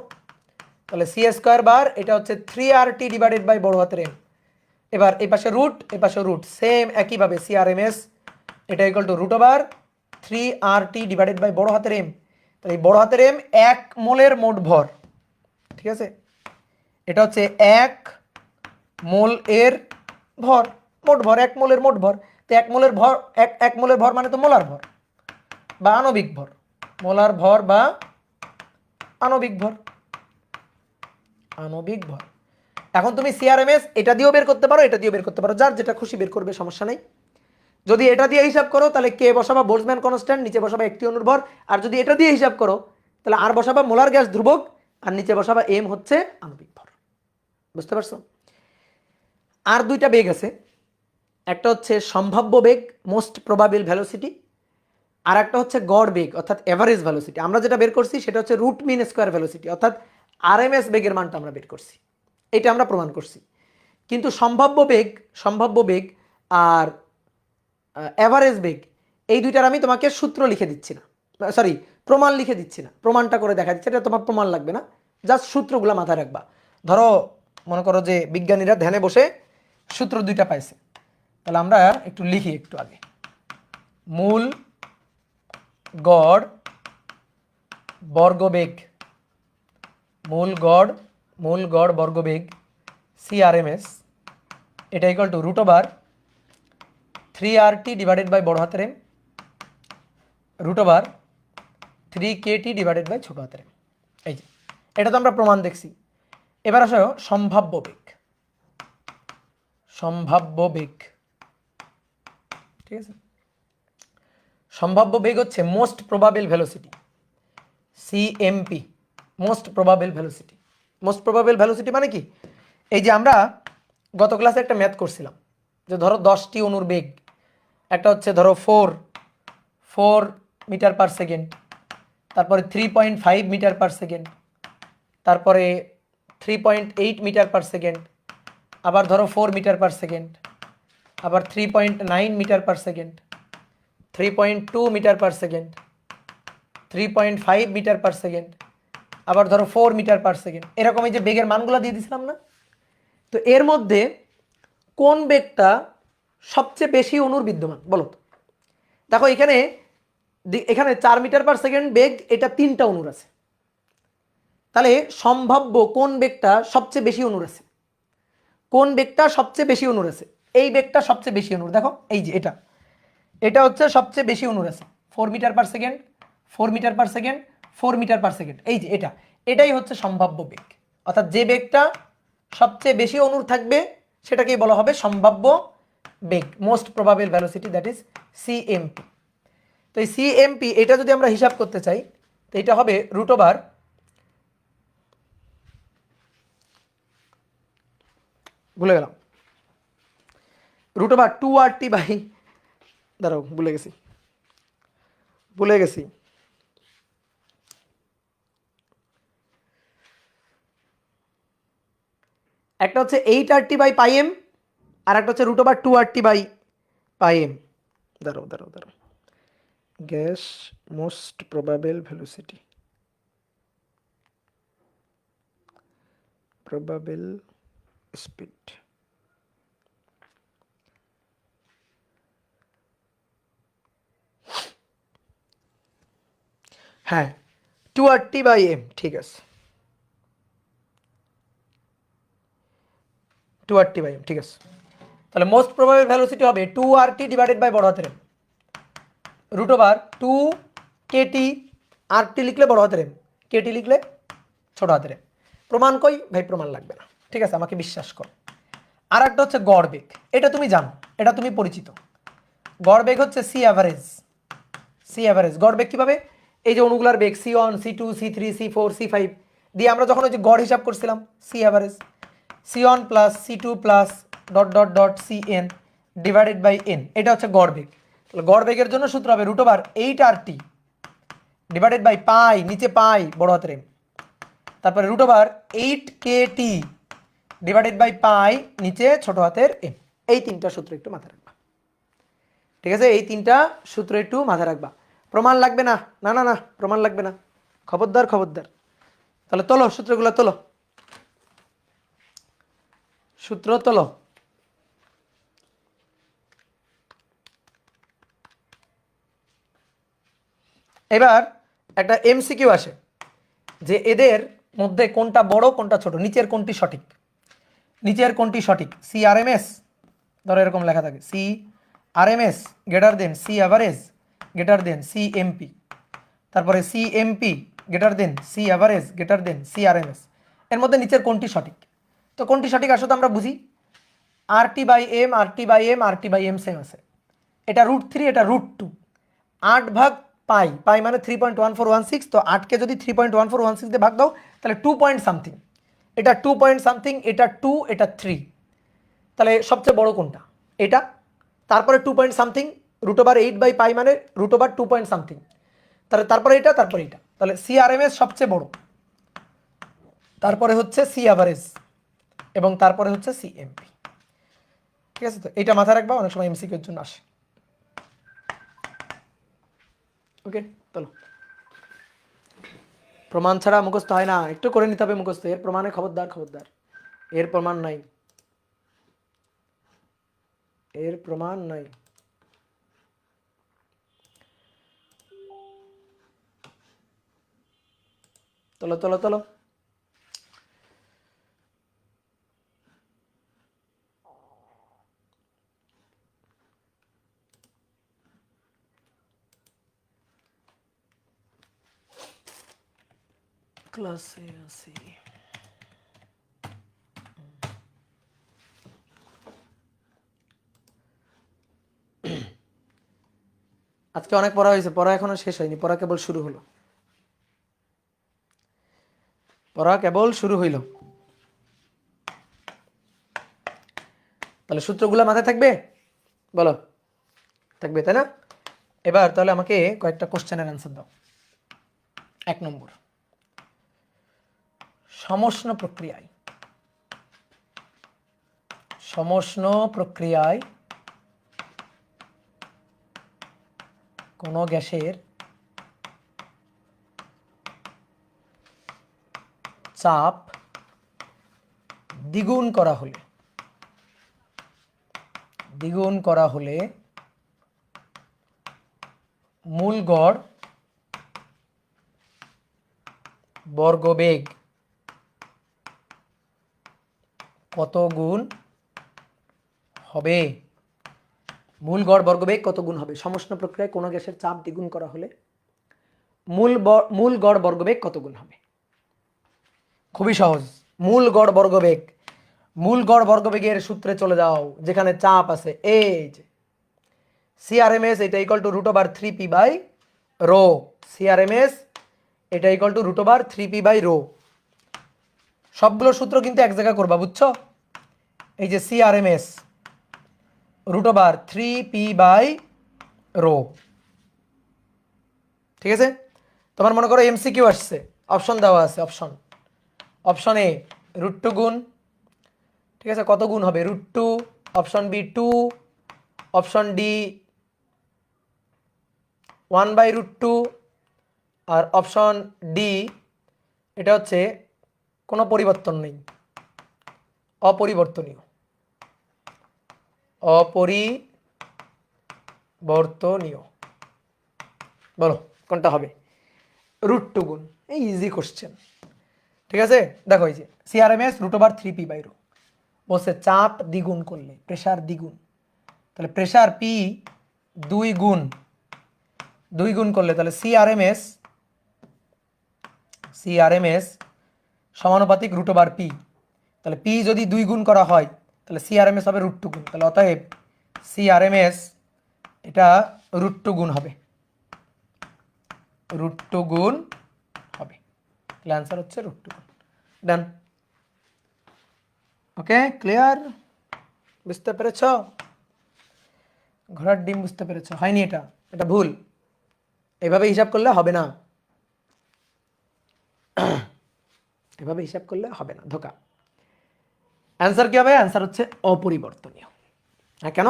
তাহলে সি স্কয়ার বার এটা হচ্ছে 3 আর টি ডিভাইডেড বাই বড় হাতের এম। এবার এই পাশে রুট, এই পাশে রুট, সেম একইভাবে সি আর এম এস এটা equal to root over 3 R T divided by বড় হাতের এম। তাহলে এই বড় হাতের এম 1 মোলের মোট ভর, ঠিক আছে? এটা হচ্ছে 1 মোল এর ভর, মোট ভর 1 মোলের মোট ভর। তো 1 মোলের ভর, 1 মোলের ভর মানে তো মোলার ভর বা আণবিক ভর, মোলার ভর বা আণবিক ভর, আণবিক ভর। এখন তুমি সিআরএমএস এটা দিয়েও বের করতে পারো, এটা দিয়েও বের করতে পারো, যার যেটা খুশি বের করবে, সমস্যা নেই। যদি এটা দিয়ে হিসাব করো তাহলে কে বসাবা বোল্টজম্যান কনস্ট্যান্ট, নিচে বসাবা একটি অণুর ভর। আর যদি এটা দিয়ে হিসাব করো তাহলে আর বসাবা মোলার গ্যাস ধ্রুবক, আর নিচে বসাবা এম হচ্ছে আণবিক ভর। বুঝতে পারছো? আর দুইটা বেগ আছে, একটা হচ্ছে সম্ভাব্য বেগ, মোস্ট প্রবাবল ভেলোসিটি, আর একটা হচ্ছে গড় বেগ অর্থাৎ এভারেজ ভেলোসিটি। আমরা যেটা বের করছি সেটা হচ্ছে রুট মিন স্কয়ার ভেলোসিটি, অর্থাৎ আরএমএস বেগের মানটা আমরা বের করছি, এটা আমরা প্রমাণ করছি। কিন্তু সম্ভাব্য বেগ আর অ্যাভারেজ বেগ, এই দুইটার আমি তোমাকে সূত্র লিখে দিচ্ছি না, সরি প্রমাণ লিখে দিচ্ছি না, প্রমাণটা করে দেখা দিচ্ছে, এটা তোমার প্রমাণ লাগবে না, জাস্ট সূত্রগুলো মাথায় রাখবা। ধরো মনে করো যে বিজ্ঞানীরা ধ্যানে বসে সূত্র দুইটা পাইছে, তাহলে আমরা একটু লিখি একটু আগে। মূল গড় বর্গবেগ, মূল গড় বর্গবেগ CRMS, এটা equal to √3RT divided by বড় হাতের M √3KT ডিভাইডেড বাই ছোট হাতের M। এই যে এটা তো আমরা প্রমাণ দেখছি। এবার আসো সম্ভাব্য বেগ, ঠিক আছে। সম্ভাব্য বেগ হচ্ছে most probable velocity, CMP, most probable velocity. Most probable velocity মানে কি, এই যে আমরা গত ক্লাসে একটা ম্যাথ করছিলাম যে ধরো 10টি অণুর বেগ, একটা হচ্ছে ধরো 4 মিটার পার সেকেন্ড, তারপরে 3.5 মিটার পার সেকেন্ড, তারপরে 3.8 মিটার পার সেকেন্ড, আবার ধরো 4 মিটার পার সেকেন্ড, আবার 3.9 metre per second, 3.2 metre per second, 3.5 metre per second, আবার ধরো 4 মিটার পার সেকেন্ড, এরকম এই যে বেগের মানগুলো দিয়ে দিছিলাম না। তো এর মধ্যে কোন বেগটা সবচেয়ে বেশি অণুর বিদ্যমান বলো তো। দেখো এখানে 4 মিটার পার সেকেন্ড বেগ, এটা 3টা অণুর আছে, তাহলে সম্ভাব্য কোন বেগটা সবচেয়ে বেশি অণুর আছে, কোন বেগটা সবচেয়ে বেশি অণুর আছে, এই বেগটা সবচেয়ে বেশি অণুর। দেখো এই যে এটা হচ্ছে সবচেয়ে বেশি অণুর আছে, 4 metre per second, 4 metre per second, 4 metre per second, এই যে এটাই হচ্ছে সম্ভাব্য বেগ। অর্থাৎ যে বেগটা সবচেয়ে বেশি অণুর থাকবে সেটাকেই বলা হবে সম্ভাব্য বেগ, most probable velocity, that is CMP। তো এই CMP এটা যদি আমরা হিসাব করতে চাই তো এটা হবে √, ভুলে গেলাম, √2RT বাই, দাঁড়াও ভুলে গেছি, একটা হচ্ছে 8RT বাই πm, আর একটা হচ্ছে √2RT বাই πm। দাঁড়াও gas most probable velocity, probable speed, হ্যাঁ 2RT বাই m, ঠিক আছে 2RT বাই m, ঠিক আছে। তাহলে মোস্ট প্রবাবল ভেলোসিটি হবে 2RT ডিভাইডেড বাই বড় হাতের M √2KT, RT লিখলে বড় হাতের M, KT লিখলে ছোট হাতের M। প্রমাণ কই ভাই, প্রমাণ লাগবে না, ঠিক আছে, আমাকে বিশ্বাস কর। আর একটা হচ্ছে গড় বেগ, এটা তুমি জানো, এটা তুমি পরিচিত। গড় বেগ হচ্ছে C অ্যাভারেজ। গড় বেগ কিভাবে, এই যে অণুগুলার বেগ C1, C2, C3, C4, C5 দিয়ে আমরা যখন ওই যে গড় হিসাব করছিলাম C average, C1 plus C2 plus ... CN divided by N, এটা হচ্ছে গড় বেগ। তাহলে গড় বেগের জন্য সূত্র হবে √8RT ডিভাইডেড বাই পাই, নিচে পাই বড় হাতের M, তারপরে √8KT ডিভাইডেড বাই পাই, নিচে ছোট হাতের M। এই তিনটা সূত্র একটু মাথায় রাখবা, ঠিক আছে, এই তিনটা সূত্র একটু মাথায় রাখবা। প্রমাণ লাগবে না, না প্রমাণ লাগবে না, খবরদার। তাহলে তোলো সূত্রগুলো, সূত্র তোলো। এবার একটা MCQ আসে যে এদের মধ্যে কোনটা বড় কোনটা ছোট, নিচের কোনটি সঠিক, CRMS, ধরো এরকম লেখা থাকে CRMS greater than C average greater than CMP, তারপরে CMP greater than C average greater than CRMS, এর মধ্যে নিচের কোনটি সঠিক। তো কোনটি সঠিক আসলে আমরা বুঝি, RT বাই M সেম আছে, এটা √3, এটা √2, 8 ভাগ পাই মানে 3.1416, তো 8কে যদি 3.1416 দিয়ে ভাগ দাও তাহলে 2 পয়েন্ট সামথিং, এটা 2 পয়েন্ট সামথিং, এটা 2, এটা 3, তাহলে সবচেয়ে বড় কোনটা, এটা। তারপরে 2 পয়েন্ট সামথিং, √8 বাই পাই মানে √2 পয়েন্ট সামথিং, তারপরে এটা, তাহলে CRMS সবচেয়ে বড়, তারপরে হচ্ছে C অ্যাভারেজ এবং তারপরে হচ্ছে CMP, ঠিক আছে। তো এটা মাথায় রাখবা, অনেক সময় MCQ এর জন্য আসে। ওকে, চলো। প্রমাণ ছাড়া মুখস্থ হয় না, একটু করে নিতে হবে মুখস্থ। এর প্রমাণে খবরদার, খবরদার, এর প্রমাণ নাই, এর প্রমাণ নাই। চলো চলো চলো। ক্লাসে আসি। আজকে অনেক পড়া হয়েছে, পড়া এখনো শেষ হয়নি, পড়া কেবল শুরু হলো, পড়া কেবল শুরু হইল। তাহলে সূত্রগুলো মাথায় থাকবে, বলো থাকবে তাই না? এবার তাহলে আমাকে কয়েকটা কোশ্চেনের অ্যান্সার দাও। 1 নম্বর, সমষ্ণ প্রক্রিয়ায়, সমষ্ণ প্রক্রিয়ায় কোনো গ্যাসের চাপ দ্বিগুণ করা হলে, দ্বিগুণ করা হলে মূল গড় বর্গবেগ কত গুণ হবে? মূল গড় বর্গবেগ কত গুণ হবে? সমষ্ণ প্রক্রিয়ায় কোনো গ্যাসের চাপ দ্বিগুণ করা হলে মূল গড় বর্গবেগ কত গুণ হবে? খুবই সহজ, মূল গড় বর্গবেগ, মূল গড় বর্গবেগের সূত্রে চলে যাও, যেখানে চাপ আছে, এই যে সিআরএমএস এটা ইকুয়াল টু √3p/ρ, সিআরএমএস এটা ইকুয়াল টু √3p/ρ। সবগুলো সূত্র কিন্তু এক জায়গায় করবা, বুঝছো? এই যে সিআরএমএস √3p/ρ, ঠিক আছে? তোমার মনে করো এমসিকিউ আসছে, অপশন দেওয়া আছে, অপশন এ √2 গুণ, ঠিক আছে, কত গুণ হবে? √2, অপশন বি 2, অপশন ডি 1/√2, আর অপশন ডি এটা হচ্ছে কোনো পরিবর্তন নেই, অপরিবর্তনীয়, অপরিবর্তনীয়। বলো কোনটা হবে? √2 গুণ, এই ইজি কোশ্চেন, ঠিক আছে? দেখো এই যে সিআরএমএস √3p/ρ, বলছে চাপ দ্বিগুণ করলে প্রেসার দ্বিগুণ, তাহলে প্রেসার পি 2 গুণ, 2 গুণ করলে তাহলে সিআরএমএস সমানুপাতিক √p, তাহলে পি যদি 2 গুণ করা হয় তাহলে সিআরএমএস হবে √2 গুণ, তাহলে অতএব সিআরএমএস এটা √2 গুণ হবে, √2 গুণ হবে, তাহলে অ্যান্সার হচ্ছে √2 গুণ। ডান, ওকে, ক্লিয়ার? বুঝতে পেরেছ? ঘোড়ার ডিম বুঝতে পেরেছ? হয়নি, এটা এটা ভুল, এভাবে হিসাব করলে হবে না, এভাবে হিসাব করলে হবে না, ধোকা। অ্যান্সার কি হবে? অ্যান্সার হচ্ছে অপরিবর্তনীয়। হ্যাঁ, কেন?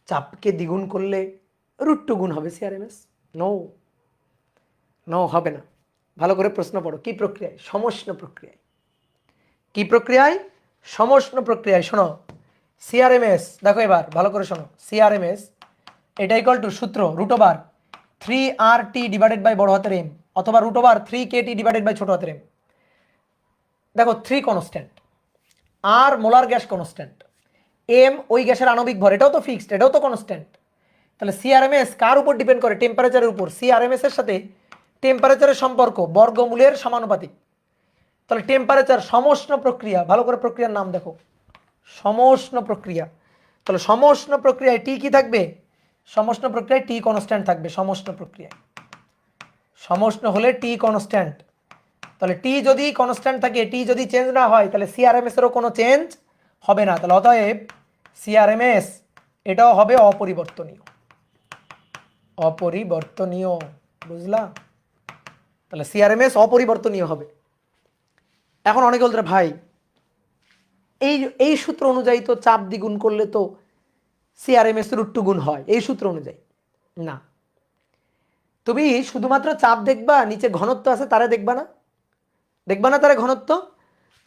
চাপকে দ্বিগুণ করলে √2 গুণ হবে সিআরএমএস। নো নো, হবে না। ভালো করে প্রশ্ন পড়ো, কি প্রক্রিয়ায়? সমষ্ণ প্রক্রিয়ায়। কি প্রক্রিয়ায়? সমষ্ণ প্রক্রিয়ায়। শোনো, সিআরএমএস দেখো, এবার ভালো করে শোনো, সিআরএমএস এটা ইকুয়াল টু সূত্র √3RT বড় হাতের এম, অথবা √3KT ছোট হাতের এম। দেখো 3 কনস্ট্যান্ট, আর মোলার গ্যাস কনস্ট্যান্ট, এম ওই গ্যাসের আণবিক ভর, এটাও তো ফিক্সড, এটাও তো কনস্ট্যান্ট। তাহলে সিআরএমএস কার উপর ডিপেন্ড করে? টেম্পারেচারের উপর। সিআরএমএস এর সাথে টেম্পারেচারের সম্পর্ক বর্গমূলের সমানুপাতিক। তাহলে টেম্পারেচার সমষ্ণ প্রক্রিয়া, ভালো করে প্রক্রিয়ার নাম দেখো, সমষ্ণ প্রক্রিয়া। তাহলে সমষ্ণ প্রক্রিয়ায় টি কি থাকবে? সমষ্ণ প্রক্রিয়ায় টি কনস্ট্যান্ট থাকবে। সমষ্ণ প্রক্রিয়ায়, সমষ্ণ হলে টি কনস্ট্যান্ট, তাহলে টি যদি কনস্ট্যান্ট থাকে, টি যদি চেঞ্জ না হয়, তাহলে সিআরএমএস এরও কোনো চেঞ্জ হবে না। তাহলে অতএব সিআরএমএস এটাও হবে অপরিবর্তনীয়, অপরিবর্তনীয়, বুঝলা? তাহলে সিআরএমএস অপরিবর্তনীয় হবে। এখন অনেকে বলতে ভাই এই এই সূত্র অনুযায়ী তো চাপ দ্বিগুণ করলে তো সিআরএমএস √2 গুণ হয়, এই সূত্র অনুযায়ী। না, তুমি শুধুমাত্র চাপ দেখবা, নিচে ঘনত্ব আছে তারা দেখবা না? দেখবা না তারা ঘনত্ব?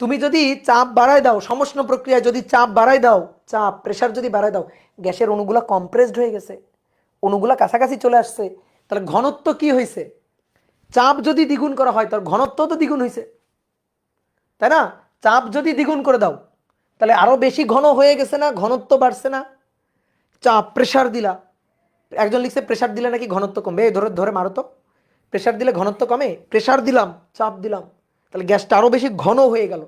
তুমি যদি চাপ বাড়ায় দাও, সমষ্ণ প্রক্রিয়ায় যদি চাপ বাড়ায় দাও, চাপ প্রেসার যদি বাড়ায় দাও, গ্যাসের অণুগুলা কম্প্রেসড হয়ে গেছে, অণুগুলা কাছাকাছি চলে আসছে, তাহলে ঘনত্ব কি হয়েছে? চাপ যদি দ্বিগুণ করা হয় তার ঘনত্ব তো দ্বিগুণ হয়েছে, তাই না? চাপ যদি দ্বিগুণ করে দাও তাহলে আরো বেশি ঘন হয়ে গেছে না, ঘনত্ব বাড়ছে না? চাপ প্রেসার দিলা, একজন লিখছে প্রেসার দিলে নাকি ঘনত্ব কমবে, এই ধরে ধরে মারো তো, প্রেসার দিলে ঘনত্ব কমে? প্রেসার দিলাম, চাপ দিলাম, তাহলে গ্যাসটা আরো বেশি ঘন হয়ে গেল,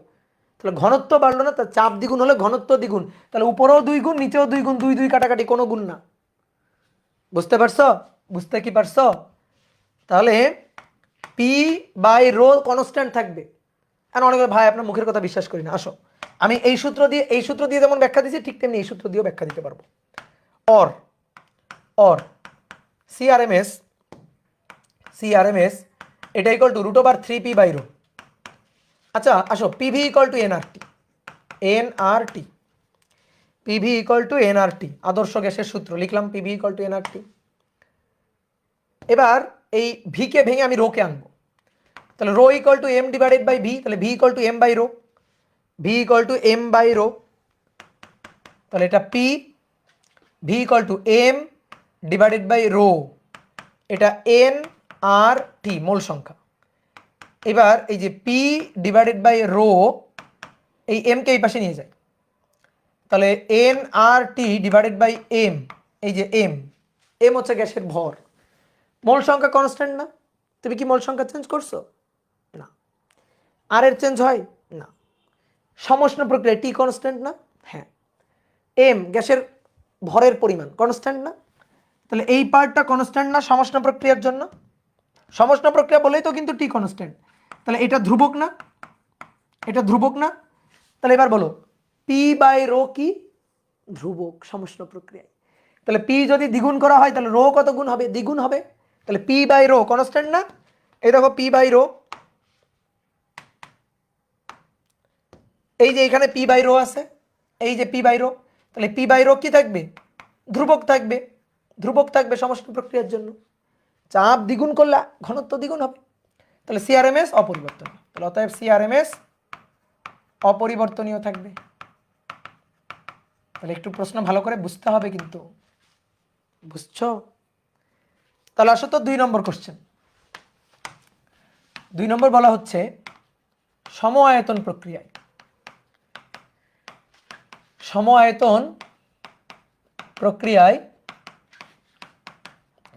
তাহলে ঘনত্ব বাড়লো না? তার চাপ দ্বিগুণ হলে ঘনত্ব দ্বিগুণ, তাহলে উপরেও 2 গুণ নিচেও 2 গুণ, 2 2 কাটাকাটি, কোনো গুণ না। বুঝতে পারছো? বুঝতে কি পারছো? তাহলে পি বাই রো কনস্ট্যান্ট থাকবে। আর অনেকে ভাই আপনার মুখের কথা বিশ্বাস করি না, আসো আমি এই সূত্র দিয়ে যেমন ব্যাখ্যা দিয়েছি ঠিক তেমনি এই সূত্র দিয়েও ব্যাখ্যা দিতে পারবো। অর অর সিআরএমএস এটা equal to √3p by rho. আচ্ছা আসো, পিভি ইকুয়াল টু এনআরটি, আদর্শ গ্যাসের সূত্র লিখলাম, পিভি ইকুয়াল টু এনআরটি। এবার এই ভি কে ভেঙে আমি রোকে আনবো, তাহলে rho equal to M divided by V, তাহলে V equal to M by rho, তাহলে এটা P, V equal to M divided by rho, এটা এন আর টি মোল সংখ্যা। এবার এই যে পি ডিভাইডেড বাই রো, এই এম কে এই পাশে নিয়ে যায়, তাহলে N R T divided by M, এই যে এম হচ্ছে গ্যাসের ভর। মোল সংখ্যা কনস্ট্যান্ট না? তুমি কি মোল সংখ্যা চেঞ্জ করছো? না। আর এর চেঞ্জ হয় না। সমষ্ণ প্রক্রিয়া টি কনস্ট্যান্ট না? হ্যাঁ। এম গ্যাসের ভরের পরিমাণ কনস্ট্যান্ট না? তাহলে এই পার্টটা কনস্ট্যান্ট না সমষ্ণ প্রক্রিয়ার জন্য? সমষ্ণ প্রক্রিয়া বলেই তো কিন্তু টি কনস্ট্যান্ট, তাহলে এটা ধ্রুবক না? এটা ধ্রুবক না? তাহলে এবার বলো পি বাই রো কি? ধ্রুবক সমষ্ণ প্রক্রিয়ায়। তাহলে পি যদি দ্বিগুণ করা হয় তাহলে রো কত গুণ হবে? দ্বিগুণ হবে। তাহলে পি বাই রো কনস্ট্যান্ট না? এই দেখো পি বাই রো, এই যে এখানে পি বাই রো আছে, এই যে পি বাই রো, তাহলে পি বাই রো কি থাকবে? ধ্রুবক থাকবে। ধ্রুবক থাকবে সমষ্ণ প্রক্রিয়ার জন্য, চাপ দ্বিগুণ করলে ঘনত্ব দ্বিগুণ হবে। তাহলে সিআরএমএস অপরিবর্তনীয়, তাহলে অতএব সিআরএমএস অপরিবর্তনীয় থাকবে। তাহলে একটু প্রশ্ন ভালো করে বুঝতে হবে কিন্তু, বুঝছো? তাহলে আসো তো 2 নম্বর কোশ্চেন। 2 নম্বর বলা হচ্ছে সম আয়তন প্রক্রিয়ায়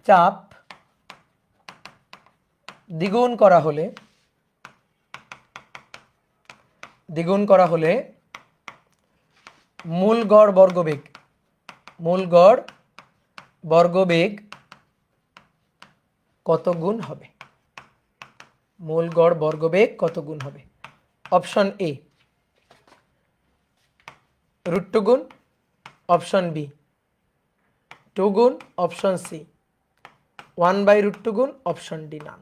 চাপ দ্বিগুণ করা হলে মূল গড় বর্গবেগ কত গুণ হবে? মূল গড় বর্গবেগ কত গুণ হবে? অপশন এ √2 গুণ, অপশন বি 2 গুণ, অপশন সি 1/√2 গুণ, অপশন ডি নান।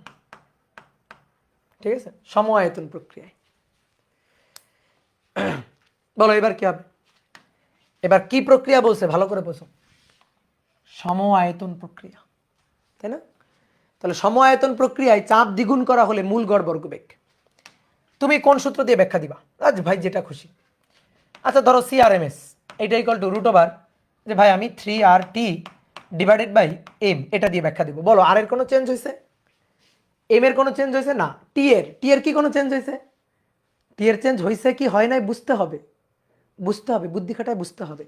ঠিক আছে, সম আয়তন প্রক্রিয়ায়। বলো এবার কি হবে? এবার কি প্রক্রিয়া বলছে ভালো করে বোঝো? সম আয়তন প্রক্রিয়া, তাই না? তাহলে সম আয়তন প্রক্রিয়ায় চাপ দ্বিগুণ করা হলে মূল গড় বর্গবেগ, তুমি কোন সূত্র দিয়ে ব্যাখ্যা দিবা? আজ ভাই যেটা খুশি। আচ্ছা ধরো সিআরএমএস এটা ইকুয়াল টু √, যে ভাই আমি 3RT ডিভাইডেড বাই এম এটা দিয়ে ব্যাখ্যা দিব। বলো আর এর কোনো চেঞ্জ হয়েছে? এম এর কোনো চেঞ্জ হয়েছে না? টি এর কি কোনো চেঞ্জ হয়েছে? টি এর চেঞ্জ হয়েছে কি হয় নাই বুঝতে হবে, বুদ্ধি খাটায় বুঝতে হবে।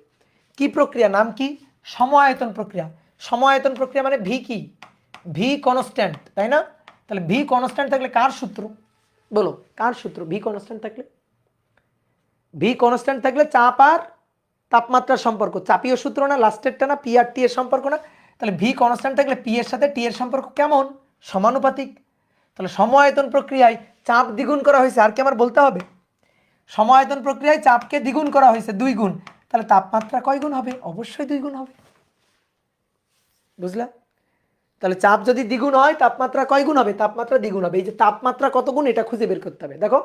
কি প্রক্রিয়া, নাম কি? সম আয়তন প্রক্রিয়া। সম আয়তন প্রক্রিয়া মানে ভি কি? ভি কনস্ট্যান্ট, তাই না? তাহলে ভি কনস্ট্যান্ট থাকলে কার সূত্র? বলো কার সূত্র? ভি কনস্ট্যান্ট থাকলে চাপ আর তাপমাত্রার সম্পর্ক, চাপীয় সূত্র না? লাস্টেরটা না? পি আর টি এর সম্পর্ক না? তাহলে ভি কনস্ট্যান্ট থাকলে পি এর সাথে টি এর সম্পর্ক কেমন? সমানুপাতিক। তাহলে সম আয়তন প্রক্রিয়ায় চাপ দ্বিগুণ করা হয়েছে, আর কি আমার বলতে হবে? সম আয়তন প্রক্রিয়ায় চাপকে দ্বিগুণ করা হয়েছে 2 গুণ, তাহলে তাপমাত্রা কয় গুণ হবে? অবশ্যই 2 গুণ হবে। বুঝলা? তাহলে চাপ যদি দ্বিগুণ হয় তাপমাত্রা কয় গুণ হবে? তাপমাত্রা দ্বিগুণ হবে। এই যে তাপমাত্রা কত গুণ এটা খুঁজে বের করতে হবে। দেখো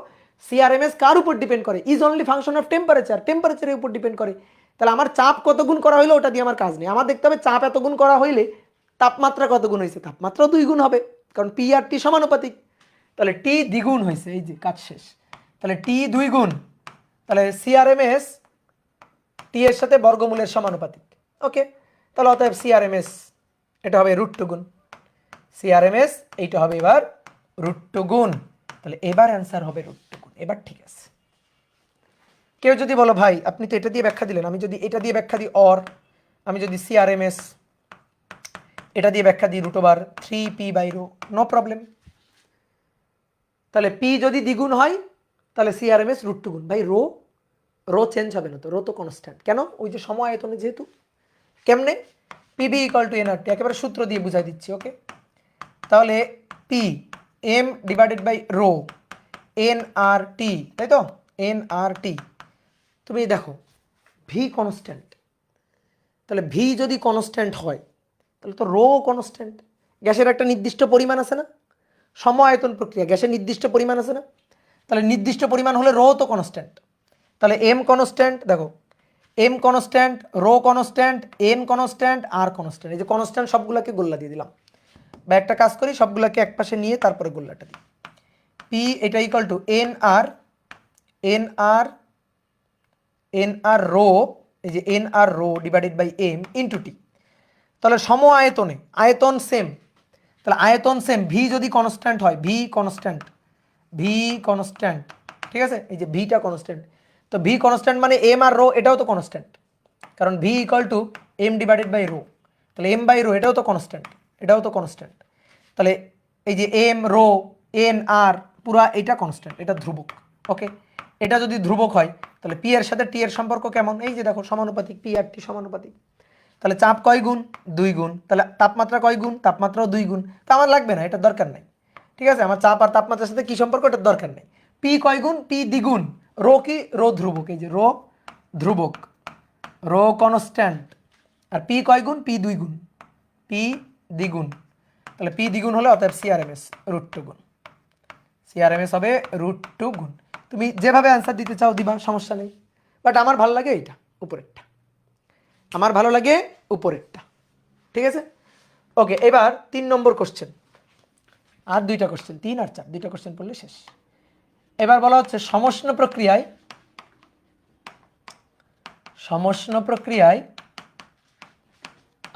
সিআরএমএস কার উপর ডিপেন্ড করে? ইজ অনলি ফাংশন অফ টেম্পারেচারের উপর ডিপেন্ড করে। তাহলে আমার চাপ কত গুণ করা হইলো ওটা দিয়ে আমার কাজ নেই, আমার দেখতে হবে চাপ এত গুণ করা হইলে তাপমাত্রা কত গুণ হয়েছে? তাপমাত্রা 2 গুণ হবে, কারণ পি আর টি সমানুপাতিক। তাহলে টি দ্বিগুণ হয়েছে, এই যে কাজ শেষ। তাহলে টি 2 গুণ, তাহলে সিআরএমএস টি এর সাথে বর্গমূলের সমানুপাতিক। ওকে, তাহলে অতএব সিআরএমএস এটা হবে √2 গুণ, সিআরএমএস এইটা হবে এবার √2 গুণ। তাহলে এবার অ্যান্সার হবে √2 গুণ। এবার ঠিক আছে। কেউ যদি বলো ভাই আপনি তো এটা দিয়ে ব্যাখ্যা দিলেন, আমি যদি এটা দিয়ে ব্যাখ্যা দিই, আমি যদি সিআরএমএস এটা দিয়ে ব্যাখ্যা দিই √3p/ρ, নো প্রবলেম। তাহলে পি যদি দ্বিগুণ হয় তাহলে সিআরএমএস √2 গুণ। ভাই রো চেঞ্জ হবে না তো, রো তো কনস্ট্যান্ট। কেন? ওই যে সময় আয়তনে যেহেতু। কেমনে? পিবি = এনআরটি, একেবারে সূত্র দিয়ে বুঝাই দিচ্ছি। ওকে, তাহলে পি m/ρ এনআরটি, তাই তো, এনআরটি। তুমি দেখো ভি কনস্ট্যান্ট, তাহলে ভি যদি কনস্ট্যান্ট হয় তাহলে তো রো কনস্ট্যান্ট। গ্যাসের একটা নির্দিষ্ট পরিমাণ আছে না, সম-আয়তন প্রক্রিয়া, গ্যাসের নির্দিষ্ট পরিমাণ আছে না, তাহলে নির্দিষ্ট পরিমাণ হলে রো তো কনস্ট্যান্ট। তাহলে এম কনস্ট্যান্ট, দেখো M constant, rho constant, N constant, R constant. এই যে কনস্ট্যান্ট সবগুলোকে গোল্লা দিয়ে দিলাম, বা একটা কাজ করি সবগুলোকে এক পাশে নিয়ে তারপরে গোল্লাটা দিই। পি এটা = এনআর রো, এই যে এনআর রো /m × টি। তাহলে সম আয়তনে আয়তন সেম, তাহলে আয়তন সেম, ভি যদি কনস্ট্যান্ট হয়, ভি কনস্ট্যান্ট, ঠিক আছে, এই যে ভিটা কনস্ট্যান্ট। তো ভি কনস্ট্যান্ট মানে এম আর রো এটাও তো কনস্ট্যান্ট, কারণ ভি = m/ρ। তাহলে m/ρ এটাও তো কনস্ট্যান্ট, এটাও তো কনস্ট্যান্ট। তাহলে এই যে এম, রো, এন, আর পুরা এটা কনস্ট্যান্ট, এটা ধ্রুবক। ওকে, এটা যদি ধ্রুবক হয় তাহলে পি এর সাথে টি এর সম্পর্ক কেমন? এই যে দেখো সমানুপাতিক, পি আর টি সমানুপাতিক। তাহলে চাপ কয় গুণ? 2 গুণ। তাহলে তাপমাত্রা কয় গুণ? তাপমাত্রাও 2 গুণ। তা আমার লাগবে না, এটা দরকার নাই। ঠিক আছে, আমার চাপ আর তাপমাত্রার সাথে কি সম্পর্ক এটার দরকার নেই। পি কয় গুণ? পি দ্বিগুণ। রো কি? রো ধ্রুবক, এই যে রো ধ্রুবক, রো কনস্ট্যান্ট। আর পি কয় গুণ? পি 2 গুণ, পি দ্বিগুণ। তাহলে পি দ্বিগুণ হলে অতএব সিআরএমএস √2 গুণ, সিআরএমএস হবে √2 গুণ। তুমি যেভাবে অ্যান্সার দিতে চাও দিবা, সমস্যা নেই, বাট আমার ভালো লাগে এইটা উপরেরটা, আমার ভালো লাগে উপরেরটা। ঠিক আছে, ওকে। এবার 3 নম্বর কোশ্চেন, আর 2টা কোশ্চেন, 3 আর 4, 2টা কোশ্চেন পড়লে শেষ। এবার বলা হচ্ছে সমষ্ণ প্রক্রিয়ায়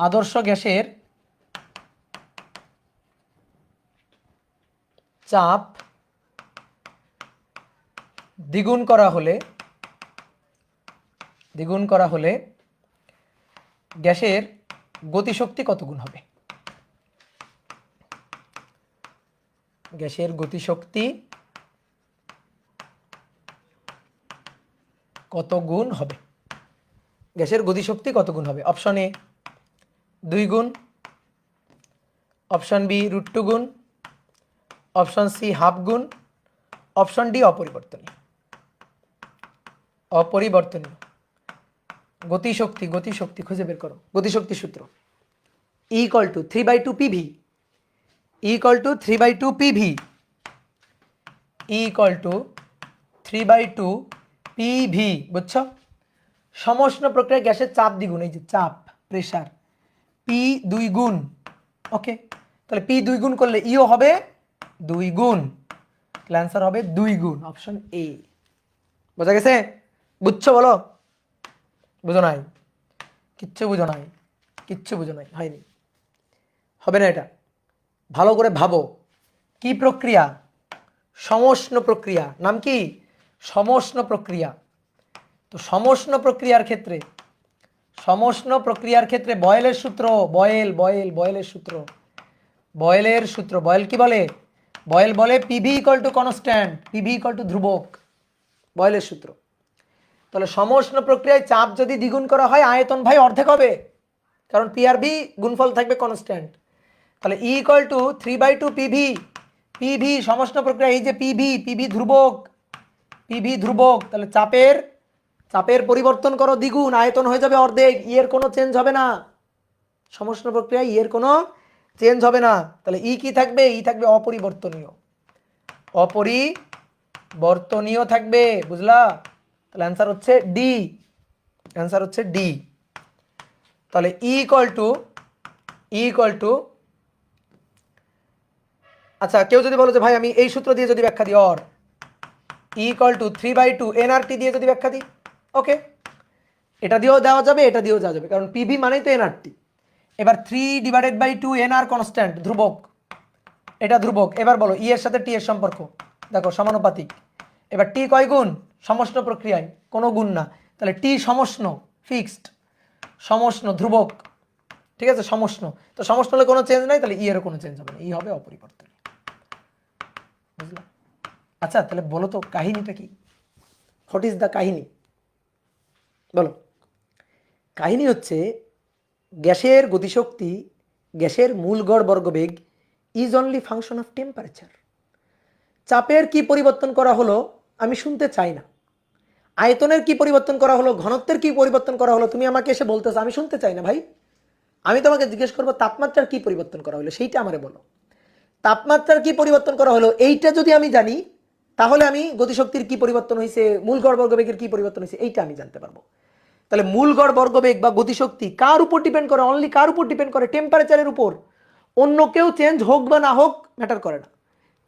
আদর্শ গ্যাসের চাপ দ্বিগুণ করা হলে গ্যাসের গতিশক্তি কত গুণ হবে? গ্যাসের গতিশক্তি কত গুণ হবে? গ্যাসের গতিশক্তি কত গুণ হবে? অপশন এ 2 গুণ, অপশন বি √2 গুণ, অপশন সি ½ গুণ, অপশন ডি অপরিবর্তনীয়। গতিশক্তি খুঁজে বের করো। গতিশক্তি সূত্র E = 3/2 PV, E = 3/2 PV, E = 3/2 PV। বুঝছো? সমষ্ণ প্রক্রিয়ায় গ্যাসের চাপ দ্বিগুণ, এই যে চাপ, প্রেসার, পি 2 গুণ। ওকে, তাহলে পি 2 গুণ করলে ইও হবে 2 গুণ, তাহলে অ্যান্সার হবে 2 গুণ, অপশন এ। বোঝা গেছে? বুঝছো? বলো, বুঝো নাই? কিচ্ছু বুঝো নাই, হয়নি, হবে না এটা। ভালো করে ভাবো, কি প্রক্রিয়া? সমষ্ণ প্রক্রিয়া। নাম কি? সমষ্ণ প্রক্রিয়া। তো সমষ্ণ প্রক্রিয়ার ক্ষেত্রে বয়েলের সূত্র, বয়েলের সূত্র, বয়েল কি বলে? বয়েল বলে পিভি = কনস্ট্যান্ট, পিভি = ধ্রুবক, বয়েলের সূত্র। তাহলে সমষ্ণ প্রক্রিয়ায় চাপ যদি দ্বিগুণ করা হয় আয়তন ভাই অর্ধেক হবে, কারণ পি আর ভি গুণফল থাকবে কনস্ট্যান্ট। তাহলে E = 3/2 পিভি, পিভি সমষ্ণ প্রক্রিয়া, এই যে পিভি ধ্রুবক, তাহলে চাপের পরিবর্তন করো দ্বিগুণ, আয়তন হয়ে যাবে অর্ধেক, ই এর কোনো চেঞ্জ হবে না। সমষ্ণ প্রক্রিয়ায় ই এর কোনো চেঞ্জ হবে না, তাহলে ই কি থাকবে? ই থাকবে অপরিবর্তনীয় থাকবে, বুঝলা? তাহলে অ্যান্সার হচ্ছে ডি, তাহলে E = ইকুয়াল টু, আচ্ছা কেউ যদি বলো যে ভাই আমি এই সূত্র দিয়ে যদি ব্যাখ্যা দিই, অর ইকুয়াল টু 3/2 এনআরটি দিয়ে যদি ব্যাখ্যা দিই, ওকে, এটা দিয়েও দেওয়া যাবে, এটা দিয়েও দেওয়া যাবে, কারণ পিভি মানেই তো এনআরটি। এবার 3/2 এনআর কনস্ট্যান্ট, ধ্রুবক, এটা ধ্রুবক। এবার বলো ই এর সাথে টি এর সম্পর্ক, দেখো সমানুপাতিক। এবার টি কয় গুণ? সমষ্ণ প্রক্রিয়ায় কোনো গুণ না, তাহলে টি সমষ্ণ, ফিক্সড, সমষ্ণ ধ্রুবক, ঠিক আছে, সমষ্ণ। তো সমষ্ণ হলে কোনো চেঞ্জ নাই, তাহলে ই এরও কোনো চেঞ্জ হবে না, ই হবে অপরিবর্তনীয়। বুঝলাম? আচ্ছা তাহলে বলো তো কাহিনীটা কি, হোয়াট ইজ দ্য কাহিনী? বলো। কাহিনী হচ্ছে গ্যাসের গতিশক্তি, গ্যাসের মূল গড় বর্গবেগ is only function of temperature. চাপের কি পরিবর্তন করা হলো আমি শুনতে চাই না, আয়তনের কি পরিবর্তন করা হলো, ঘনত্বের কি পরিবর্তন করা হলো তুমি আমাকে এসে বলতেছো, আমি শুনতে চাই না ভাই। আমি তোমাকে জিজ্ঞেস করবো তাপমাত্রার কি পরিবর্তন করা হলো, সেইটা আমারে বলো। তাপমাত্রার কি পরিবর্তন করা হলো এইটা যদি আমি জানি, তাহলে আমি গতিশক্তির কি পরিবর্তন হয়েছে, মূল গড় বর্গবেগের কি পরিবর্তন হয়েছে এইটা আমি জানতে পারবো। তাহলে মূল গড় বর্গবেগ বা গতিশক্তি কার উপর ডিপেন্ড করে? অনলি কার উপর ডিপেন্ড করে? টেম্পারেচারের উপর। অন্য কেউ চেঞ্জ হোক বা না হোক ম্যাটার করে না,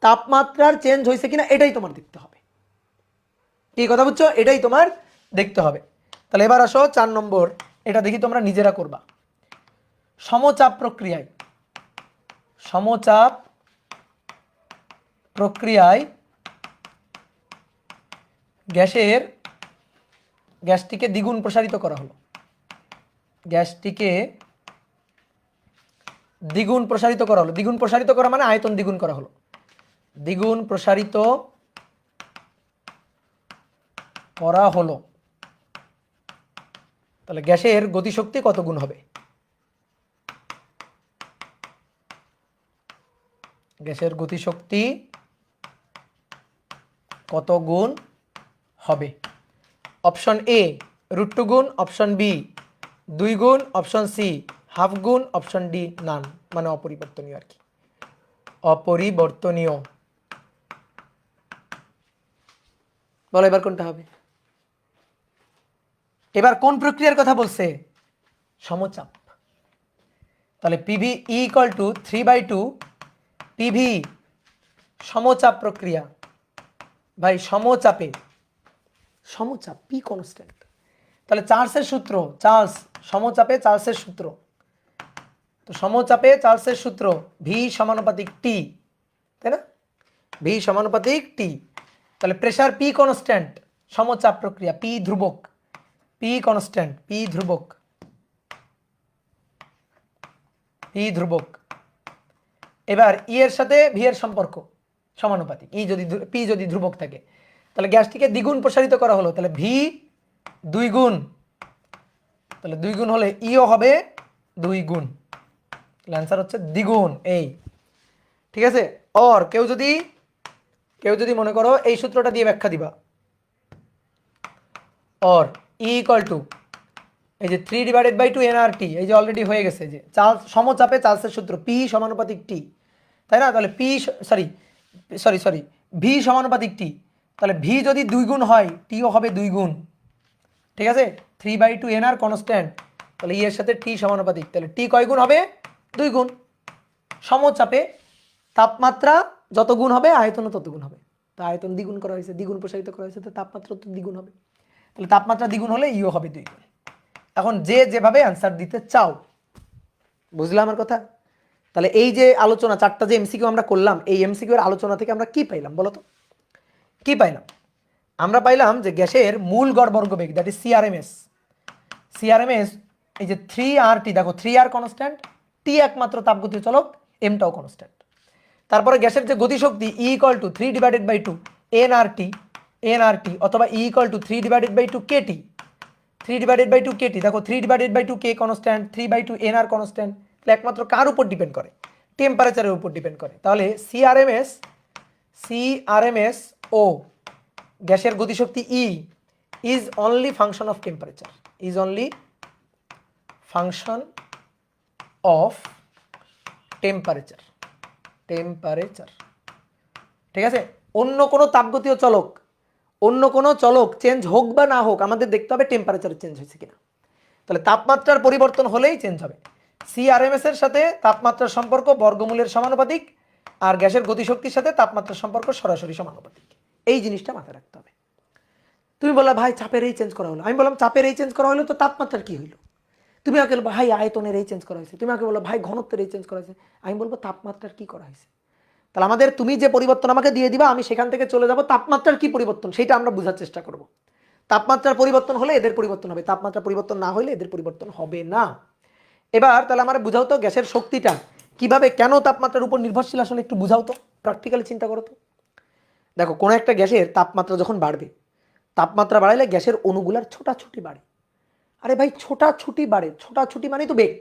তাপমাত্রার চেঞ্জ হয়েছে কিনা এটাই তোমার দেখতে হবে। কি কথা বুঝছো? এটাই তোমার দেখতে হবে। তাহলে এবার আসো 4 নম্বর, এটা দেখি তোমরা নিজেরা করবা। সমচাপ প্রক্রিয়ায়, সমচাপ প্রক্রিয়ায় গ্যাসটিকে দ্বিগুণ প্রসারিত করা হলো, গ্যাসটিকে দ্বিগুণ প্রসারিত করা হলো। দ্বিগুণ প্রসারিত করা মানে আয়তন দ্বিগুণ করা হলো, দ্বিগুণ প্রসারিত করা হলো। তাহলে গ্যাসের গতিশক্তি কত গুণ হবে? গ্যাসের গতিশক্তি কত গুণ হবে? অপশন এ √2 গুণ, অপশন বি 2 গুণ, অপশন সি হাফ গুণ, অপশন ডি নান, মানে অপরিবর্তনীয় আর কি, অপরিবর্তনীয়। বলো এবার কোনটা হবে? এবার কোন প্রক্রিয়ার কথা বলছে? সমচাপ। তাহলে পিভি ইকুয়াল টু 3/2, পিভি সমচাপ প্রক্রিয়া। ভাই সমচাপে, সমচাপ পি কনস্ট্যান্ট, তাহলে চার্লসের সূত্র, চার্লস সমচাপে চার্লসের সূত্র, তো সমচাপে চার্লসের সূত্র ভি সমানুপাতিক টি, তাই না? ভি সমানুপাতিক টি। তাহলে প্রেসার পি কনস্ট্যান্ট, সমচাপ প্রক্রিয়া পি ধ্রুবক, পি কনস্ট্যান্ট, পি ধ্রুবক, পি ধ্রুবক। এবার ই এর সাথে ভি এর সম্পর্ক সমানুপাতিক, ই যদি পি যদি ধ্রুবক থাকে, তাহলে গ্যাসটিকে দ্বিগুণ প্রসারিত করা হলো, তাহলে ভি 2 গুণ, তাহলে 2 গুণ হলে ইও হবে 2 গুণ, তাহলে অ্যান্সার হচ্ছে দ্বিগুণ। এই ঠিক আছে। অর কেউ যদি মনে করো এই সূত্রটা দিয়ে ব্যাখ্যা দিবা, অর ই ইকুয়াল টু এই যে 3/2 এনআরটি, এই যে অলরেডি হয়ে গেছে, যে চার্লস সমচাপে চার্লসের সূত্র পি সমানুপাতিক টি, তাই না? তাহলে পি সরি ভি সমানুপাতিক টি, তাহলে ভি যদি 2 গুণ হয় টিও হবে 2 গুণ, ঠিক আছে। 3/2 এনআর কনস্ট্যান্ট, তাহলে ই এর সাথে টি সমানুপাতিক, তাহলে টি কয় গুণ হবে? 2 গুণ। সমচাপে তাপমাত্রা যত গুণ হবে আয়তনও তত গুণ হবে, তো আয়তন দ্বিগুণ করা হয়েছে, দ্বিগুণ প্রসারিত করা হয়েছে, তো তাপমাত্রা তো দ্বিগুণ হবে, তাহলে তাপমাত্রা দ্বিগুণ হলে ইও হবে 2 গুণ। এখন যে যেভাবে অ্যান্সার দিতে চাও, বুঝলে আমার কথা? তাহলে এই যে আলোচনা 4টা যে এমসিকিউ আমরা করলাম, এই এমসিকিউ এর আলোচনা থেকে আমরা কি পাইলাম বলো তো? কি পাইলাম? আমরা পাইলাম যে গ্যাসের মূল গড় বর্গবেগ, দ্যাট ইজ সিআরএমএস, সিআরএমএস এই যে 3R টি, দেখো 3R কনস্ট্যান্ট, টি একমাত্র তাপগতীয় চলক, এমটাও কনস্ট্যান্ট। তারপরে গ্যাসের যে গতিশক্তি ই ইকুয়াল টু 3/2 এনআরটি অথবা E equal to 3/2 KT, 3/2 KT, দেখো 3/2 কে কনস্ট্যান্ট, 3/2 এনআর কনস্ট্যান্ট, তাহলে একমাত্র কার উপর ডিপেন্ড করে? টেম্পারেচারের উপর ডিপেন্ড করে। তাহলে সিআরএমএস ও গ্যাসের গতিশক্তি E is only function of temperature, is only function of temperature, temperature, ঠিক আছে। অন্য কোনো তাপগতীয় চলক, অন্য কোনো চলক চেঞ্জ হোক বা না হোক আমাদের দেখতে হবে টেম্পারেচার চেঞ্জ হয়েছে কিনা, তাহলে তাপমাত্রার পরিবর্তন হলেই চেঞ্জ হবে। সিআরএমএস এর সাথে তাপমাত্রার সম্পর্ক বর্গমূলের সমানুপাতিক, আর গ্যাসের গতিশক্তির সাথে তাপমাত্রার সম্পর্ক সরাসরি সমানুপাতিক। এই জিনিসটা মাথায় রাখতে হবে। তুমি বললা ভাই চাপের এই চেঞ্জ করা হলো, আমি বললাম চাপের এই চেঞ্জ করা হলো তো তাপমাত্রার কি হলো? তুমি আমাকে বলবো ভাই আয়তনের এই চেঞ্জ করা হয়েছে, তুমি আমাকে বলো ভাই ঘনত্বের এই চেঞ্জ করা হয়েছে, আমি বলবো তাপমাত্রার কি করা হয়েছে। তাহলে আমাদের তুমি যে পরিবর্তন আমাকে দিয়ে দিবা, আমি সেখান থেকে চলে যাব তাপমাত্রার কি পরিবর্তন সেটা আমরা বোঝার চেষ্টা করব। তাপমাত্রার পরিবর্তন হলে এদের পরিবর্তন হবে, তাপমাত্রা পরিবর্তন না হলে এদের পরিবর্তন হবে না। এবার তাহলে আমার বুঝাও তো গ্যাসের শক্তিটা কিভাবে কেন তাপমাত্রার উপর নির্ভরশীল, আসলে একটু বুঝাও তো, প্র্যাকটিক্যালি চিন্তা করো তো। দেখো কোনো একটা গ্যাসের তাপমাত্রা যখন বাড়বে, তাপমাত্রা বাড়াইলে গ্যাসের অণুগুলার ছোটাছুটি বাড়ে। আরে ভাই ছোটাছুটি বাড়ে, ছোটাছুটি মানেই তো বেগ,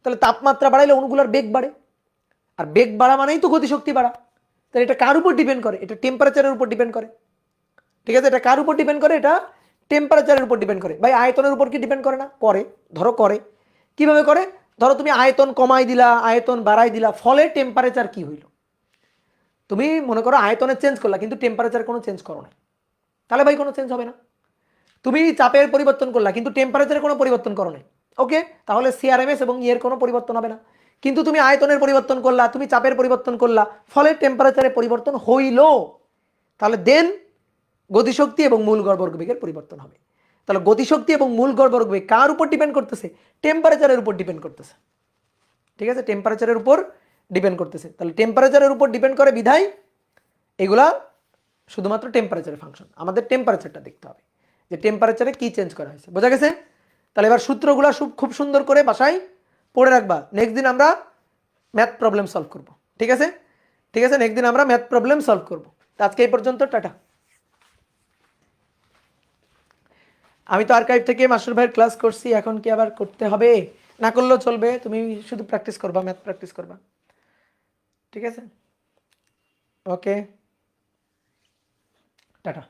তাহলে তাপমাত্রা বাড়াইলে অণুগুলার বেগ বাড়ে, আর বেগ বাড়া মানেই তো গতিশক্তি বাড়া। তাহলে এটা কার উপর ডিপেন্ড করে? এটা টেম্পারেচারের উপর ডিপেন্ড করে। ঠিক আছে, এটা কার উপর ডিপেন্ড করে? এটা টেম্পারেচারের উপর ডিপেন্ড করে। ভাই আয়তনের উপর কি ডিপেন্ড করে না? করে। ধরো করে। কিভাবে করে? ধরো তুমি আয়তন কমাই দিলা, আয়তন বাড়াই দিলা, ফলে টেম্পারেচার কি হইল? তুমি মনে করো আয়তনের চেঞ্জ করলা কিন্তু টেম্পারেচার কোনো চেঞ্জ করো না, তাহলে ভাই কোনো চেঞ্জ হবে না। তুমি চাপের পরিবর্তন করলা কিন্তু টেম্পারেচারে কোনো পরিবর্তন করো নাই, ওকে, তাহলে সিআরএমএস এবং ইয়ের কোনো পরিবর্তন হবে না। কিন্তু তুমি আয়তনের পরিবর্তন করলা, তুমি চাপের পরিবর্তন করলা, ফলে টেম্পারেচারে পরিবর্তন হইল, তাহলে দেন গতিশক্তি এবং মূল গড় বেগের পরিবর্তন হবে। তাহলে গতিশক্তি এবং মূল গড় বেগ কার উপর ডিপেন্ড করতেছে? টেম্পারেচারের উপর ডিপেন্ড করতেছে। ঠিক আছে, টেম্পারেচারের উপর ডিপেন্ড করতেছে। তাহলে টেম্পারেচারের উপর ডিপেন্ড করে বিধায় এগুলা শুধুমাত্র টেম্পারেচারের ফাংশন। আমাদের টেম্পারেচারটা দেখতে হবে যে টেম্পারেচারে কি চেঞ্জ করা হয়েছে, বোঝা গেছে? তাহলে এবার সূত্রগুলো খুব সুন্দর করে বাসায় পড়ে রাখবা। নেক্সট দিন আমরা ম্যাথ প্রবলেম সলভ করব। ঠিক আছে, ঠিক আছে, নেক্সট দিন আমরা ম্যাথ প্রবলেম সলভ করব। আজকে এই পর্যন্ত, টাটা। আমি তো আর্কাইভ থেকে মাস্টার ভাইয়ের ক্লাস করছি, এখন কি আবার করতে হবে? না করলেও চলবে, তুমি শুধু প্র্যাকটিস করবা, ম্যাথ প্র্যাকটিস করবা। ঠিক আছে, ওকে, টাটা।